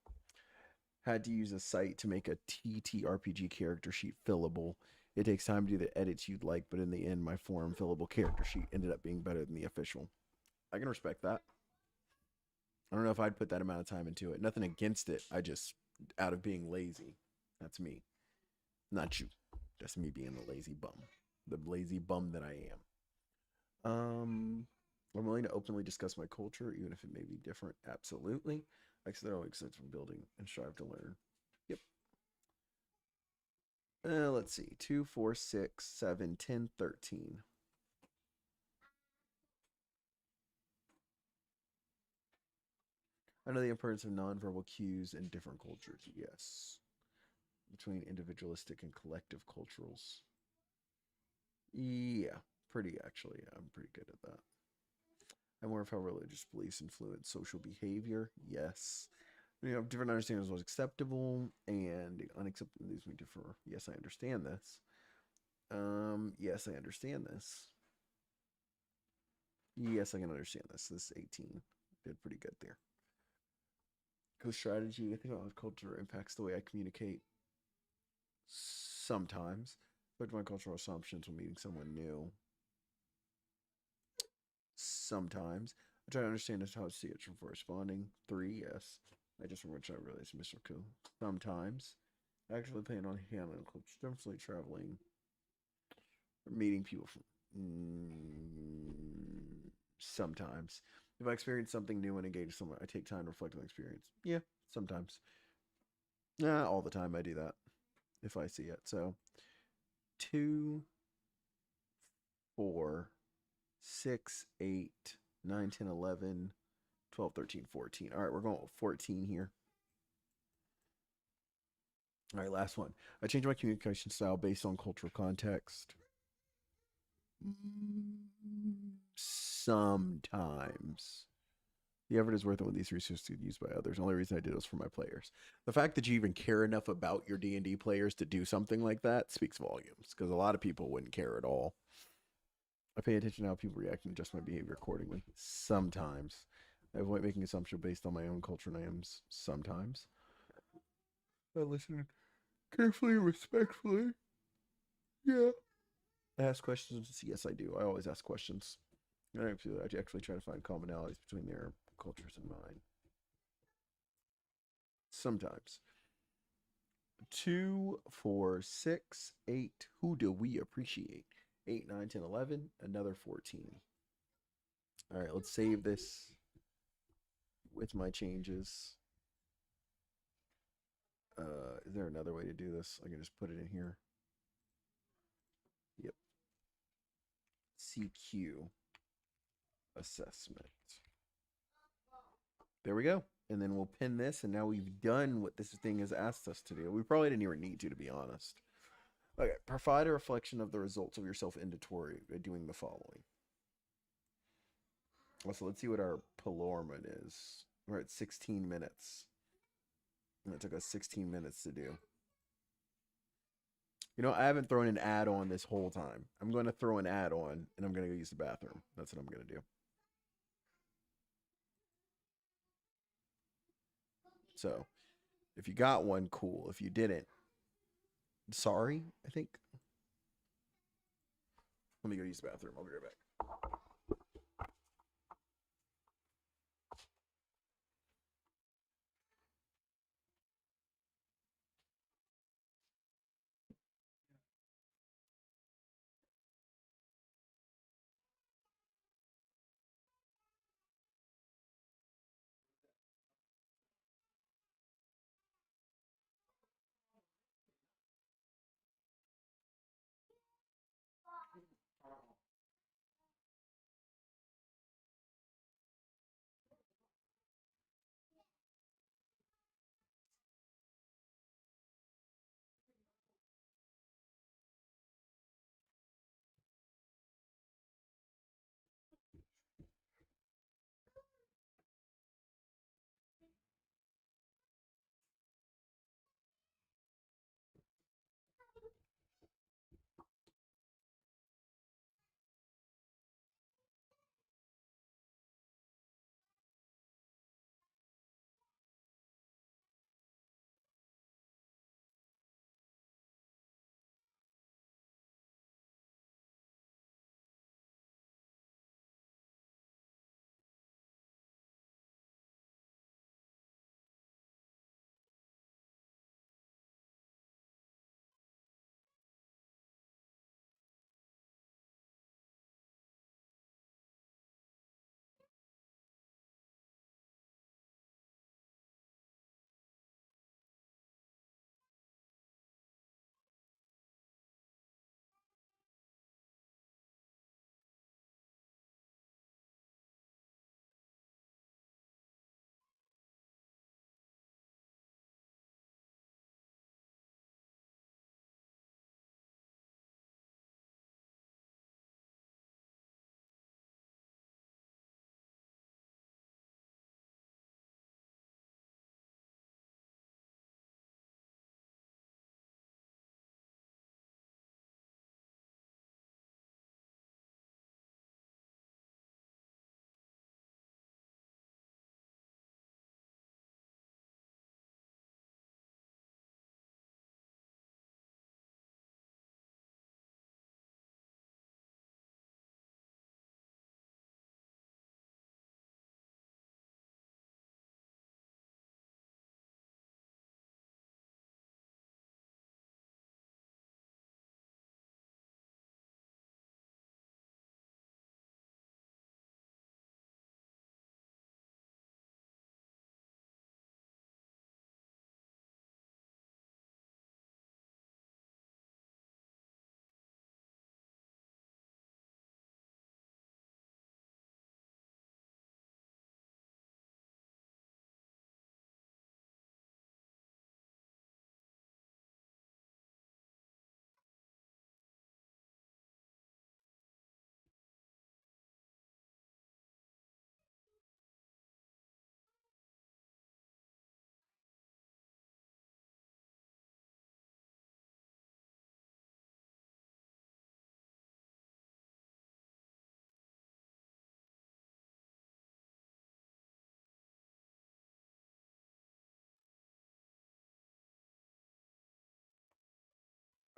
Had to use a site to make a TTRPG character sheet fillable. It takes time to do the edits you'd like, but in the end, my forum fillable character sheet ended up being better than the official. I can respect that. I don't know if I'd put that amount of time into it. Nothing against it. I just, out of being lazy. That's me. Not you. Just me being the lazy bum. The lazy bum that I am. I'm willing to openly discuss my culture, even if it may be different. Absolutely. I consider all excited from building and strive to learn. Yep. Let's see. 2, 4, 6, 7, 10, 13. I know the importance of nonverbal cues in different cultures. Yes. Between individualistic and collective culturals. Yeah, pretty actually. I'm pretty good at that. I'm aware of how religious beliefs influence social behavior. Yes. You have different understandings of what's acceptable and unacceptable. These we differ. Yes, I understand this. Yes, I understand this. Yes, I can understand this. This is 18. Did pretty good there. Co-strategy, I think a lot of culture impacts the way I communicate. Sometimes. But my cultural assumptions when meeting someone new. Sometimes. I try to understand how to see it before responding. 3, yes. I just from which I realized Mr. Cool. Sometimes. Actually plan on handling culture, definitely traveling. Or meeting people from sometimes. If I experience something new and engage someone, I take time to reflect on the experience. Yeah, sometimes. Nah, all the time I do that if I see it. So 2, 4, 6, 8, 9, 10, 11, 12, 13, 14. All right, we're going with 14 here. All right, last one. I change my communication style based on cultural context. Sometimes. The effort is worth it when these resources get used by others. The only reason I did it was for my players. The fact that you even care enough about your D&D players to do something like that speaks volumes, because a lot of people wouldn't care at all. I pay attention to how people react and adjust my behavior accordingly. Sometimes. I avoid making assumptions based on my own culture names. Sometimes. I listen carefully and respectfully. Yeah. I ask questions. Yes, I do. I always ask questions. I actually try to find commonalities between their cultures and mine. Sometimes. 2, 4, 6, 8. Who do we appreciate? 8, 9, 10, 11. Another 14. All right, let's save this with my changes. Is there another way to do this? I can just put it in here. Yep. CQ assessment. There we go. And then we'll pin this, and now we've done what this thing has asked us to do. We probably didn't even need to be honest. Okay, provide a reflection of the results of your self-inventory by doing the following. So let's see what our Pelorman is. We're at 16 minutes. And it took us 16 minutes to do. You know, I haven't thrown an ad on this whole time. I'm going to throw an ad on, and I'm going to go use the bathroom. That's what I'm going to do. So, if you got one, cool. If you didn't, sorry, I think. Let me go use the bathroom. I'll be right back.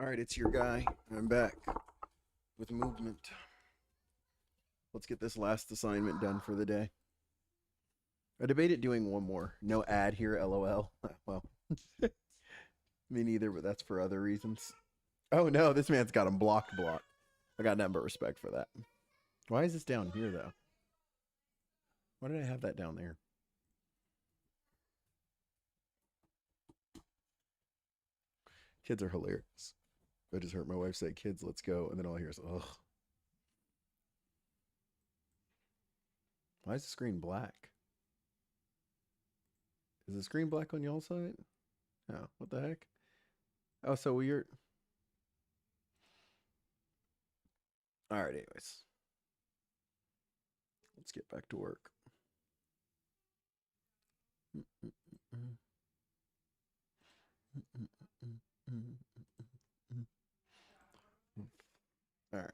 All right, it's your guy. I'm back with movement. Let's get this last assignment done for the day. I debated doing one more. No ad here, lol. Well, me neither, but that's for other reasons. Oh no, this man's got him blocked. I got nothing but respect for that. Why is this down here, though? Why did I have that down there? Kids are hilarious. I just heard my wife say, kids, let's go. And then all I hear is, ugh. Why is the screen black? Is the screen black on y'all's side? Oh, what the heck? Oh, so weird. All right, anyways. Let's get back to work. All right.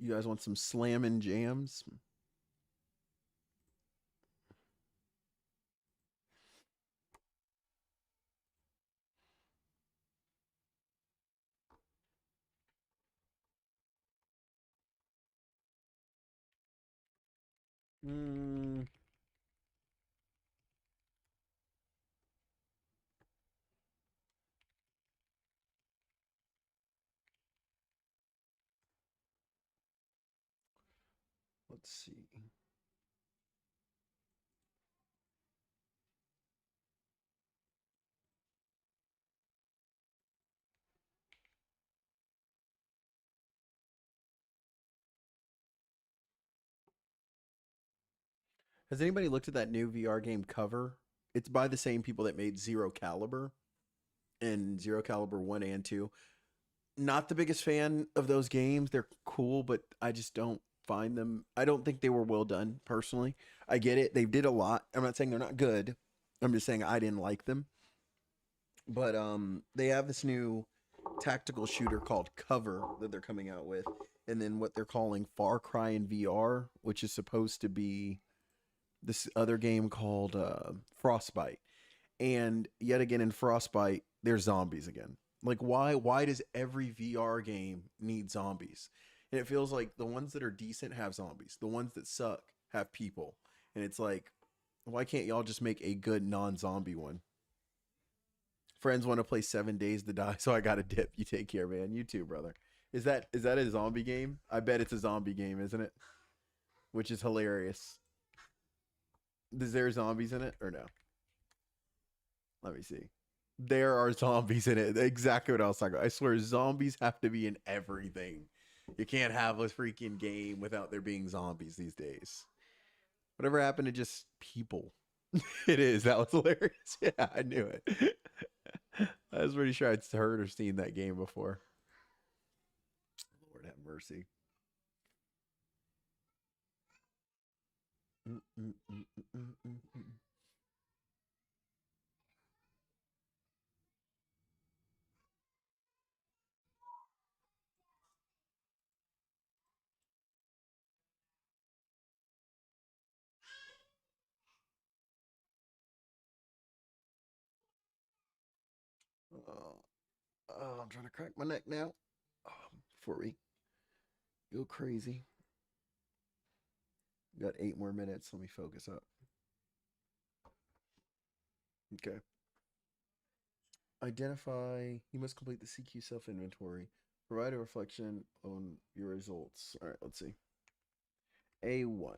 You guys want some slammin' jams? Let's see. Has anybody looked at that new VR game Cover? It's by the same people that made Zero Caliber and Zero Caliber 1 and 2. Not the biggest fan of those games. They're cool, but I just don't find them. I don't think they were well done, personally. I get it. They did a lot. I'm not saying they're not good. I'm just saying I didn't like them. But they have this new tactical shooter called Cover that they're coming out with. And then what they're calling Far Cry in VR, which is supposed to be this other game called Frostbite. And yet again in Frostbite, there's zombies again. Like why does every VR game need zombies? And it feels like the ones that are decent have zombies. The ones that suck have people. And it's like, why can't y'all just make a good non-zombie one? Friends want to play 7 Days to Die, so I got a dip. You take care, man. You too, brother. Is that a zombie game? I bet it's a zombie game, isn't it? Which is hilarious. Is there zombies in it or no? Let me see. There are zombies in it. Exactly what I was talking about. I swear, zombies have to be in everything. You can't have a freaking game without there being zombies these days. Whatever happened to just people? It is. That was hilarious. Yeah, I knew it. I was pretty sure I'd heard or seen that game before. Lord have mercy. I'm trying to crack my neck now. Before we go crazy. Got 8 more minutes. Let me focus up. Okay. Identify. You must complete the CQ self inventory. Provide a reflection on your results. All right, let's see. A1.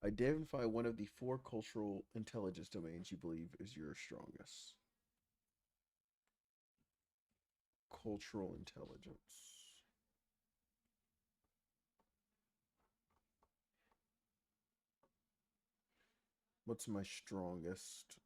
Identify one of the 4 cultural intelligence domains you believe is your strongest. Cultural intelligence. What's my strongest?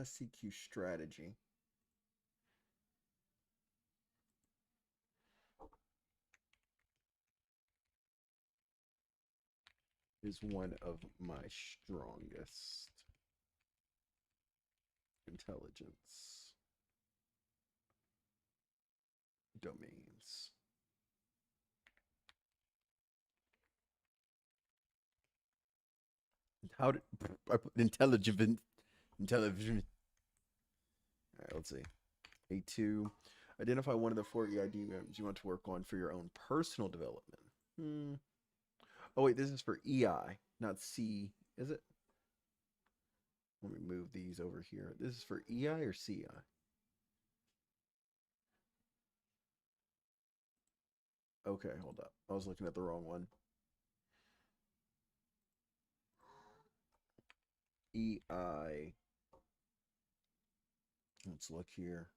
CQ strategy. is one of my strongest. Intelligence domains. How did I put intelligent? Intelligent. All right, let's see. A2. Identify one of the 4 EID items you want to work on for your own personal development. Oh, wait, this is for EI, not C, is it? Let me move these over here. This is for EI or CI? Okay, hold up. I was looking at the wrong one. EI. Let's look here.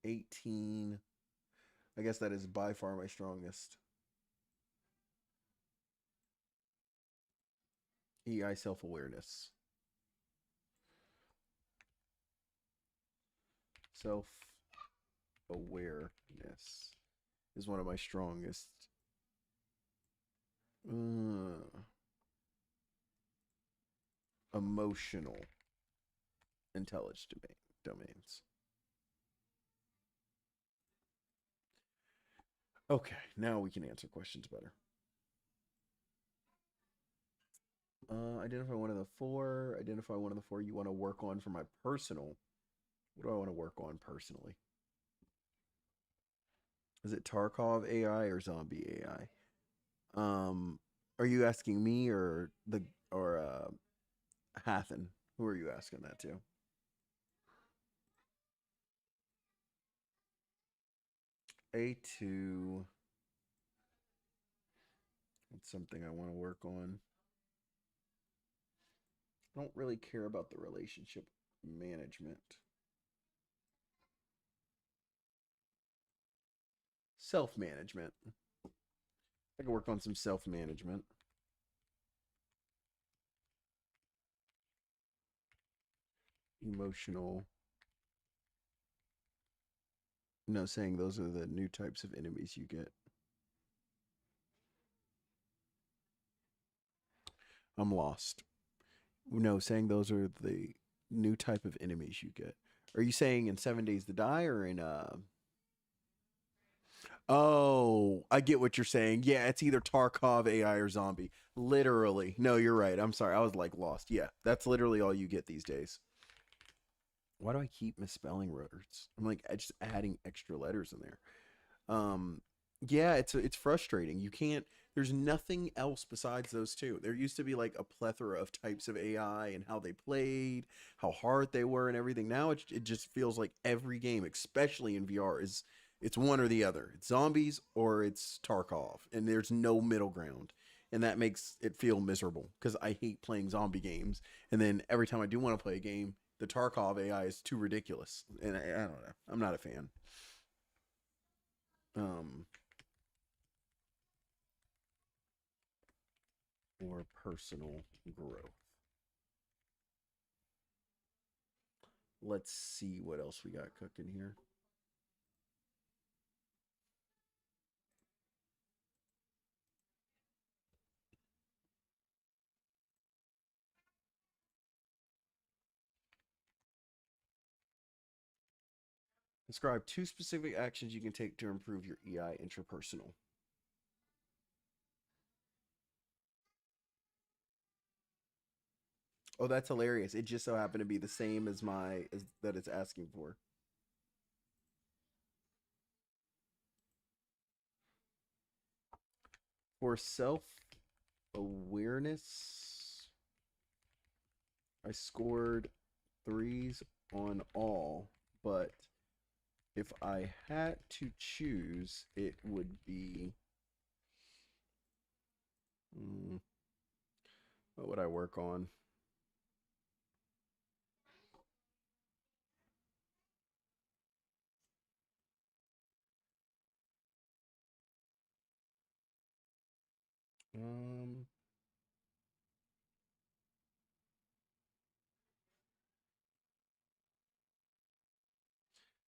18. I guess that is by far my strongest. EI self-awareness. Self-awareness is one of my strongest. Emotional intelligence domains. Okay, now we can answer questions better. Identify one of the 4. Identify one of the 4 you want to work on for my personal. What do I want to work on personally? Is it Tarkov AI or zombie AI? Are you asking me or Hathen? Who are you asking that to? A2. It's something I want to work on. I don't really care about the relationship management. Self-management. I can work on some self-management. Emotional. No, saying those are the new types of enemies you get. I'm lost. No, saying those are the new type of enemies you get. Are you saying in 7 Days to Die or in Oh, I get what you're saying. Yeah, it's either Tarkov, AI, or zombie. Literally. No, you're right. I'm sorry. I was like lost. Yeah, that's literally all you get these days. Why do I keep misspelling words? I'm like just adding extra letters in there. Yeah, it's frustrating. You can't. There's nothing else besides those 2. There used to be like a plethora of types of AI and how they played, how hard they were, and everything. Now it just feels like every game, especially in VR, is it's one or the other. It's zombies or it's Tarkov, and there's no middle ground. And that makes it feel miserable because I hate playing zombie games. And then every time I do want to play a game, the Tarkov AI is too ridiculous, and I don't know. I'm not a fan. Or personal growth. Let's see what else we got cooking here. Describe 2 specific actions you can take to improve your EI intrapersonal. Oh, that's hilarious. It just so happened to be the same as that it's asking for. For self-awareness, I scored 3s on all, but if I had to choose, it would be what would I work on?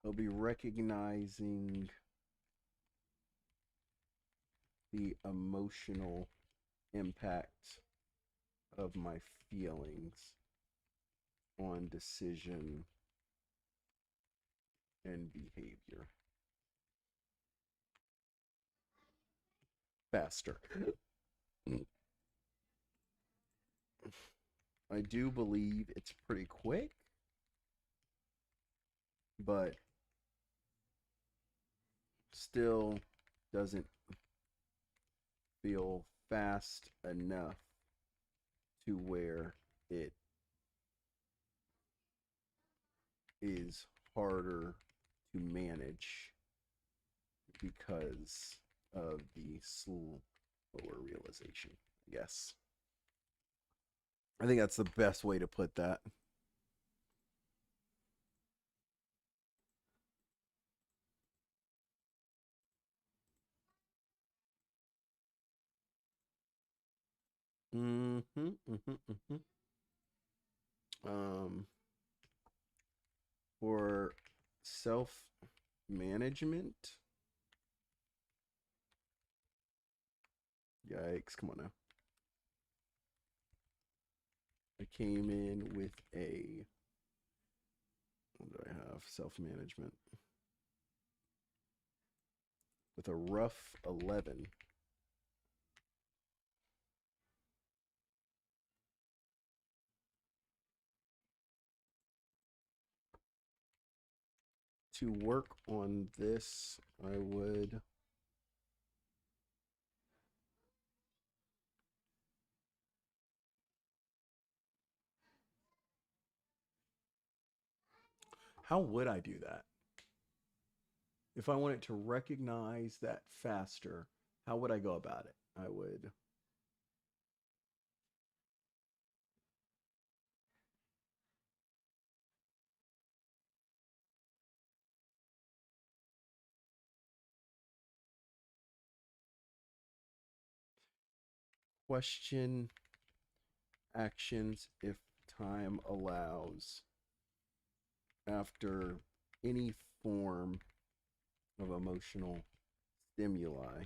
They'll be recognizing the emotional impact of my feelings on decision and behavior faster. I do believe it's pretty quick, but still doesn't feel fast enough to where it is harder to manage because of the slower realization, I guess. I think that's the best way to put that. For self management. Yikes, come on now. I came in with a, what do I have? Self management. With a rough 11. To work on this, I would how would I do that? If I wanted to recognize that faster, how would I go about it? I would question actions if time allows after any form of emotional stimuli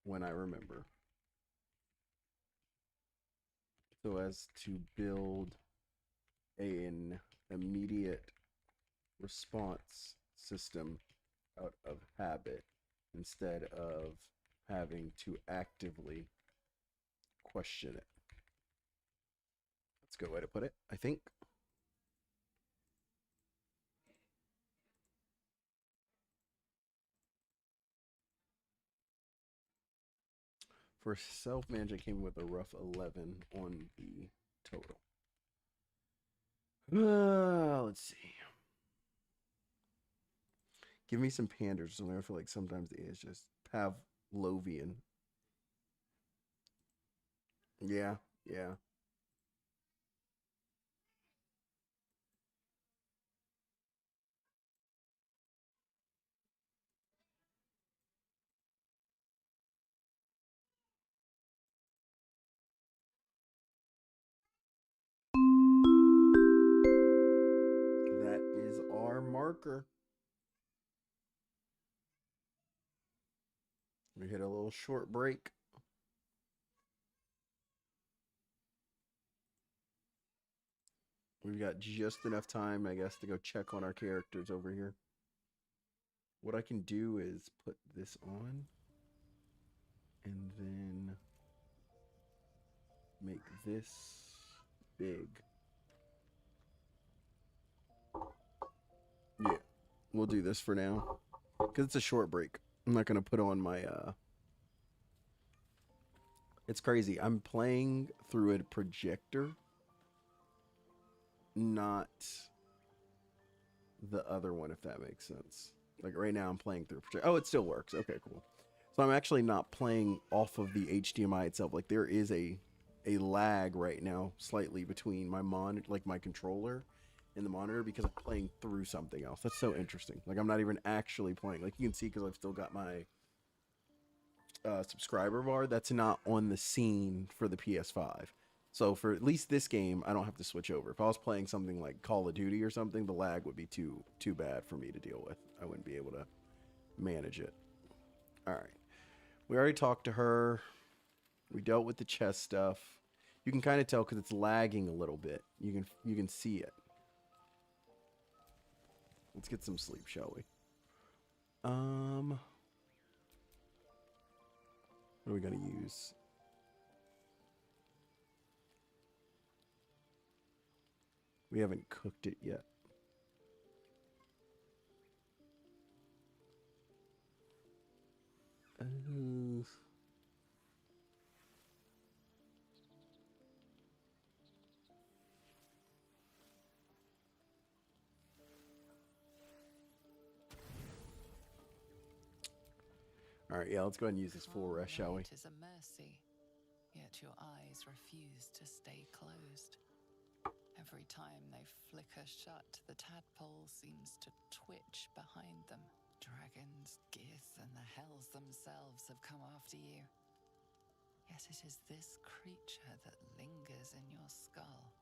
when I remember, so as to build an immediate response system out of habit instead of having to actively question it. That's a good way to put it, I think. For self-manage, I came with a rough 11 on the total. Let's see. Give me some panders or something. I feel like sometimes the A is just Pavlovian. Yeah, yeah. That is our marker. We hit a little short break. We've got just enough time, I guess, to go check on our characters over here. What I can do is put this on and then make this big. Yeah, we'll do this for now because it's a short break. I'm not going to put on my it's crazy. I'm playing through a projector, not the other one, if that makes sense. Like right now I'm playing through a projector. Oh, it still works. Okay, cool. So I'm actually not playing off of the HDMI itself. Like there is a lag right now slightly between my monitor, like my controller and the monitor, because I'm playing through something else. That's so interesting. Like I'm not even actually playing. Like you can see, because I've still got my subscriber bar that's not on the scene for the PS5. So for at least this game, I don't have to switch over. If I was playing something like Call of Duty or something, the lag would be too bad for me to deal with. I wouldn't be able to manage it. All right. We already talked to her. We dealt with the chest stuff. You can kind of tell because it's lagging a little bit. You can see it. Let's get some sleep, shall we? What are we gonna use? We haven't cooked it yet. All right, yeah, let's go ahead and use this full rest, shall we? It is a mercy, yet your eyes refuse to stay closed. Every time they flicker shut, the tadpole seems to twitch behind them. Dragons, Gith, and the hells themselves have come after you. Yet it is this creature that lingers in your skull.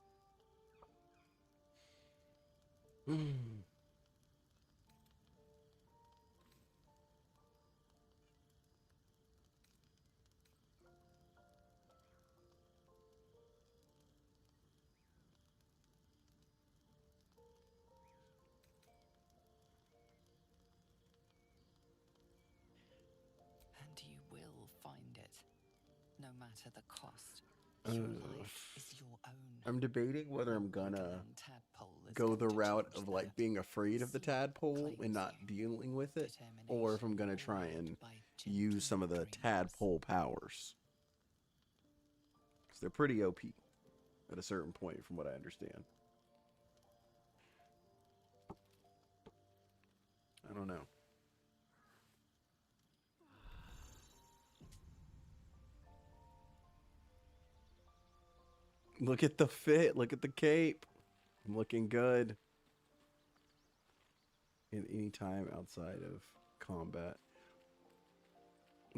And you will find it, no matter the cost. Your life is your own. I'm debating whether I'm gonna go the route of like being afraid of the tadpole and not dealing with it, or if I'm gonna try and use some of the tadpole powers. Because they're pretty OP at a certain point, from what I understand. I don't know. Look at the fit. Look at the cape. I'm looking good. In any time outside of combat.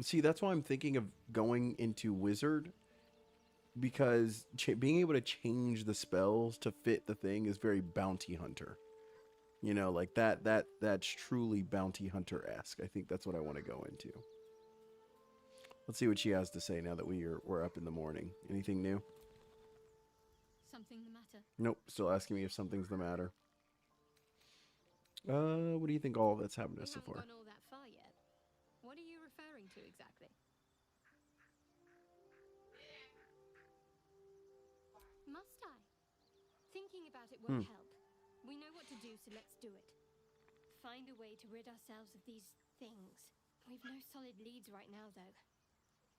See, that's why I'm thinking of going into Wizard. Because being able to change the spells to fit the thing is very Bounty Hunter. You know, like that's truly Bounty Hunter-esque. I think that's what I want to go into. Let's see what she has to say now that we're up in the morning. Anything new? Something the matter? Nope, still asking me if something's the matter. What do you think all that's happened to us so far? We haven't gone all that far yet. What are you referring to exactly? Must I? Thinking about it won't help. We know what to do, so let's do it. Find a way to rid ourselves of these things. We've no solid leads right now, though.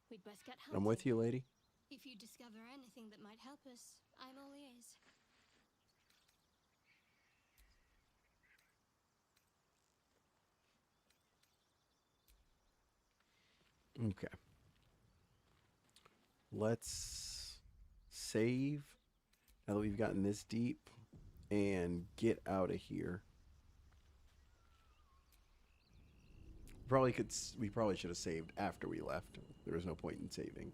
We'd best get hunting. I'm with you, lady. If you discover anything that might help us, I'm all ears. Okay. Let's save now that we've gotten this deep and get out of here. We probably should have saved after we left. There was no point in saving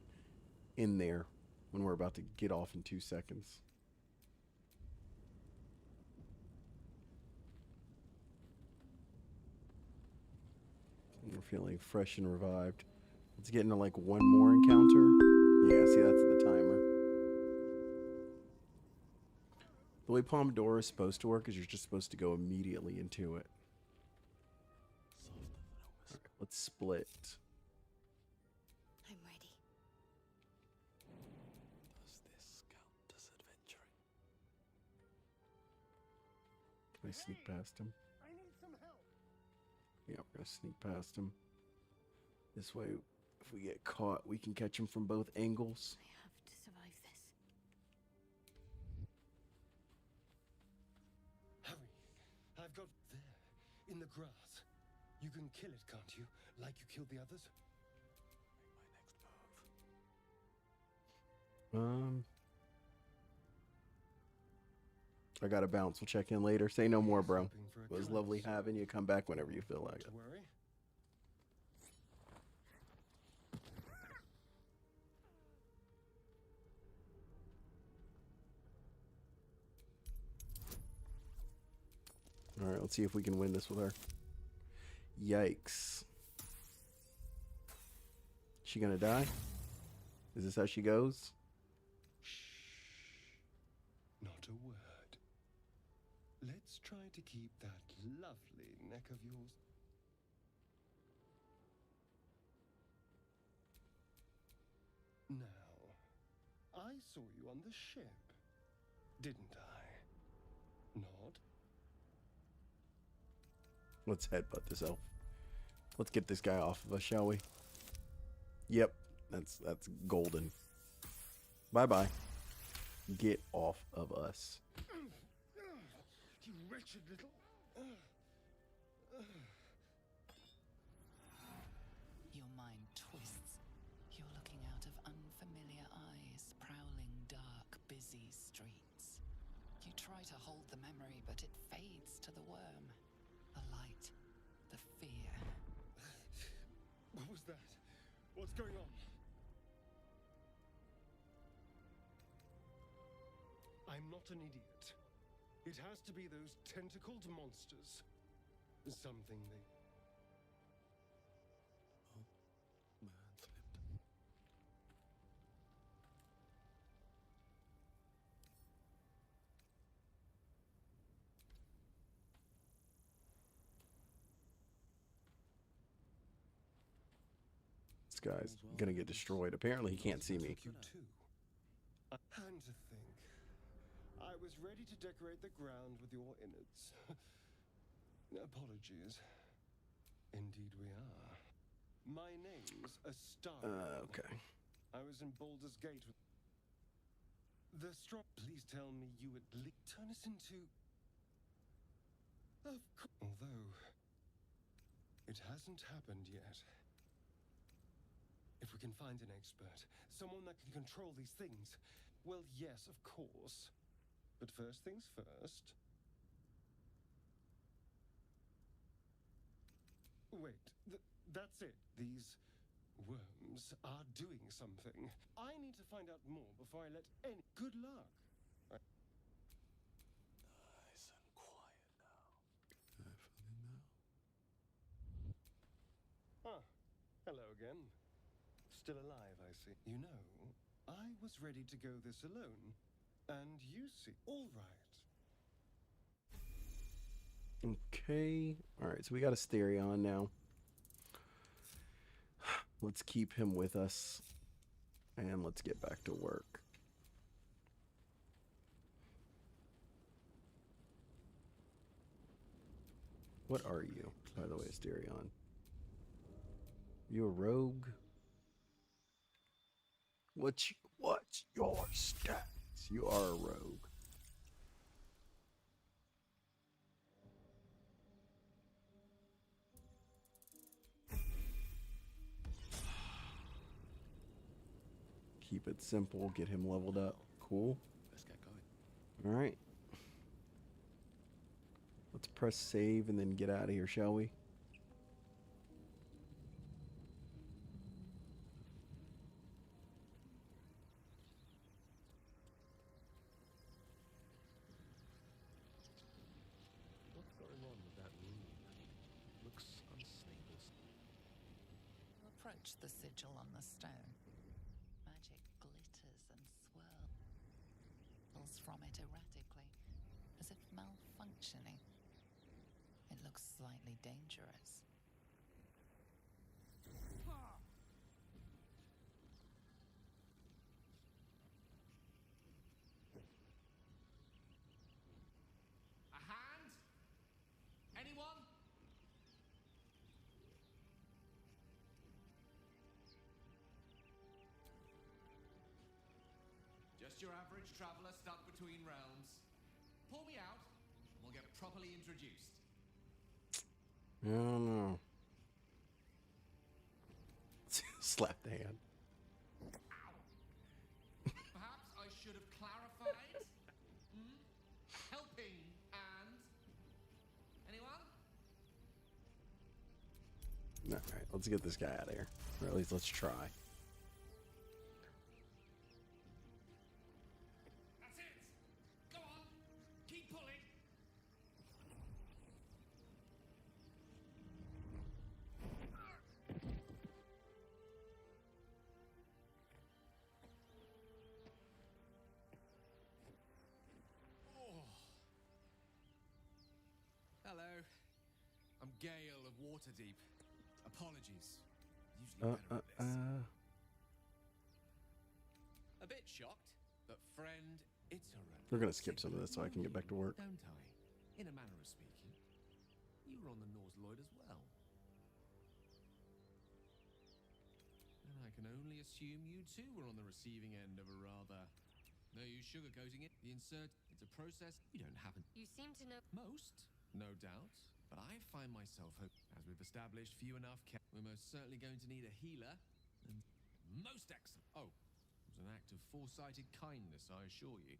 in there when we're about to get off in 2 seconds. And we're feeling fresh and revived. Let's get into like one more encounter. Yeah, see, that's the timer. The way Pomodoro is supposed to work is you're just supposed to go immediately into it. Right, let's split. I'm ready. Does this count as adventuring? Can I sneak past him? I need some help. Yeah, we're gonna sneak past him. This way, if we get caught, we can catch him from both angles. I have to survive this. Hurry! I've got there, in the grass. You can kill it, can't you? Like you killed the others? Make my next move. I gotta bounce. We'll check in later. Say no more, bro. It was lovely having you. Come back whenever you feel like it. Don't worry. All right, let's see if we can win this with her. Yikes. She gonna die? Is this how she goes? Not a word. Let's try to keep that lovely neck of yours. Now, I saw you on the ship, didn't I? Nod? Let's headbutt this elf. Let's get this guy off of us, shall we? Yep, that's golden. Bye-bye. Get off of us. You wretched little... Your mind twists. You're looking out of unfamiliar eyes, prowling dark, busy streets. You try to hold the memory, but it fades to the worm. The light, the fear. What was that? What's going on? I'm not an idiot. It has to be those tentacled monsters. Something they... Oh, my hand slipped. This guy's gonna get destroyed. Apparently he can't see me. You too. And to think, I was ready to decorate the ground with your innards. Apologies. Indeed we are. My name's Astarion. Okay. I was in Baldur's Gate with... The strong... Please tell me you at least turn us into... Of course. Although... It hasn't happened yet. If we can find an expert, someone that can control these things, well, yes, of course. But first things first... Wait, that's it. These worms are doing something. I need to find out more before I let any... Good luck. Nice and quiet now. Carefully now. Ah, hello again. Still alive, I see. You know, I was ready to go this alone. And you see... All right. Okay. Alright, so we got Asterion now. Let's keep him with us. And let's get back to work. What are you, by the way, Asterion? You a rogue? What's your stats? You are a rogue. Keep it simple, get him leveled up. Cool. Let's get going. Alright. Let's press save and then get out of here, shall we? What's going on with that room? Looks unstable. You approach the sigil on the stone. Magic glitters and swirls from it erratically, as if malfunctioning. It looks slightly dangerous. A hand? Anyone? Just your average traveler stuck between realms. Pull me out, and we'll get properly introduced. I don't know. Slap the hand. Perhaps I should have clarified. Helping and... Anyone? Alright, let's get this guy out of here. Or at least let's try. That's it! Go on! Keep pulling! gale of Waterdeep. Apologies. Usually better at this. A bit shocked, but friend, it's a We're gonna skip some of this so I can get back to work. Don't I? In a manner of speaking. You were on the Norse Lloyd as well. And I can only assume you too were on the receiving end of a rather... No use sugarcoating it. The insert, it's a process you don't happen... You seem to know... Most, no doubt. But I find myself as we've established few enough we're most certainly going to need a healer. And most excellent. Oh, it was an act of foresighted kindness, I assure you.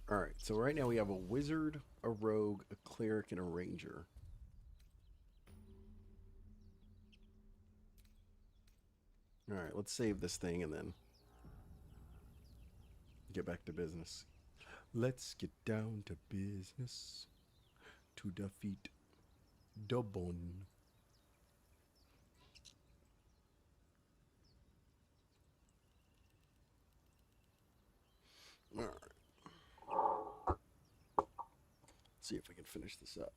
Alright, so right now we have a wizard, a rogue, a cleric, and a ranger. Alright, let's save this thing and then get back to business. Let's get down to business to defeat Dobon. Alright. See if we can finish this up.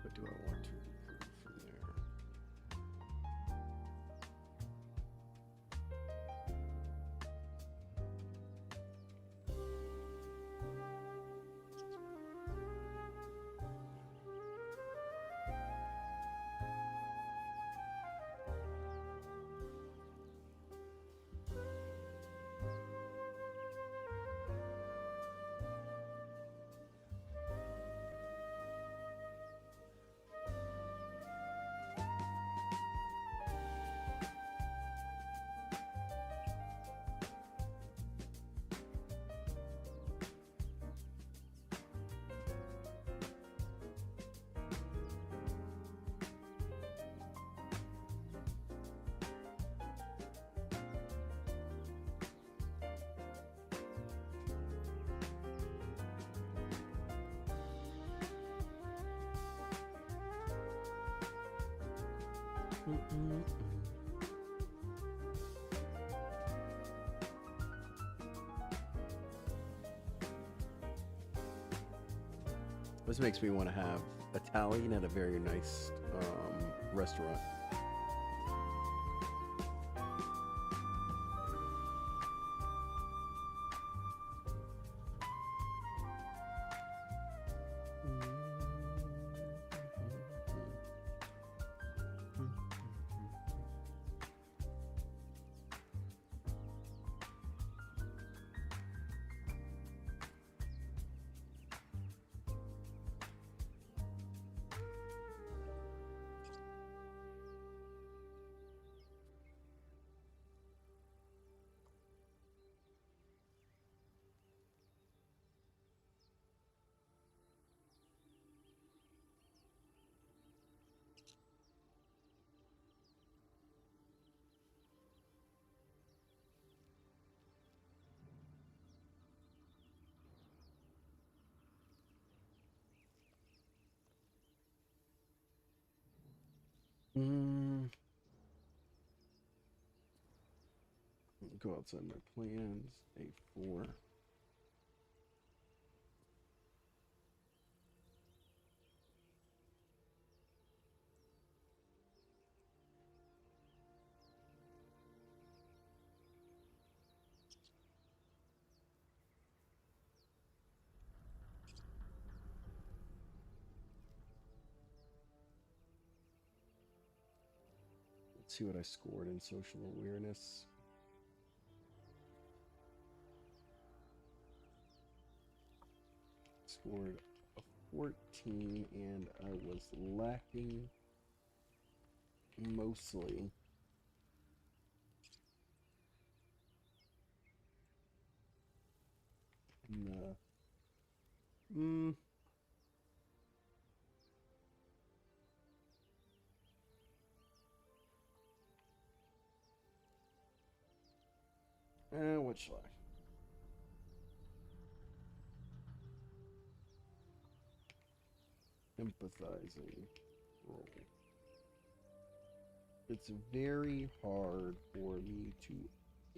What do I want to recruit from there? This makes me want to have Italian at a very nice restaurant. Go outside my plans. A4. Let's see what I scored in social awareness. Scored a 14, and I was lacking mostly in the what shall I? Empathizing role. It's very hard for me to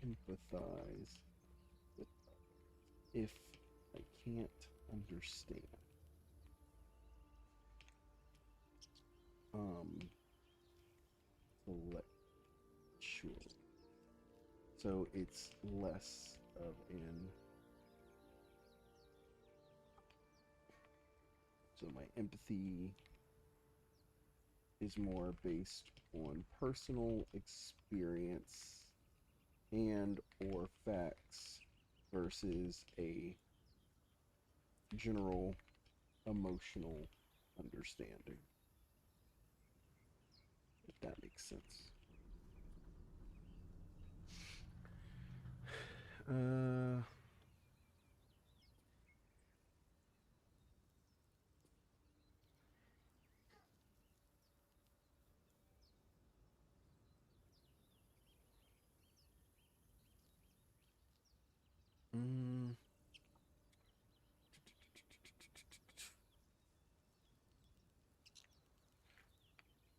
empathize with if I can't understand. Sure. So it's less of an. So my empathy is more based on personal experience and or facts versus a general emotional understanding, if that makes sense.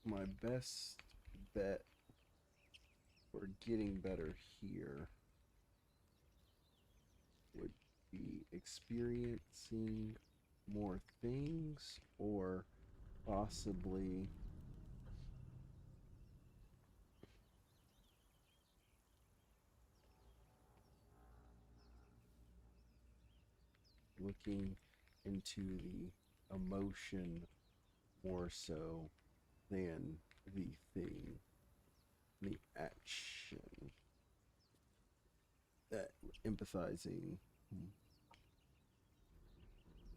My best bet for getting better here would be experiencing more things, or possibly looking into the emotion more so than the thing, the action. That empathizing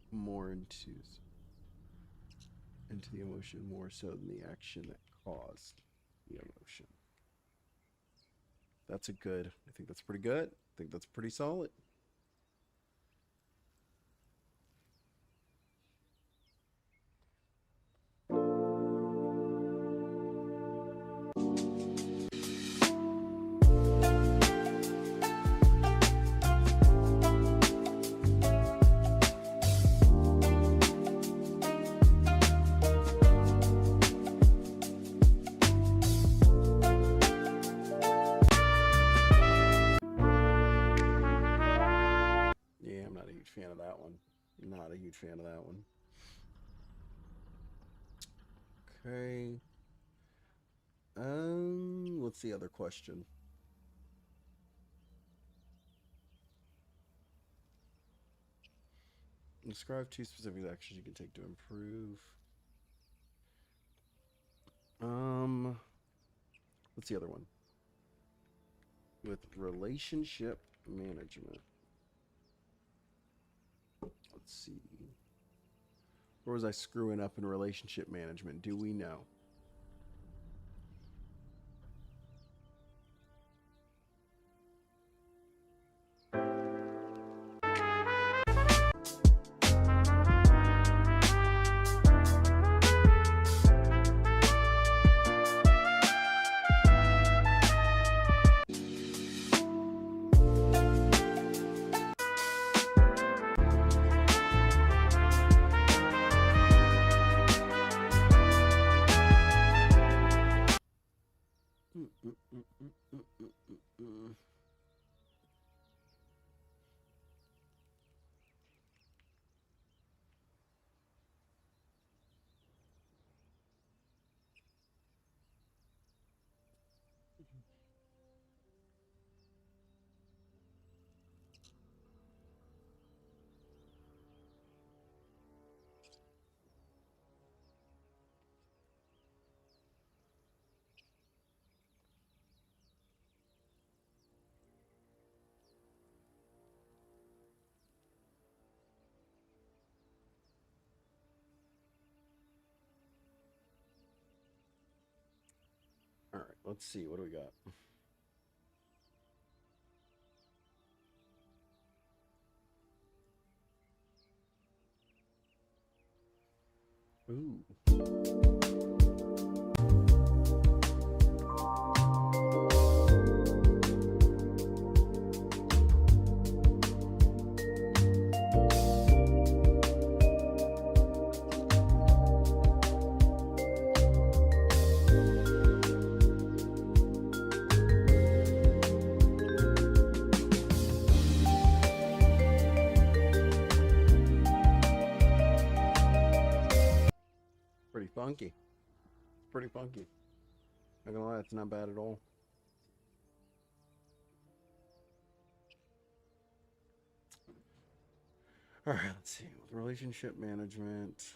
more into the emotion more so than the action that caused the emotion. That's a good. I think that's pretty good. I think that's pretty solid. Fan of that one. Not a huge fan of that one. Okay. What's the other question? Describe 2 specific actions you can take to improve. What's the other one? With relationship management. Let's see. Where was I screwing up in relationship management? Do we know? All right, let's see. What do we got? Ooh. Pretty funky. Pretty funky. Not gonna lie, it's not bad at all. All right, let's see. With relationship management,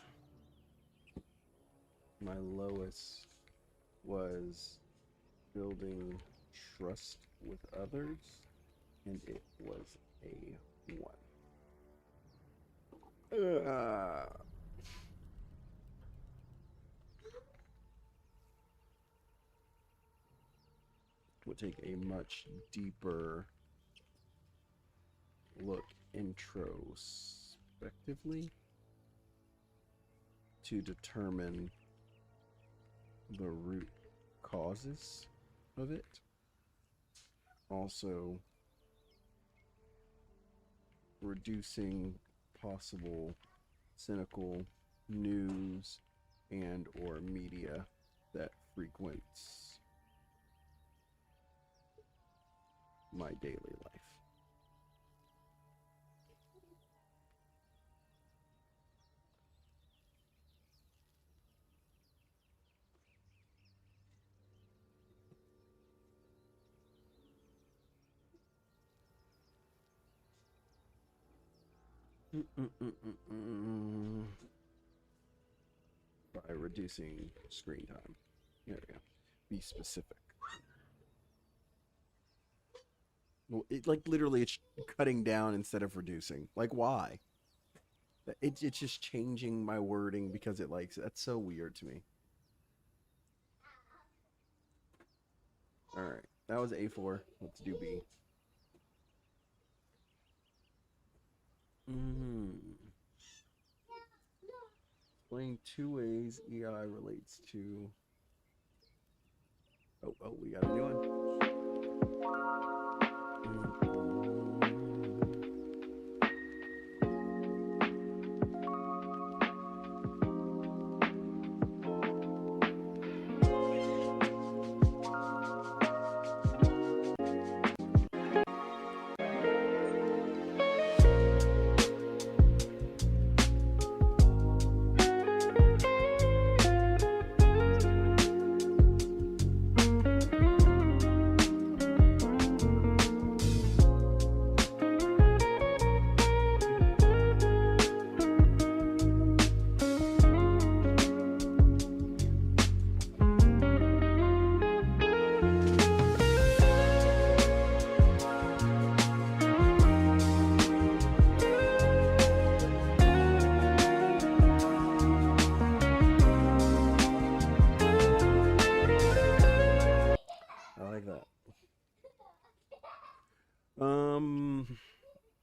my lowest was building trust with others, and it was a 1. Would take a much deeper look introspectively to determine the root causes of it. Also, reducing possible cynical news and or media that frequents my daily life. By reducing screen time. There we go. Be specific. Well, it like literally it's cutting down instead of reducing. Like why? It's just changing my wording because it likes it. That's so weird to me. All right, that was A4. Let's do B. Explain 2 ways EI relates to. Oh, we got a new one.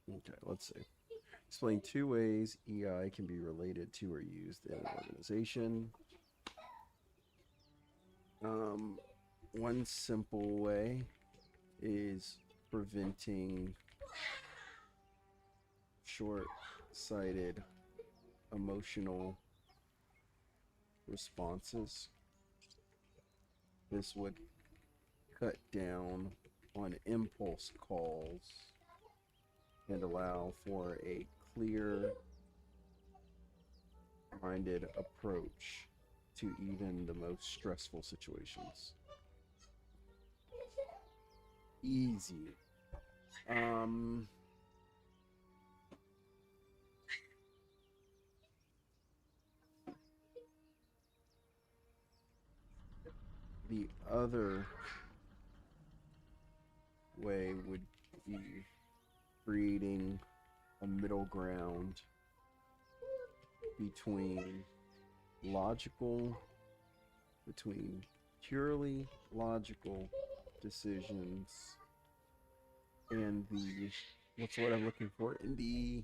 Okay, let's see. Explain 2 ways EI can be related to or used in an organization. One simple way is preventing short-sighted emotional responses. This would cut down on impulse calls and allow for a clear-minded approach to even the most stressful situations. Easy. The other way would be creating a middle ground between purely logical decisions and the, what's what I'm looking for, in the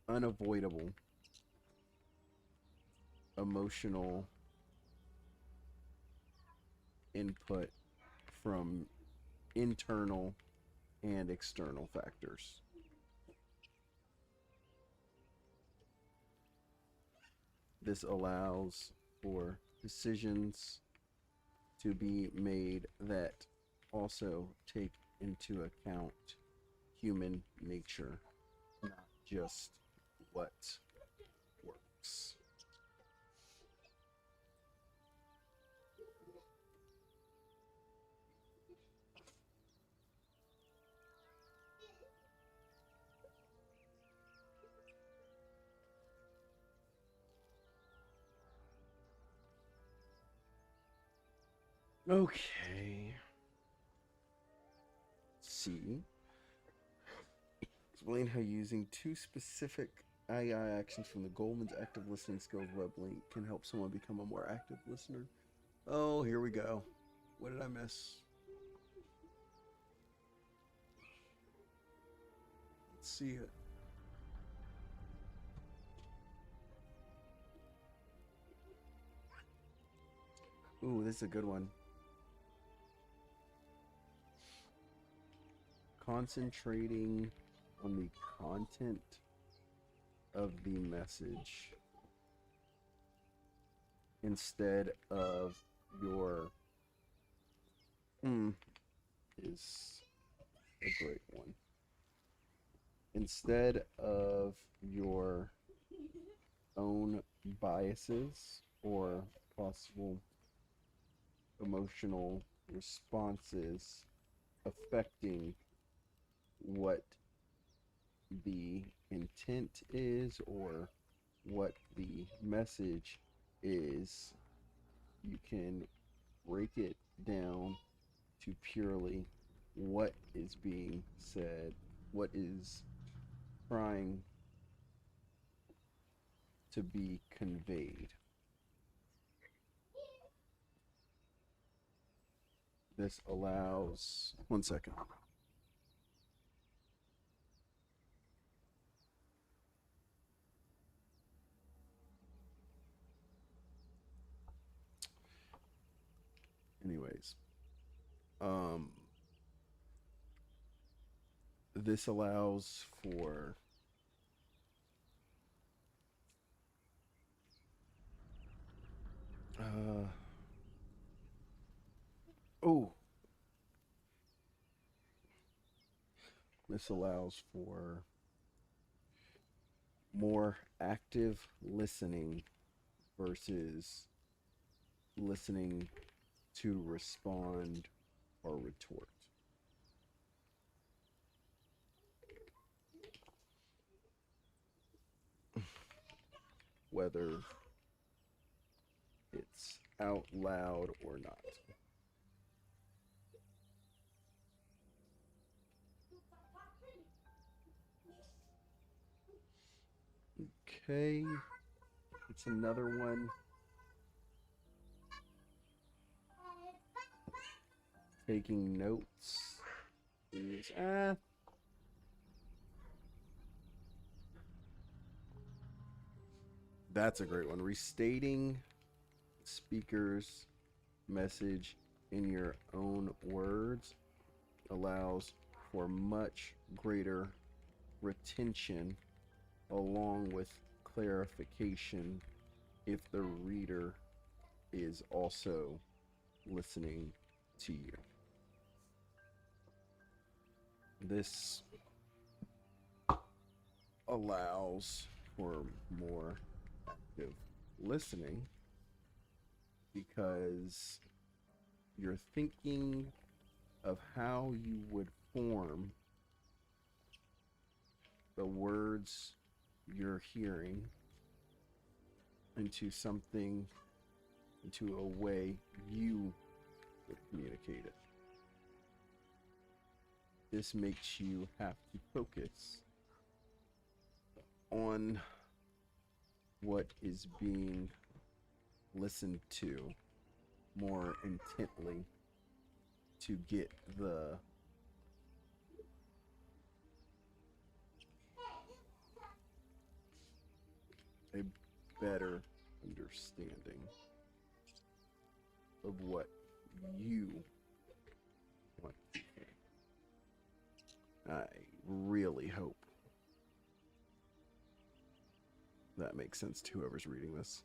unavoidable emotional input from internal and external factors. This allows for decisions to be made that also take into account human nature, not just what works. Okay. C. Explain how using two specific AI actions from the Goldman's active listening skills web link can help someone become a more active listener. Oh, here we go. What did I miss? Let's see it. Ooh, this is a good one. Concentrating on the content of the message instead of your is a great one. Instead of your own biases or possible emotional responses affecting what the intent is or what the message is, you can break it down to purely what is being said, what is trying to be conveyed. This allows, one second. Anyways, this allows for this allows for more active listening versus listening to respond or retort. Whether it's out loud or not. Okay, it's another one. Taking notes is that's a great one. Restating speaker's message in your own words allows for much greater retention along with clarification if the reader is also listening to you. This allows for more active listening because you're thinking of how you would form the words you're hearing into something, into a way you would communicate it. This makes you have to focus on what is being listened to more intently to get a better understanding of what you want. I really hope that makes sense to whoever's reading this.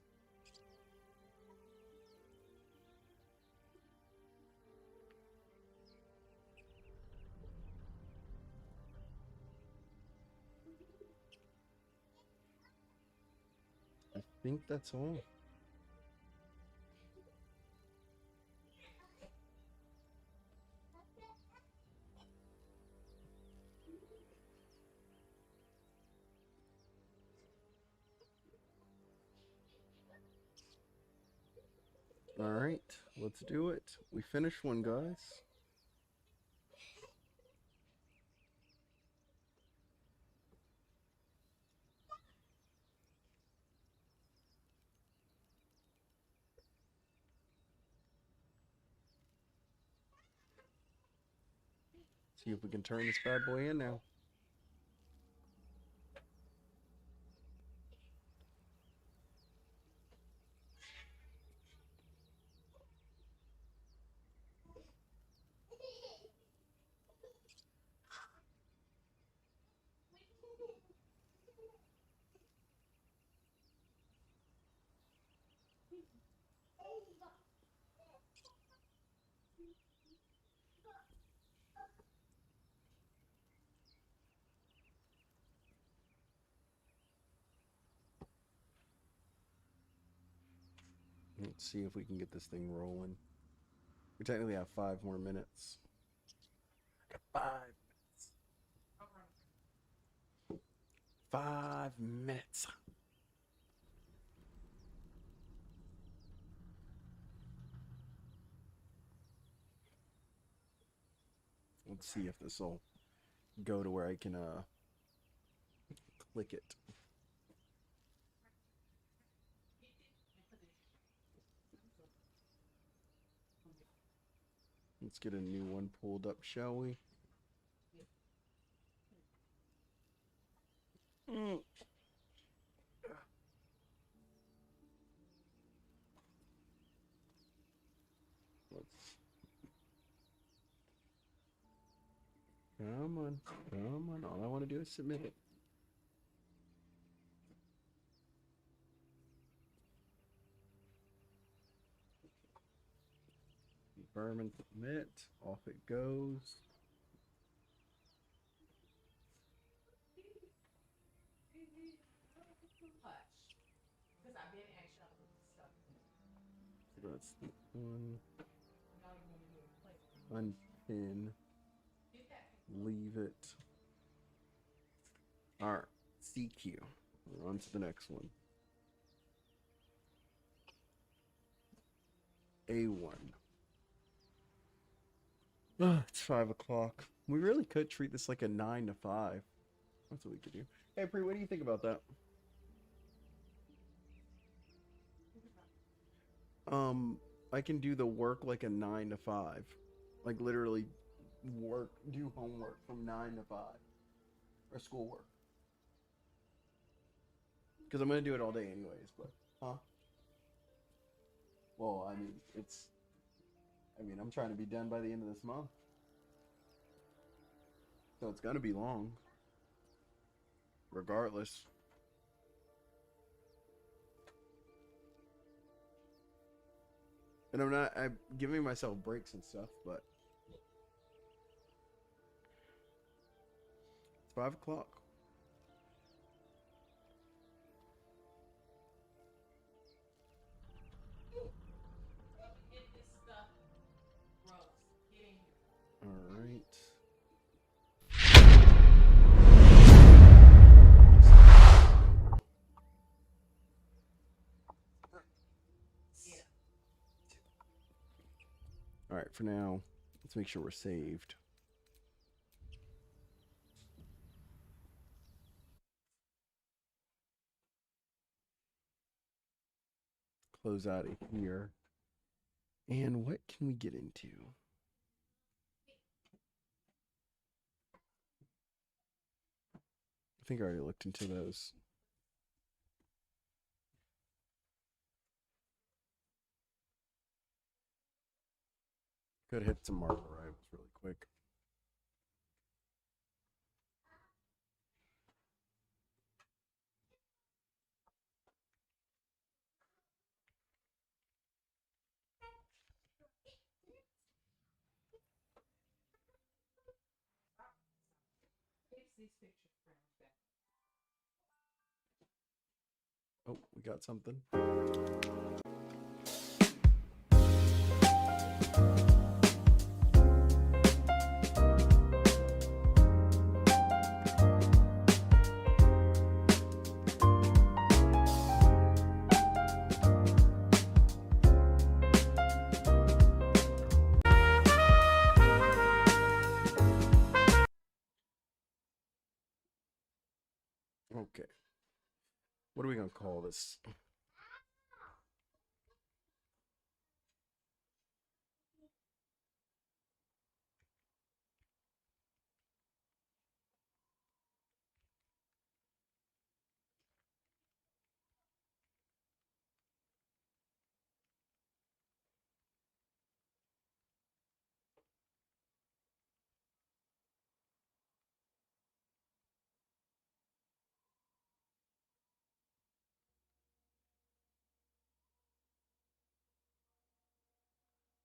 I think that's all. All right, let's do it. We finished one, guys. See if we can turn this bad boy in now. Let's see if we can get this thing rolling. We technically have 5 more minutes. 5 minutes. 5 minutes. Let's see if this will go to where I can click it. Let's get a new one pulled up, shall we? Let's. Come on. Come on. All I want to do is submit it. Confirm and submit. Off it goes. So that's the one. Unpin. Leave it. Alright. CQ. We're on to the next one. A1. It's 5 o'clock. We really could treat this like a 9 to 5. That's what we could do. Hey, Pri, what do you think about that? I can do the work like a 9 to 5. Like literally work, do homework from 9 to 5. Or schoolwork. Because I'm going to do it all day anyways, but, huh? Well, I mean, I'm trying to be done by the end of this month. So it's going to be long. Regardless. And I'm giving myself breaks and stuff, but it's 5 o'clock. All right. All right, for now, let's make sure we're saved. Close out of here. And what can we get into? I think I already looked into those. Could hit some Marvel Rivals really quick. Oh, we got something. Okay. What are we going to call this?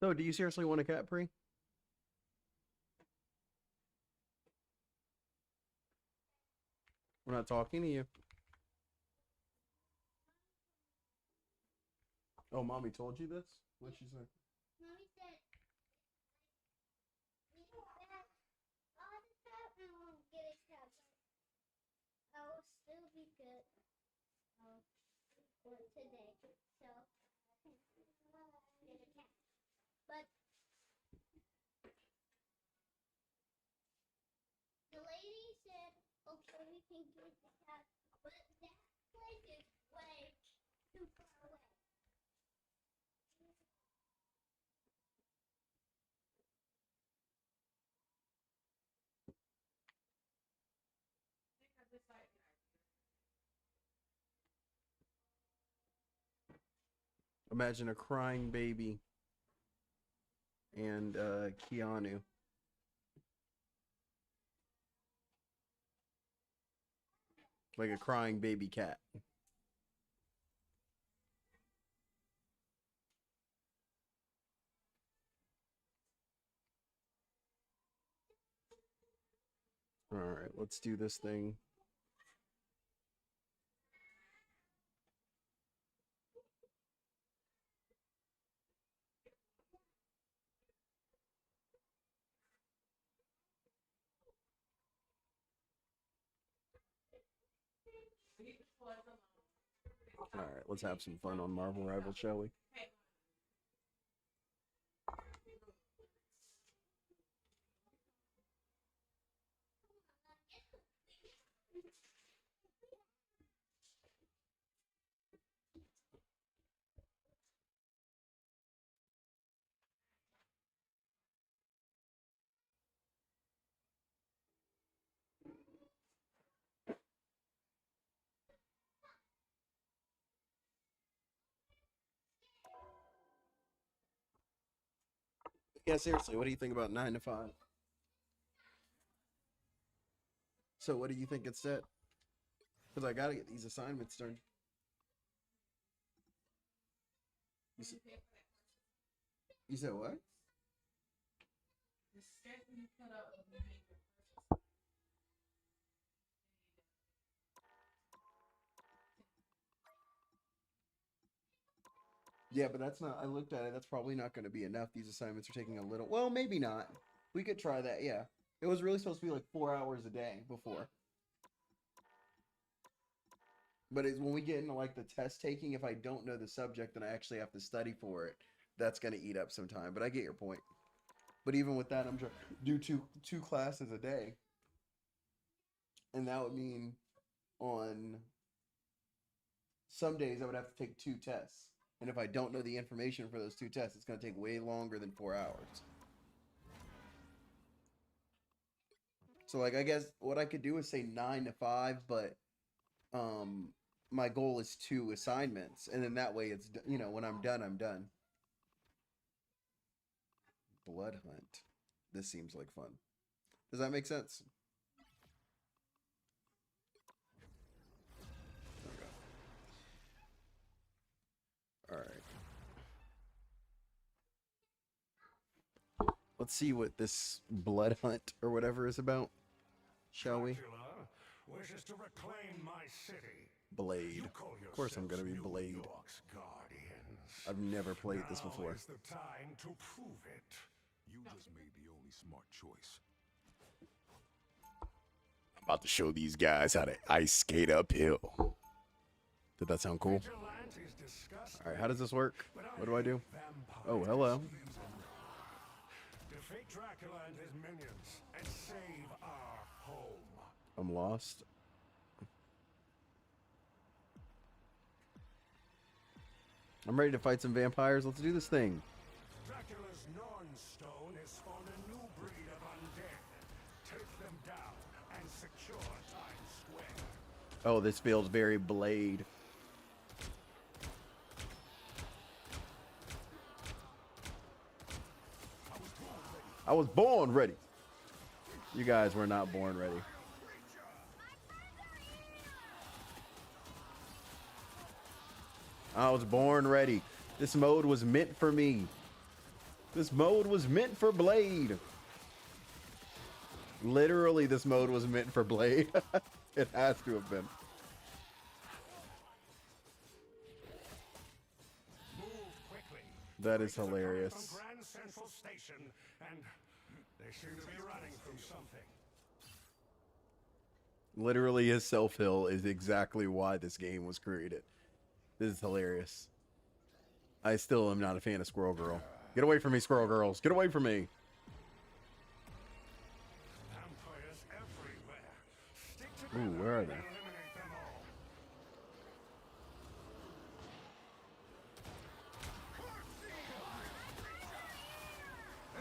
So, do you seriously want a cat, Pri? We're not talking to you. Oh, Mommy told you this? What'd she say? Mommy said, we that all the time I won't get a cat, but I will still be good for today. So I can get a cat. But the lady said, okay, we can get the cat, but that place is way too far away. Imagine a crying baby and Keanu. Like a crying baby cat. All right, let's do this thing. All right, let's have some fun on Marvel Rivals, shall we? Yeah, seriously, what do you think about 9 to 5? So, what do you think instead? Because I got to get these assignments done. You said what? Yeah, but that's not. I looked at it. That's probably not going to be enough. These assignments are taking a little. Well, maybe not. We could try that. Yeah, it was really supposed to be like 4 hours a day before. But it's when we get into like the test taking, if I don't know the subject and I actually have to study for it, that's going to eat up some time. But I get your point. But even with that, I'm trying to do two classes a day, and that would mean on some days I would have to take 2 tests. And if I don't know the information for those 2 tests, it's going to take way longer than 4 hours. So, like, I guess what I could do is say 9 to 5, but my goal is 2 assignments. And then that way it's, you know, when I'm done, I'm done. Blood hunt. This seems like fun. Does that make sense? Okay. All right. Let's see what this blood hunt or whatever is about, shall we? Wishes to reclaim my city. Blade. Of course I'm gonna be Blade. I've never played this before. Now is the time to prove it. You just made the only smart choice. I'm about to show these guys how to ice skate uphill. Did that sound cool? All right, how does this work? What do I do? Oh, hello. Defeat Dracula and his minions and save our home. I'm lost. I'm ready to fight some vampires. Let's do this thing. Dracula's Nornstone has spawned a new breed of undead. Take them down and secure Times Square. Oh, this feels very Blade. I was born ready. You guys were not born ready. I was born ready. This mode was meant for me. This mode was meant for Blade. Literally, this mode was meant for Blade. It has to have been. That is hilarious. Grand Central Station, and they seem to be running from something. Literally, his self-heal is exactly why this game was created. This is hilarious. I still am not a fan of Squirrel Girl. Get away from me, Squirrel Girls. Get away from me. Vampires everywhere. Stick Ooh, together where are and they? eliminate them all.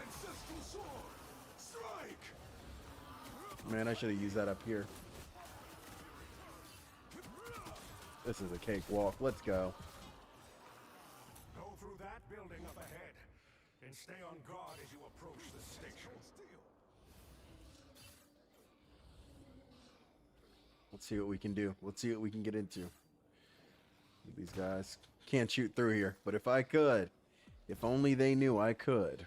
Ancestral sword! Strike! Man, I should have used that up here. This is a cakewalk. Let's go. Go through that building up ahead and stay on guard as you approach the station. Let's see what we can do. Let's see what we can get into. These guys can't shoot through here, but if I could, if only they knew I could.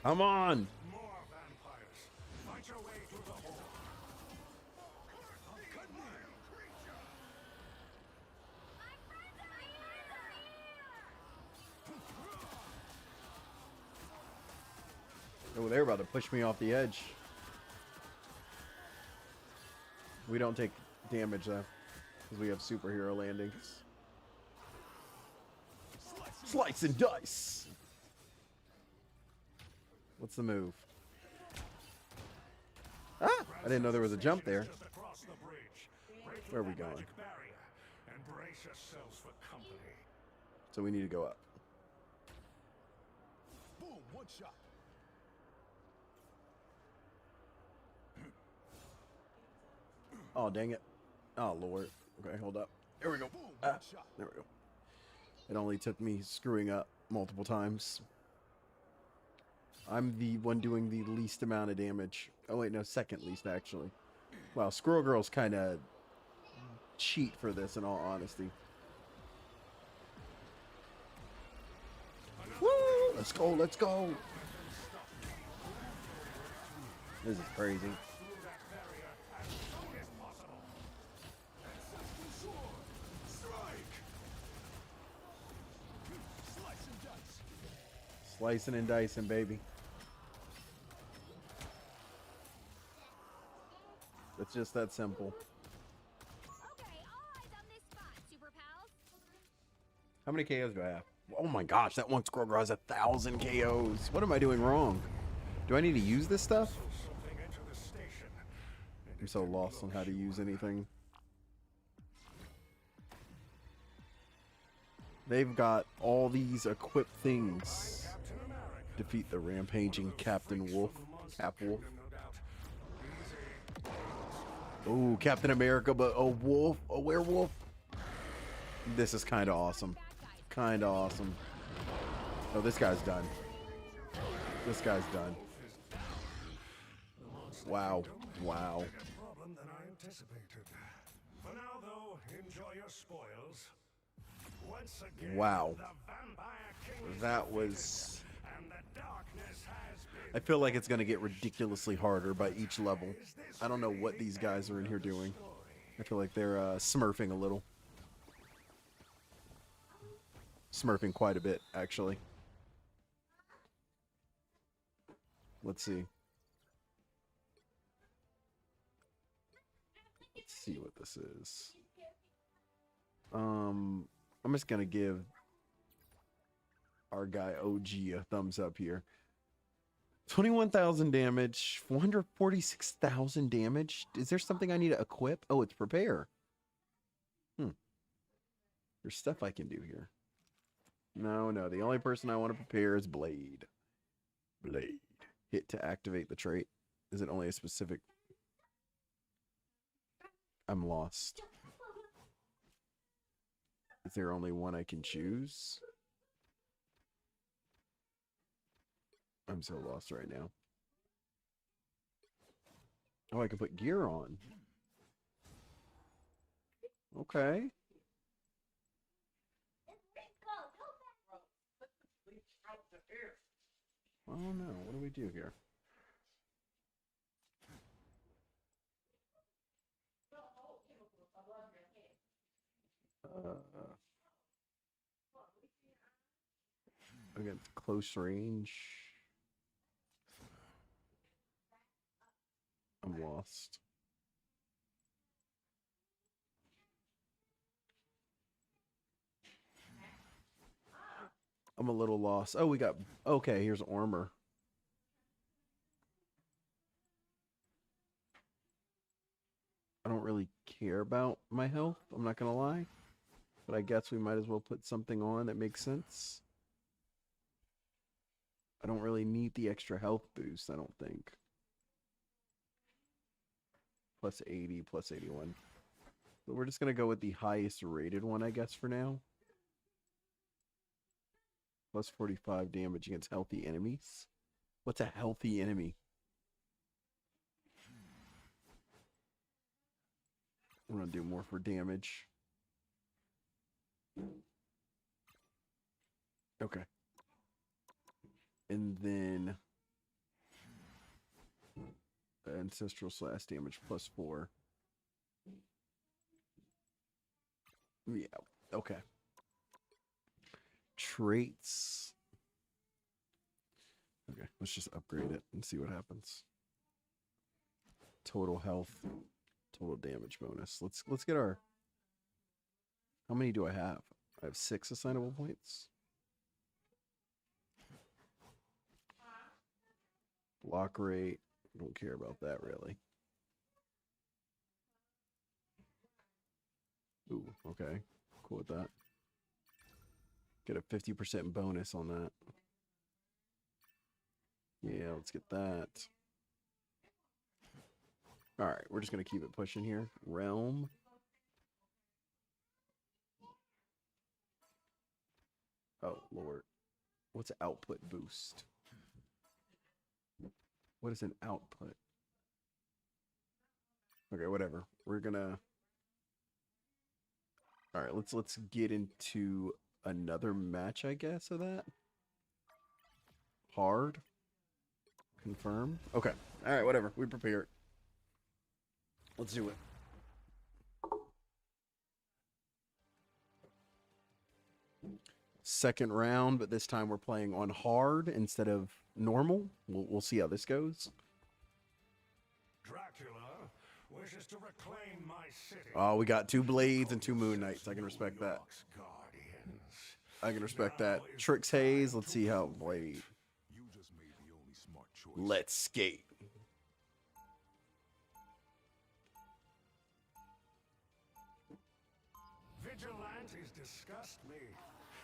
Come on! More vampires. Fight your way through the hole. Oh, they're about to push me off the edge. We don't take damage though, because we have superhero landings. Slice and dice! What's the move? Ah! I didn't know there was a jump there. Just across the bridge. Break Where are through we that going? magic barrier and brace yourselves for company. So we need to go up. Boom, one shot. Oh, dang it. Oh, Lord. Okay, hold up. There we go. Ah, there we go. It only took me screwing up multiple times. I'm the one doing the least amount of damage. Oh, wait, no, second least, actually. Wow, Squirrel Girl's kind of cheat for this, in all honesty. Woo! Let's go, let's go! This is crazy. Slicing and dicing, baby. It's just that simple. Okay, all eyes on this spot, super pals. How many KOs do I have? Oh my gosh, that one Squirrel Girl has 1,000 KOs. What am I doing wrong? Do I need to use this stuff? I'm so lost on how to use anything. They've got all these equipped things. Defeat the rampaging Captain Wolf. Cap Wolf. Oh, Captain America, but a wolf, a werewolf. This is kind of awesome. Kind of awesome. Oh, this guy's done. This guy's done. Wow. Wow. For now, though, enjoy your spoils. Once again, Wow. the Vampire King That was... and the darkness has been... I feel like it's going to get ridiculously harder by each level. I don't know what these guys are in here doing. I feel like they're smurfing a little. Smurfing quite a bit, actually. Let's see. Let's see what this is. I'm just gonna give our guy OG a thumbs up here. 21,000 damage, 446,000 damage. Is there something I need to equip? Oh, it's prepare. There's stuff I can do here. No, the only person I want to prepare is Blade. Blade. Hit to activate the trait. Is it only a specific... I'm lost. Is there only one I can choose? I'm so lost right now. Oh, I can put gear on. Okay. Oh no, what do we do here? Against close range. I'm lost. I'm a little lost. Oh, we got... Okay, here's armor. I don't really care about my health, I'm not gonna lie. But I guess we might as well put something on that makes sense. I don't really need the extra health boost, I don't think. Plus 80, plus 81. So we're just gonna go with the highest rated one, I guess, for now. Plus 45 damage against healthy enemies. What's a healthy enemy? I'm gonna do more for damage. Okay. And then ancestral slash damage plus 4. Yeah, okay. Traits. Okay, let's just upgrade it and see what happens. Total health, total damage bonus. Let's get our... How many do I have? I have 6 assignable points. Block rate. Don't care about that really. Ooh, okay. Cool with that. Get a 50% bonus on that. Yeah, let's get that. Alright, we're just going to keep it pushing here. Realm. Oh, Lord. What's output boost? What is an output? Okay, whatever. We're gonna... Alright, let's get into another match, I guess, of that. Hard. Confirm. Okay. Alright, whatever. We prepare. Let's do it. Second round, but this time we're playing on hard instead of normal. We'll see how this goes. Dracula wishes to reclaim my city. Oh, we got 2 blades and 2 moon knights. I can respect that. I can respect that. Trix Hayes. Let's see how blade. Let's skate. Vigilantes disgust me.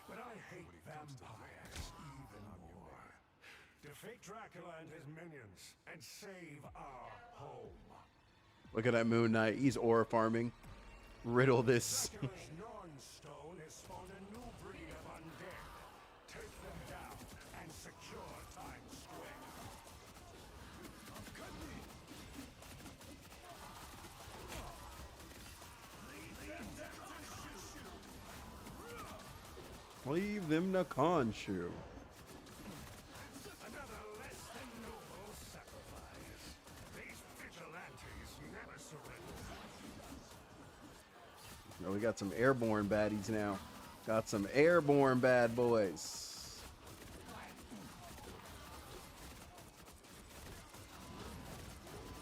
But I hate vampires even more. Defeat Dracula and his minions and save our home. Look at that Moon Knight. He's aura farming. Riddle this. Dracula's non-stone has spawned a new breed of undead. Take them down and secure Times Square. Leave them to Khonshu. Another less than noble sacrifice. These vigilantes never surrender. Oh, we got some airborne baddies now. Got some airborne bad boys.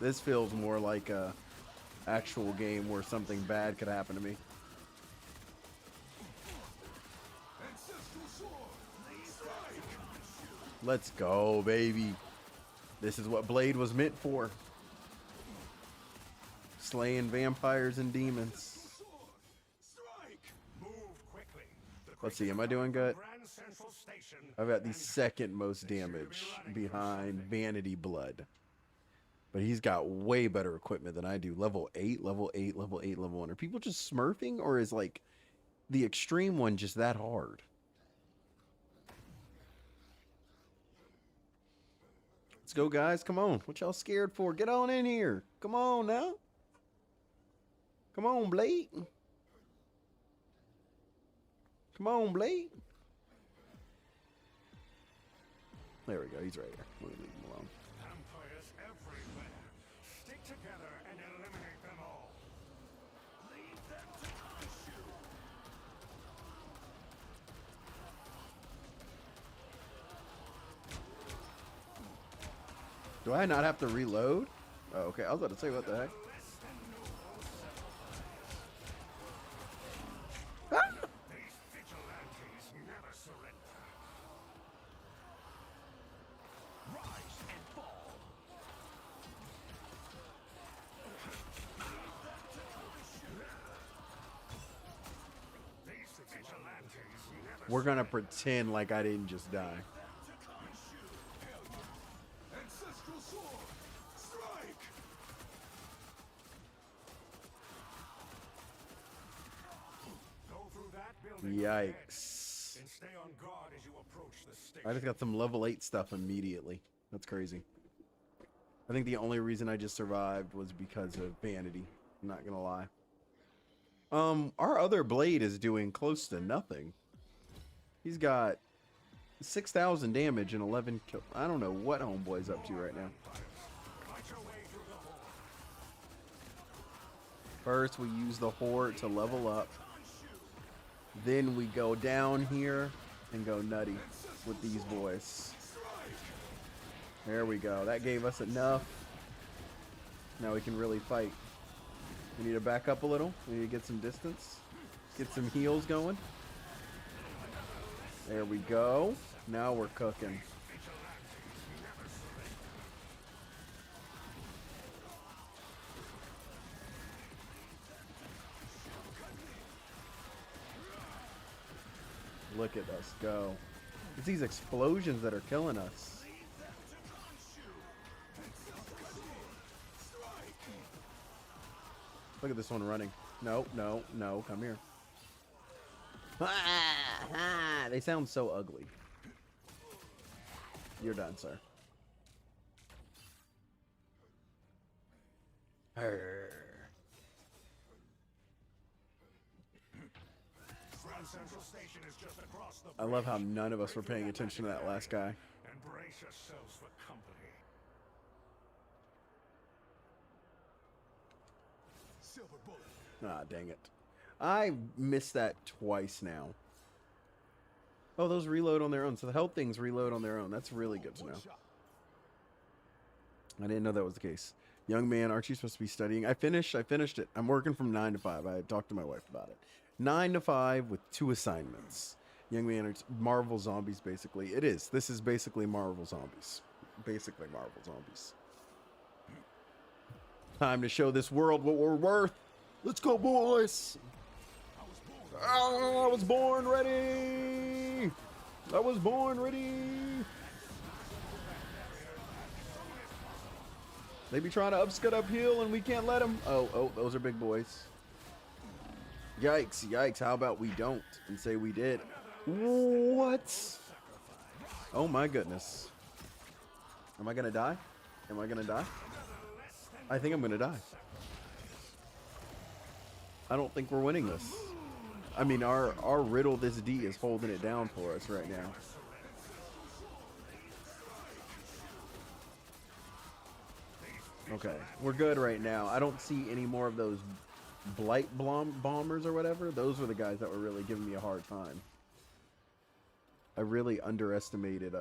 This feels more like a actual game where something bad could happen to me. Let's go, baby. This is what Blade was meant for. Slaying vampires and demons. Let's see, am I doing good? I've got the second most damage behind Vanity Blood. But he's got way better equipment than I do. Level 8, level 8, level 8, level 1. Are people just smurfing, or is like the extreme one just that hard? Let's go, guys. Come on. What y'all scared for? Get on in here. Come on now. Come on, Blade. Come on, Blade. There we go. He's right here. Let me leave him alone. Vampires everywhere. Stick together and eliminate them all. Lead them to Khonshu. Do I not have to reload? Oh, okay. I was about to say, what the heck? These vigilantes never surrender. Rise and fall. These vigilantes never We're gonna pretend like I didn't just die. Ancestral sword. Strike. Go through that building. Yikes. And stay on guard as you approach the station. I just got some level 8 stuff immediately. That's crazy. I think the only reason I just survived was because of Vanity. I'm not gonna lie. Our other Blade is doing close to nothing. He's got 6,000 damage and 11 kill. I don't know what Homeboy's up to right now. First, we use the Horde to level up. Then we go down here and go nutty with these boys. There we go. That gave us enough. Now we can really fight. We need to back up a little. We need to get some distance. Get some heals going. There we go. Now we're cooking. Look at us go. It's these explosions that are killing us. Look at this one running. No, no, no, come here. They sound so ugly. You're done, sir. Grand Central Station is just across the I love how none of us were paying attention to that last guy. And brace yourselves for company. Silver bullet. Ah, dang it. I missed that twice now. Oh, those reload on their own. So the health things reload on their own. That's really good to know. I didn't know that was the case. Young man, aren't you supposed to be studying? I finished it. I'm working from 9 to 5. I talked to my wife about it. 9 to 5 with 2 assignments. Young man, it's Marvel Zombies, basically. It is. This is basically Marvel Zombies. Basically Marvel Zombies. Time to show this world what we're worth. Let's go, boys. I was born ready. I was born ready. They be trying to upscut uphill and we can't let them. Oh, those are big boys. Yikes, yikes. How about we don't and say we did? What? Oh my goodness. Am I gonna die? Am I gonna die? I think I'm gonna die. I don't think we're winning this. I mean, our riddle this D is holding it down for us right now. Okay, we're good right now. I don't see any more of those blight bombers or whatever. Those were the guys that were really giving me a hard time. I really underestimated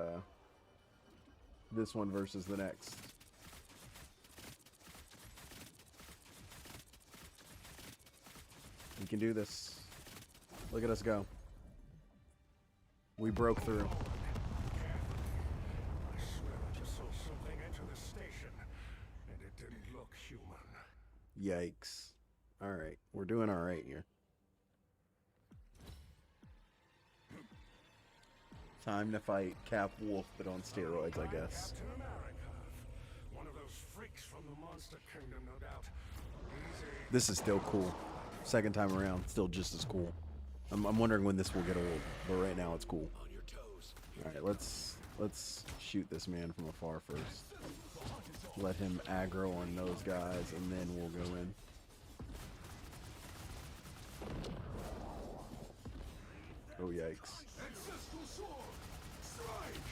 this one versus the next. We can do this. Look at us go. We broke through. I swear I just saw something enter the station, and it didn't look human. Yikes. Alright, we're doing alright here. Time to fight Cap Wolf, but on steroids, I guess. Captain America. One of those freaks from the Monster Kingdom, no doubt. Easy. This is still cool. Second time around, still just as cool. I'm wondering when this will get old, but right now it's cool. On your toes. Alright, let's shoot this man from afar first. Let him aggro on those guys, and then we'll go in. Oh, yikes. Ancestral sword. Strike.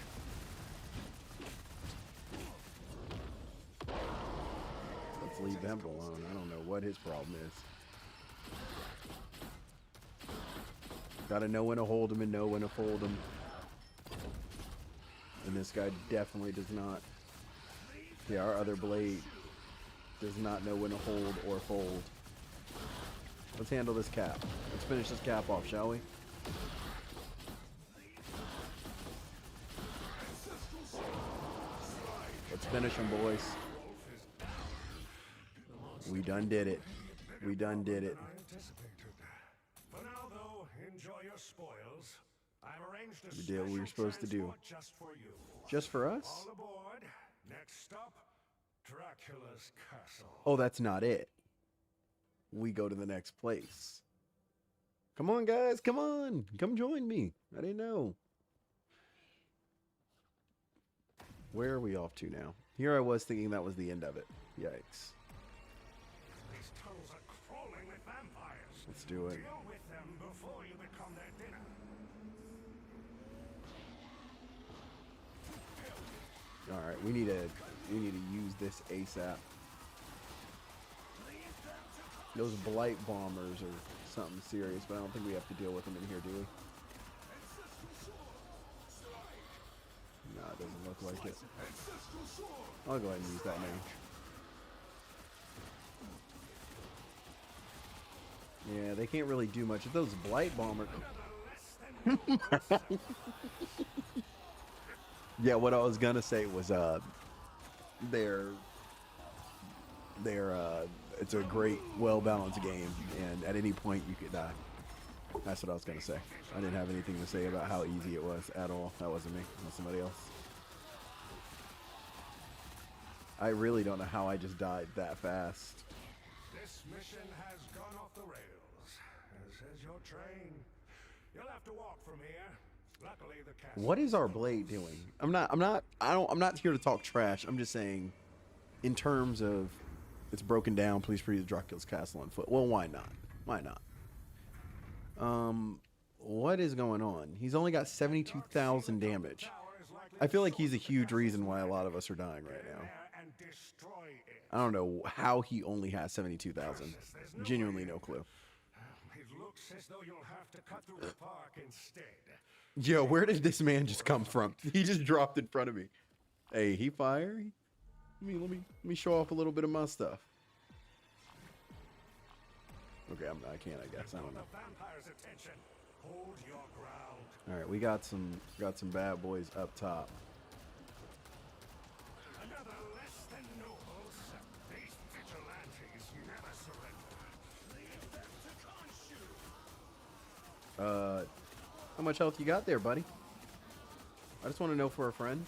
Let's leave them alone. I don't know what his problem is. Gotta know when to hold him and know when to fold him. And this guy definitely does not. Yeah, our other blade does not know when to hold or fold. Let's handle this cap. Let's finish this cap off, shall we? Let's finish him, boys. We done did it. We done did it. For now, though, enjoy your spoils. I've arranged a We did what we were supposed to do. transport just for you. Just for us? All aboard. Next stop, Dracula's castle. Oh, that's not it. We go to the next place. Come on, guys. Come on. Come join me. I didn't know. Where are we off to now? Here I was thinking that was the end of it. Yikes. These tunnels are crawling with vampires. Let's do it. Deal with them before you become their dinner. All right, we need to use this ASAP. Those blight bombers are something serious, but I don't think we have to deal with them in here, do we? No, it doesn't look like it. I'll go ahead and use that now. Yeah, they can't really do much. If those blight bombers... Yeah, what I was gonna say was it's a great, well-balanced game, and at any point you could die. That's what I was gonna say. I didn't have anything to say about how easy it was at all. That wasn't me. That was somebody else. I really don't know how I just died that fast. This mission has gone off the rails, as is your train. You'll have to walk from here. Luckily, the castle. What is our blade doing? I'm not here to talk trash. I'm just saying, in terms of it's broken down. Please proceed to Dracula's castle on foot. Well, why not? Why not? What is going on? He's only got 72,000 damage. I feel like he's a huge reason why a lot of us are dying right now. I don't know how he only has 72,000. Genuinely no clue. It looks as though you'll have to cut through the park instead. Yo, where did this man just come from? He just dropped in front of me. Hey, he fire? Let me show off a little bit of my stuff. Okay, I can't, I guess. I don't know. Hold your ground. All right, we got some bad boys up top. Another less than nobles. These vigilantes never surrender. Leave them to consume. How much health you got there, buddy? I just want to know for a friend.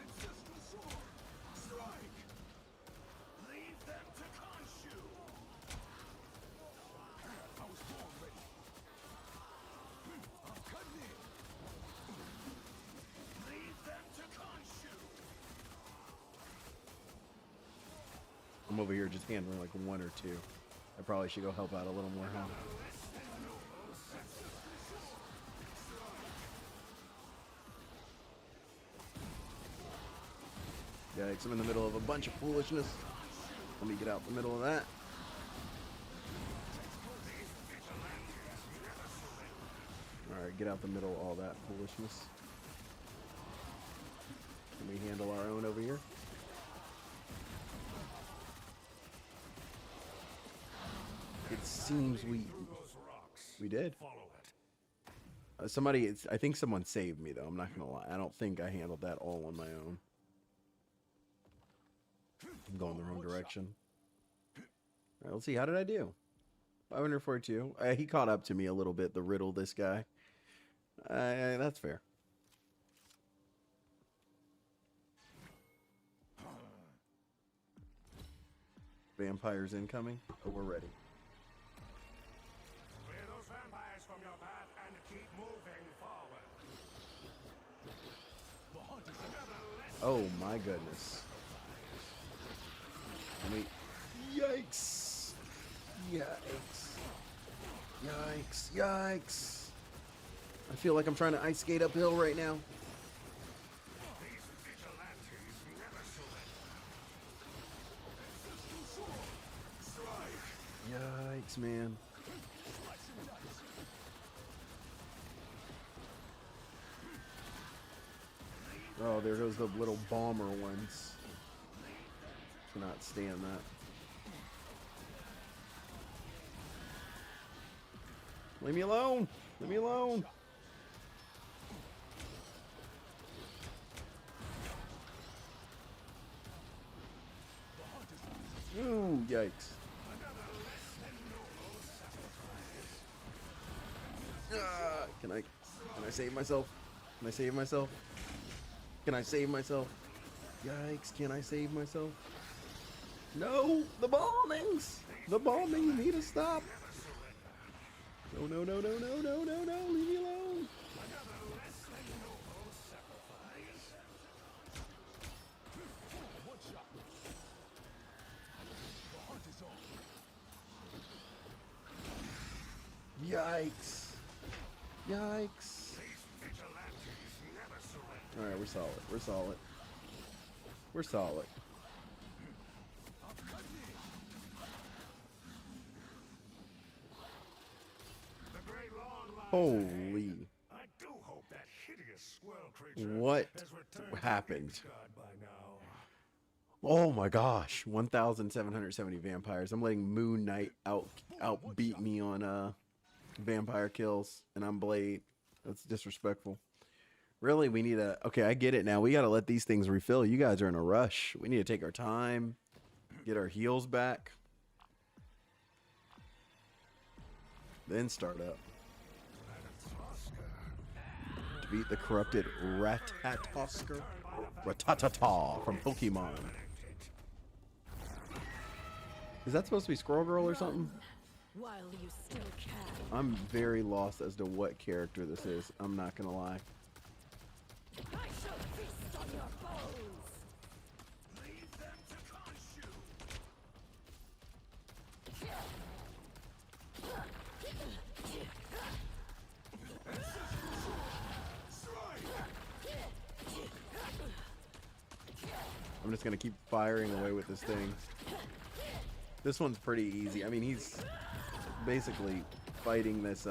Ancestral sword, strike! Leave them to Khonshu! I was born ready. I'm cutting in. Leave them to Khonshu! I'm over here just handling like one or two. I probably should go help out a little more, huh? Yikes, I'm in the middle of a bunch of foolishness. Let me get out the middle of that. Alright, get out the middle of all that foolishness. Can we handle our own over here? It seems we did. Somebody, I think someone saved me though. I'm not gonna lie. I don't think I handled that all on my own. I'm going the wrong direction. All right, let's see. How did I do? 542. He caught up to me a little bit. The riddle, this guy. That's fair. Vampires incoming. Oh, we're ready. Clear those vampires from your path and keep moving forward. Oh my goodness. Wait. Yikes. Yikes. Yikes. Yikes. I feel like I'm trying to ice skate uphill right now. Yikes, man. Oh, there goes the little bomber ones. Cannot stand that. Leave me alone! Leave me alone! Ooh, yikes. Can I save myself? Can I save myself? Can I save myself? Yikes, can I save myself? No! The bombings! The bombings need to stop! No, no, no, no, no, no, no, no! Leave me alone! Yikes! Yikes! Alright, we're solid. We're solid. We're solid. Holy. I do hope that hideous squirrel creature What has returned happened? to God by now. Oh my gosh. 1,770 vampires. I'm letting Moon Knight outbeat me on vampire kills, and I'm Blade. That's disrespectful. Really, we need a... Okay, I get it now. We got to let these things refill. You guys are in a rush. We need to take our time, get our heals back, then start up. Defeat the corrupted Ratatosker. Ratatata from Pokemon. Is that supposed to be Squirrel Girl or something? While you still can. I'm very lost as to what character this is. I'm not gonna lie. I shall feast on your bones. Leave them to Khonshu. I'm just gonna keep firing away with this thing. This one's pretty easy. I mean, he's basically fighting this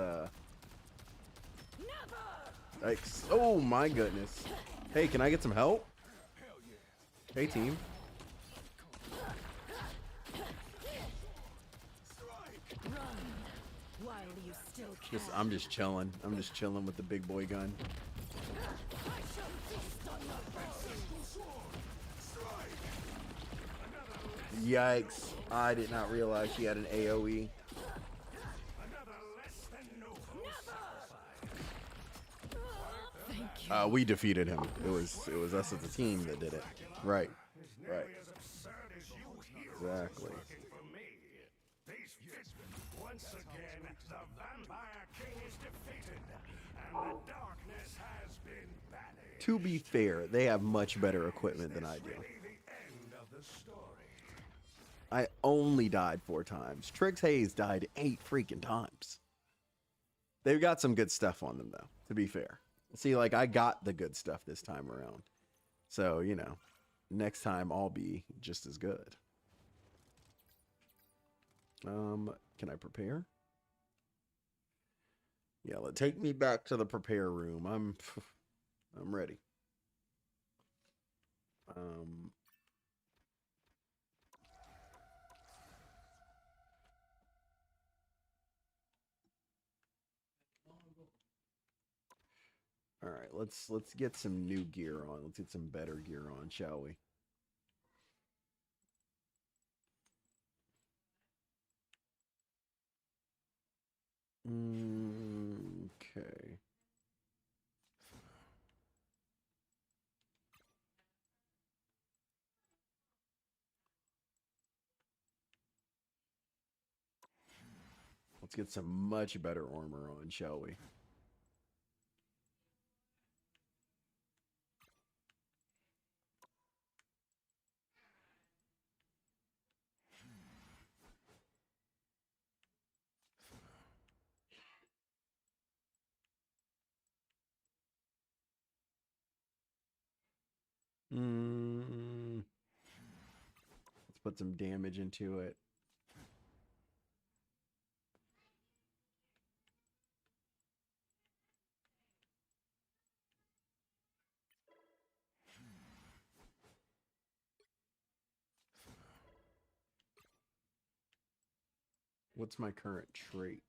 like, oh my goodness. Hey, can I get some help? Hey team. While you still can. I'm just chilling. I'm just chilling with the big boy gun. I shall feast on your bones. Yikes. I did not realize she had an AoE. Another less than noble sacrifice. We defeated him. It was us as a team that did it. Right. Right. Exactly. Once again, the Vampire King is defeated, and the darkness has been banished. To be fair, they have much better equipment than I do. End of the story. I only died 4 times. Trix Hayes died 8 freaking times. They've got some good stuff on them, though, to be fair. See, like, I got the good stuff this time around. So, you know, next time I'll be just as good. Can I prepare? Yeah, take me back to the prepare room. I'm ready. All right, let's get some new gear on. Let's get some better gear on, shall we? Okay. Let's get some much better armor on, shall we? Let's put some damage into it. What's my current trait?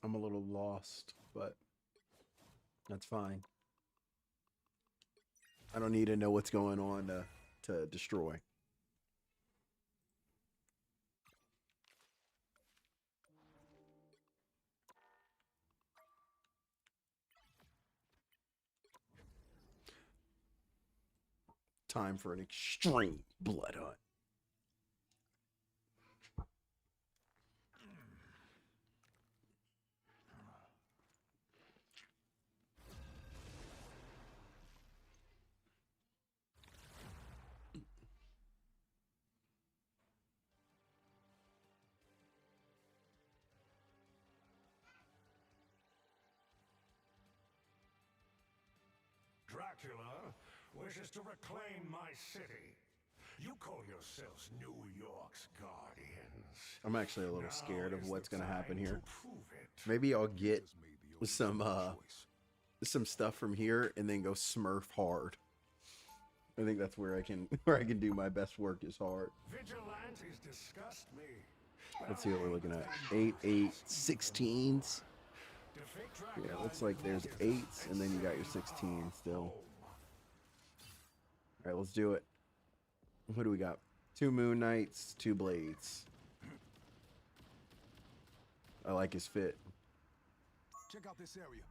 I'm a little lost, but that's fine. I don't need to know what's going on to destroy. Time for an extreme blood hunt. Dracula wishes to reclaim my city. You call yourselves New York's guardians. I'm actually a little scared of Now is what's the going to happen time here. to prove it. Maybe I'll get some stuff from here and then go Smurf hard. I think that's where I can do my best work is hard. Vigilantes disgust me. Let's see what we're looking at. 8, 8, 16s. Yeah, it looks like there's 8s and then you got your 16 still. All right, let's do it. What do we got? 2 Moon Knights, 2 Blades. I like his fit. Check out this area.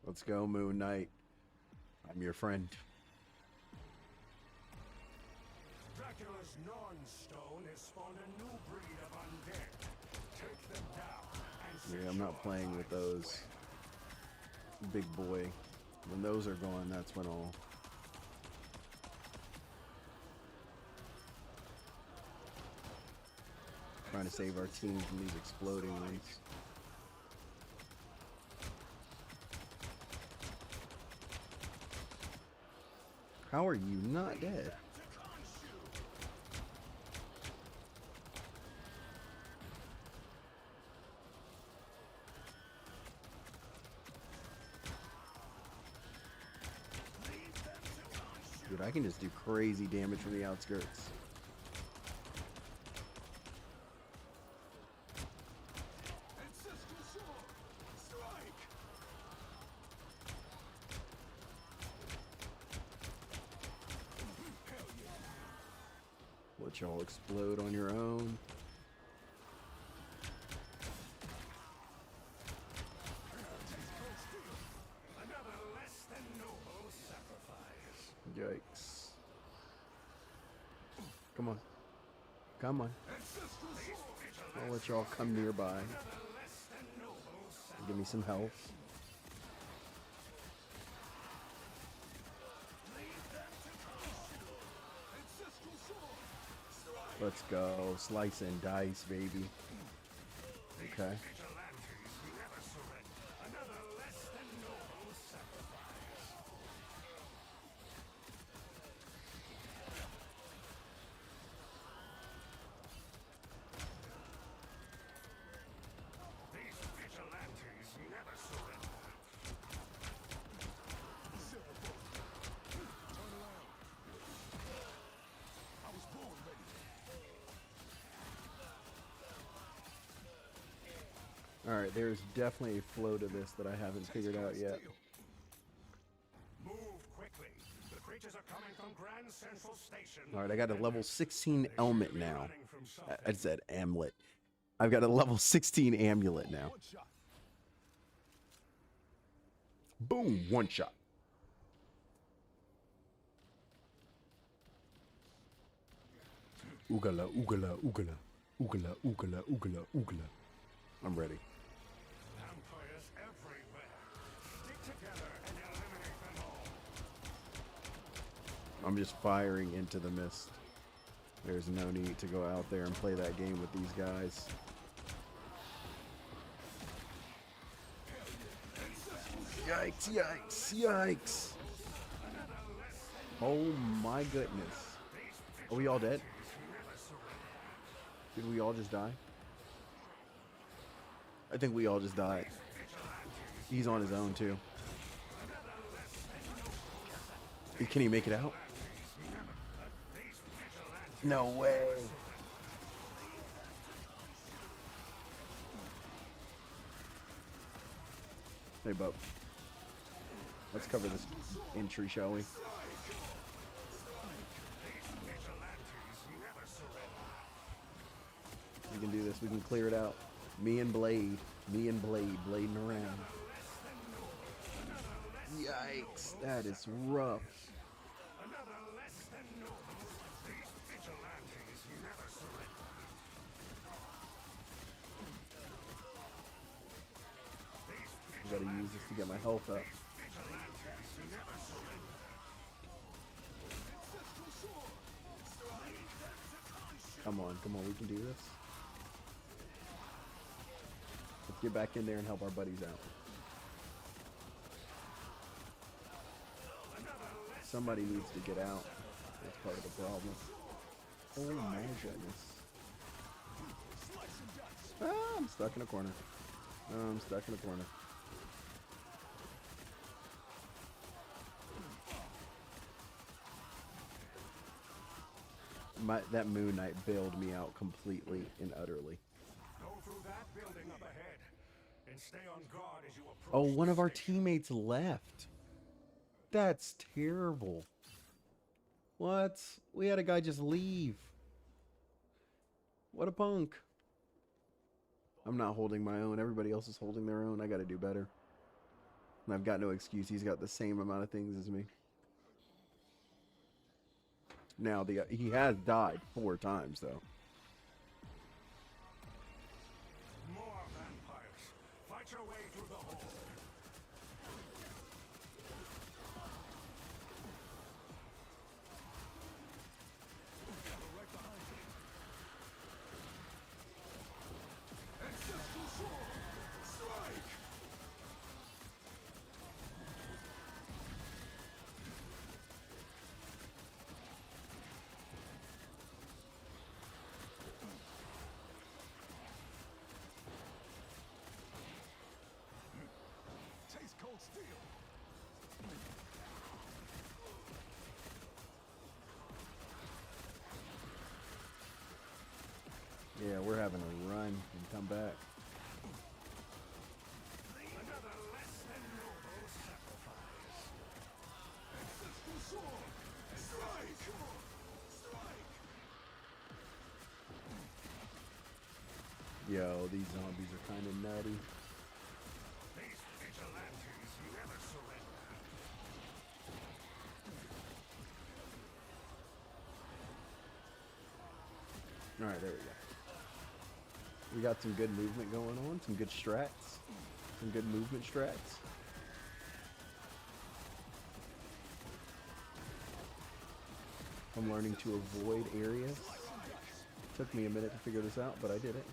Let's go, Moon Knight. I'm your friend. Dracula's non-stone has spawned a new breed of undead. Take them down and Yeah, I'm not playing with those. Big boy. When those are gone, that's when I'll... Trying to save our team from these exploding ones. How are you not dead? Dude, I can just do crazy damage from the outskirts. Let y'all explode on your own. Another less than noble sacrifice. Yikes. Come on. Come on. I'll let y'all come nearby. Give me some health. Let's go. Slice and dice, baby. Okay. Alright, there's definitely a flow to this that I haven't figured out yet. Move quickly. The creatures are coming from Grand Central Station. Alright, I got a level 16 amulet now. I said amulet. I've got a level 16 amulet now. Boom, one shot. Oogala, oogala, oogala. Oogala, oogala, oogala, oogala. I'm ready. Vampires everywhere. Stick together and eliminate them all. I'm just firing into the mist. There's no need to go out there and play that game with these guys. Yikes, yikes, yikes. Oh my goodness. Are we all dead? Did we all just die? I think we all just died. He's on his own too. Can he make it out? No way. Hey, bub. Let's cover this entry, shall we? We can do this. We can clear it out. Me and Blade blading around. Yikes, that is rough. I gotta use this to get my health up. Come on, we can do this. Let's get back in there and help our buddies out. Somebody needs to get out. That's part of the problem. Oh my goodness. Ah, I'm stuck in a corner. I'm stuck in a corner. That Moon Knight bailed me out completely and utterly. Go through that building up ahead and stay on guard as you approach. Oh, one of our teammates left. That's terrible. What? We had a guy just leave. What a punk. I'm not holding my own. Everybody else is holding their own. I gotta do better. And I've got no excuse. He's got the same amount of things as me. Now, he has died 4 times, though. More vampires. Fight your way through the hole. Right behind you. Ancestral sword. Strike. Yo, these zombies are kind of nutty. These vigilantes never surrender. Alright, there we go. We got some good movement going on, some good strats. Some good movement strats. I'm learning to avoid areas. Took me a minute to figure this out, but I did it.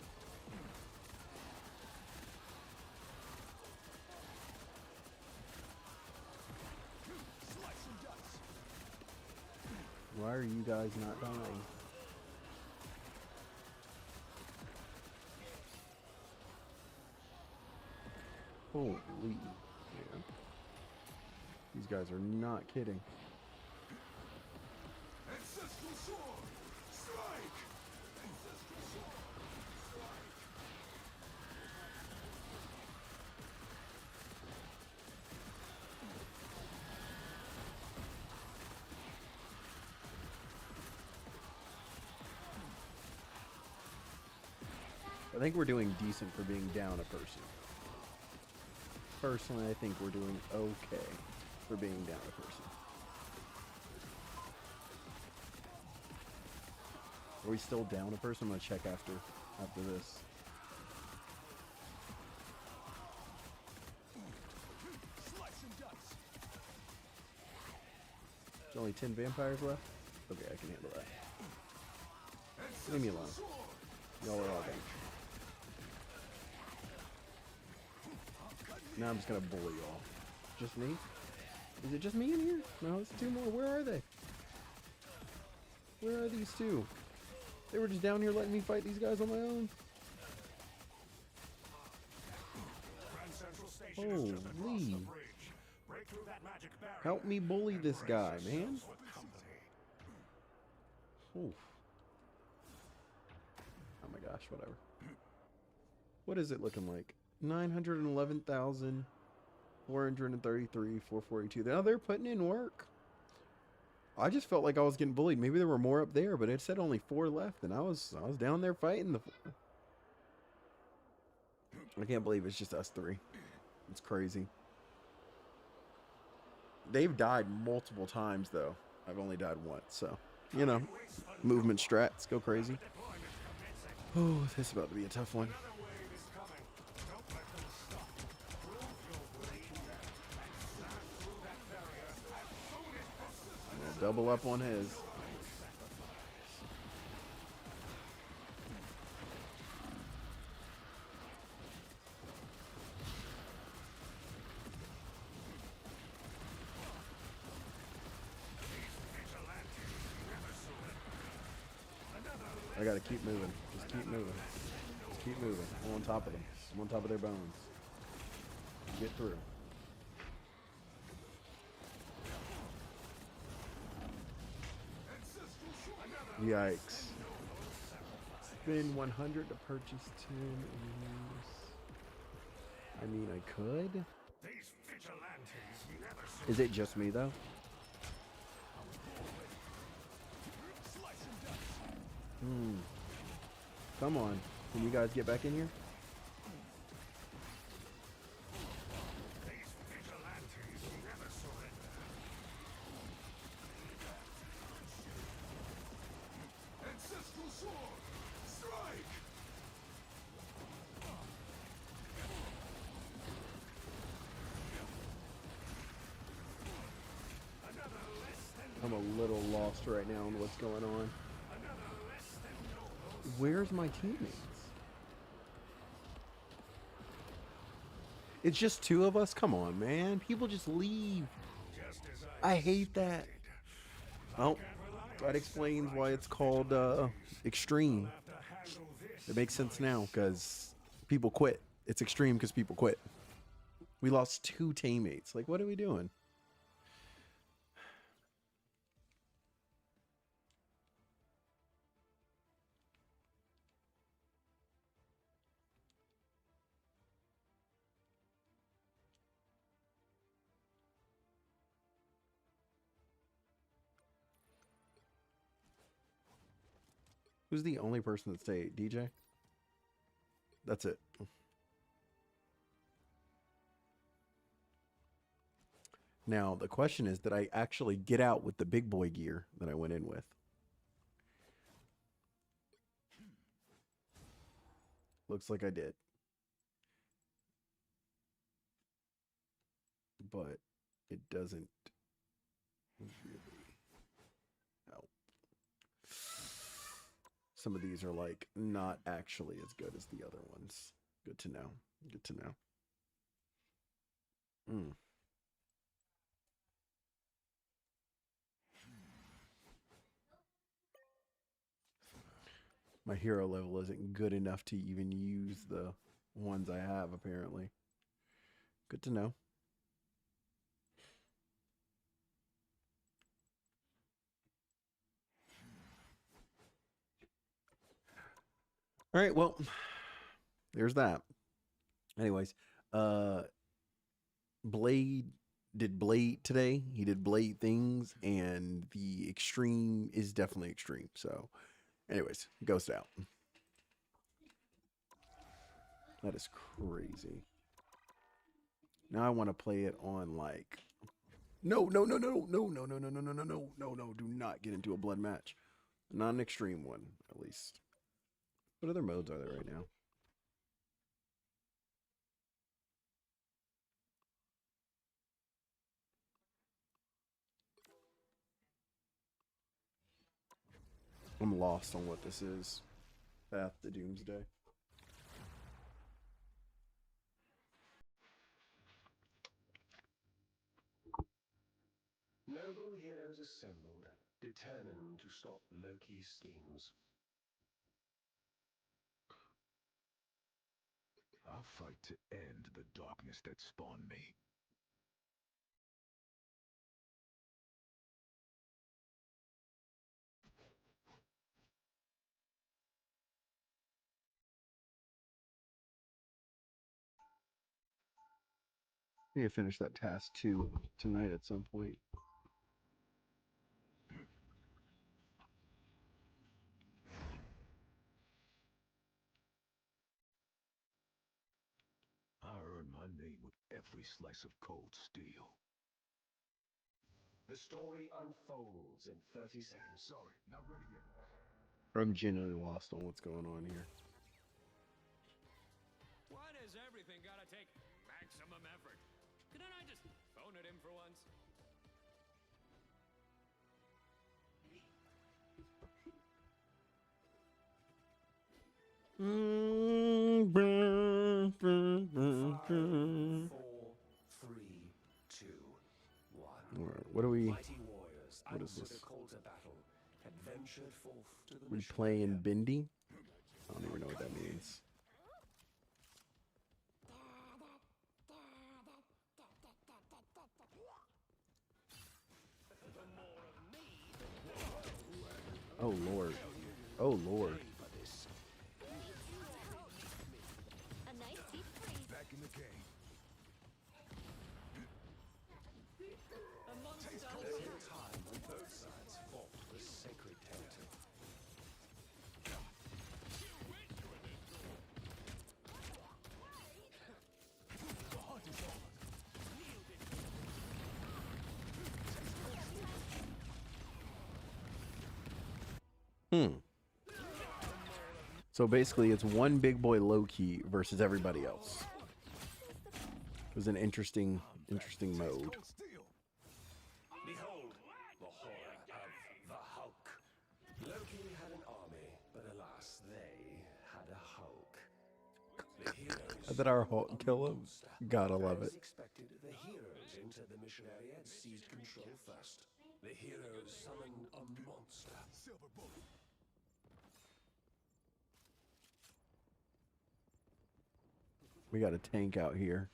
Why are you guys not dying? Holy, yeah. These guys are not kidding. Ancestral sword, strike! Ancestral sword, strike! I think we're doing decent for being down a person. Personally, I think we're doing okay for being down a person. Are we still down a person? I'm gonna check after this. There's only 10 vampires left? Okay, I can handle that. Leave me alone. Y'all are all done. Now I'm just gonna bully y'all. Just me? Is it just me in here? No, it's two more. Where are they? Where are these two? They were just down here letting me fight these guys on my own. Holy. Help me bully this guy, man. Oof. Oh my gosh, whatever. What is it looking like? 911,433, 442. Now they're putting in work. I just felt like I was getting bullied. Maybe there were more up there, but it said only 4 left, and I was down there fighting the. I can't believe it's just us 3. It's crazy. They've died multiple times though. I've only died once, so you know, movement strats go crazy. Oh, this is about to be a tough one. Double up on his. I gotta keep moving. Just keep moving. Just keep moving. I'm on top of them. I'm on top of their bones. Get through. Yikes. Spend 100 to purchase 10 enemies. I mean, I could. Is it just me, though? Come on. Can you guys get back in here? I'm a little lost right now on what's going on. Where's my teammates? It's just 2 of us? Come on, man. People just leave. I hate that. Oh, that explains why it's called extreme. It makes sense now, because people quit. It's extreme because people quit. We lost 2 teammates. Like, what are we doing? Who's the only person that stayed? DJ? That's it. Now, the question is, did I actually get out with the big boy gear that I went in with? Looks like I did. But it doesn't really help. Some of these are like not actually as good as the other ones. Good to know. Good to know. My hero level isn't good enough to even use the ones I have, apparently. Good to know. All right, well, there's that. Anyways, Blade did Blade today. He did Blade things, and the extreme is definitely extreme. So, anyways, Ghost out. That is crazy. Now I want to play it on like no. Do not get into a blood match. Not an extreme one, at least. What other modes are there right now? I'm lost on what this is. Path to Doomsday. Noble heroes assembled, determined to stop Loki's schemes. I'll fight to end the darkness that spawned me. I need to finish that task 2 tonight at some point. I earn my name with every slice of cold steel. The story unfolds in 30 seconds. Sorry, not ready yet. I'm genuinely lost on what's going on here. Why does everything gotta take maximum effort? Couldn't I just phone it in for once? All right, what are we? What is this? We playing Bindi? I don't even know what that means. Oh Lord. Oh Lord. Back in the game. Time when both sides fought the sacred territory. So basically, it's one big boy Loki versus everybody else. It was an interesting mode. Behold, the horror of the Hulk. Loki had an army, but alas, they had a Hulk. The heroes Did our Hulk kill him? Gotta love it. As expected, the heroes entered the mission area and seized control first. The heroes summoned a monster. Silver bullet. We got a tank out here.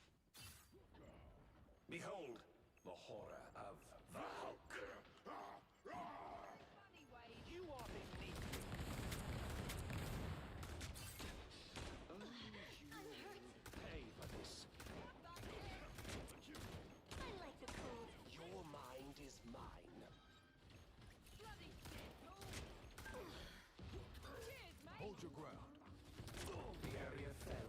Behold, the horror of the Hulk. Pay for this. I like the cold. Your mind is mine. Hold your ground. The area fell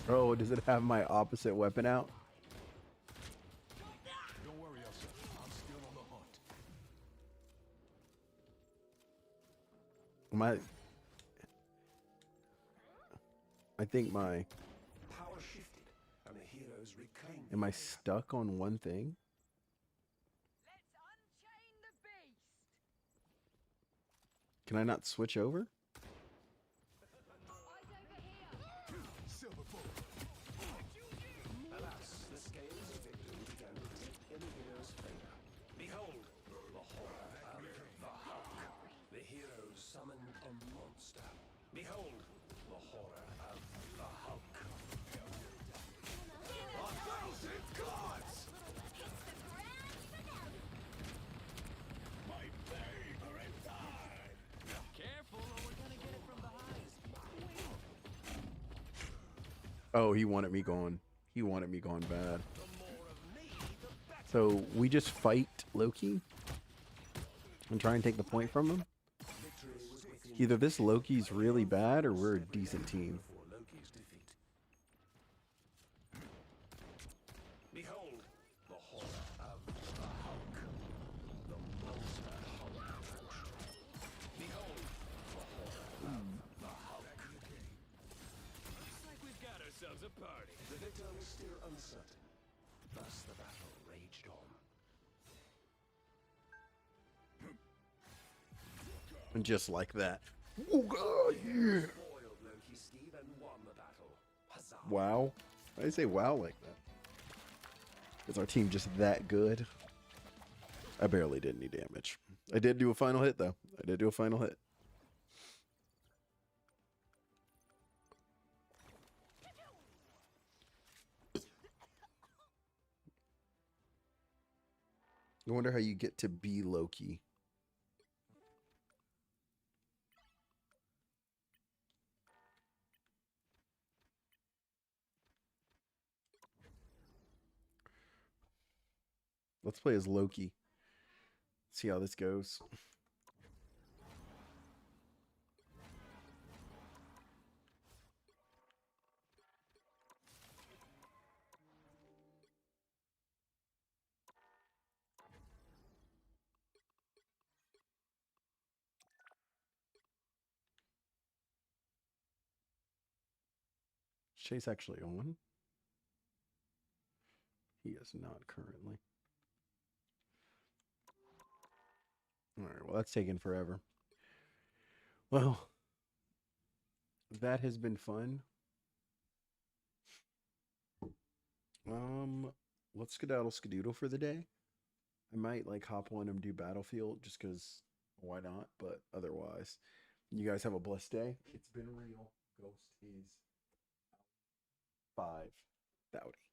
Oh, does it have my opposite weapon out? Don't worry, Elsa. I'm still on the hunt. I think my... Power shifted, and the heroes reclaimed. Am I stuck on one thing? Can I not switch over? Alas, the scales of victory began to tip in the hero's favor. Behold, the horror of the Hulk. The heroes summoned a monster. Behold, the horror of the Hulk. 1,000 gods! My favorite time! Careful, or we're gonna get it from behind. Oh, he wanted me gone. He wanted me gone bad. So we just fight Loki and try and take the point from him? Either this Loki's really bad or we're a decent team. Loki's defeat. Behold, the horror of the Hulk. The monster Hulk. Behold, the horror of the Hulk. Looks like we've got ourselves a party. The victor was still uncertain. Thus the battle raged on. And just like that. Oh god, yeah. Foiled Loki's scheme and won the battle. Huzzah. Wow. Why do I say wow like that? Is our team just that good? I barely did any damage. I did do a final hit though. I did do a final hit. I wonder how you get to be Loki. Let's play as Loki. See how this goes. Is Chase actually on? He is not currently. Alright, well that's taken forever. Well, that has been fun. Let's skedaddle skedoodle for the day. I might like hop on and do Battlefield just because why not? But otherwise, you guys have a blessed day. It's been real. Ghost is 5. Dowdy.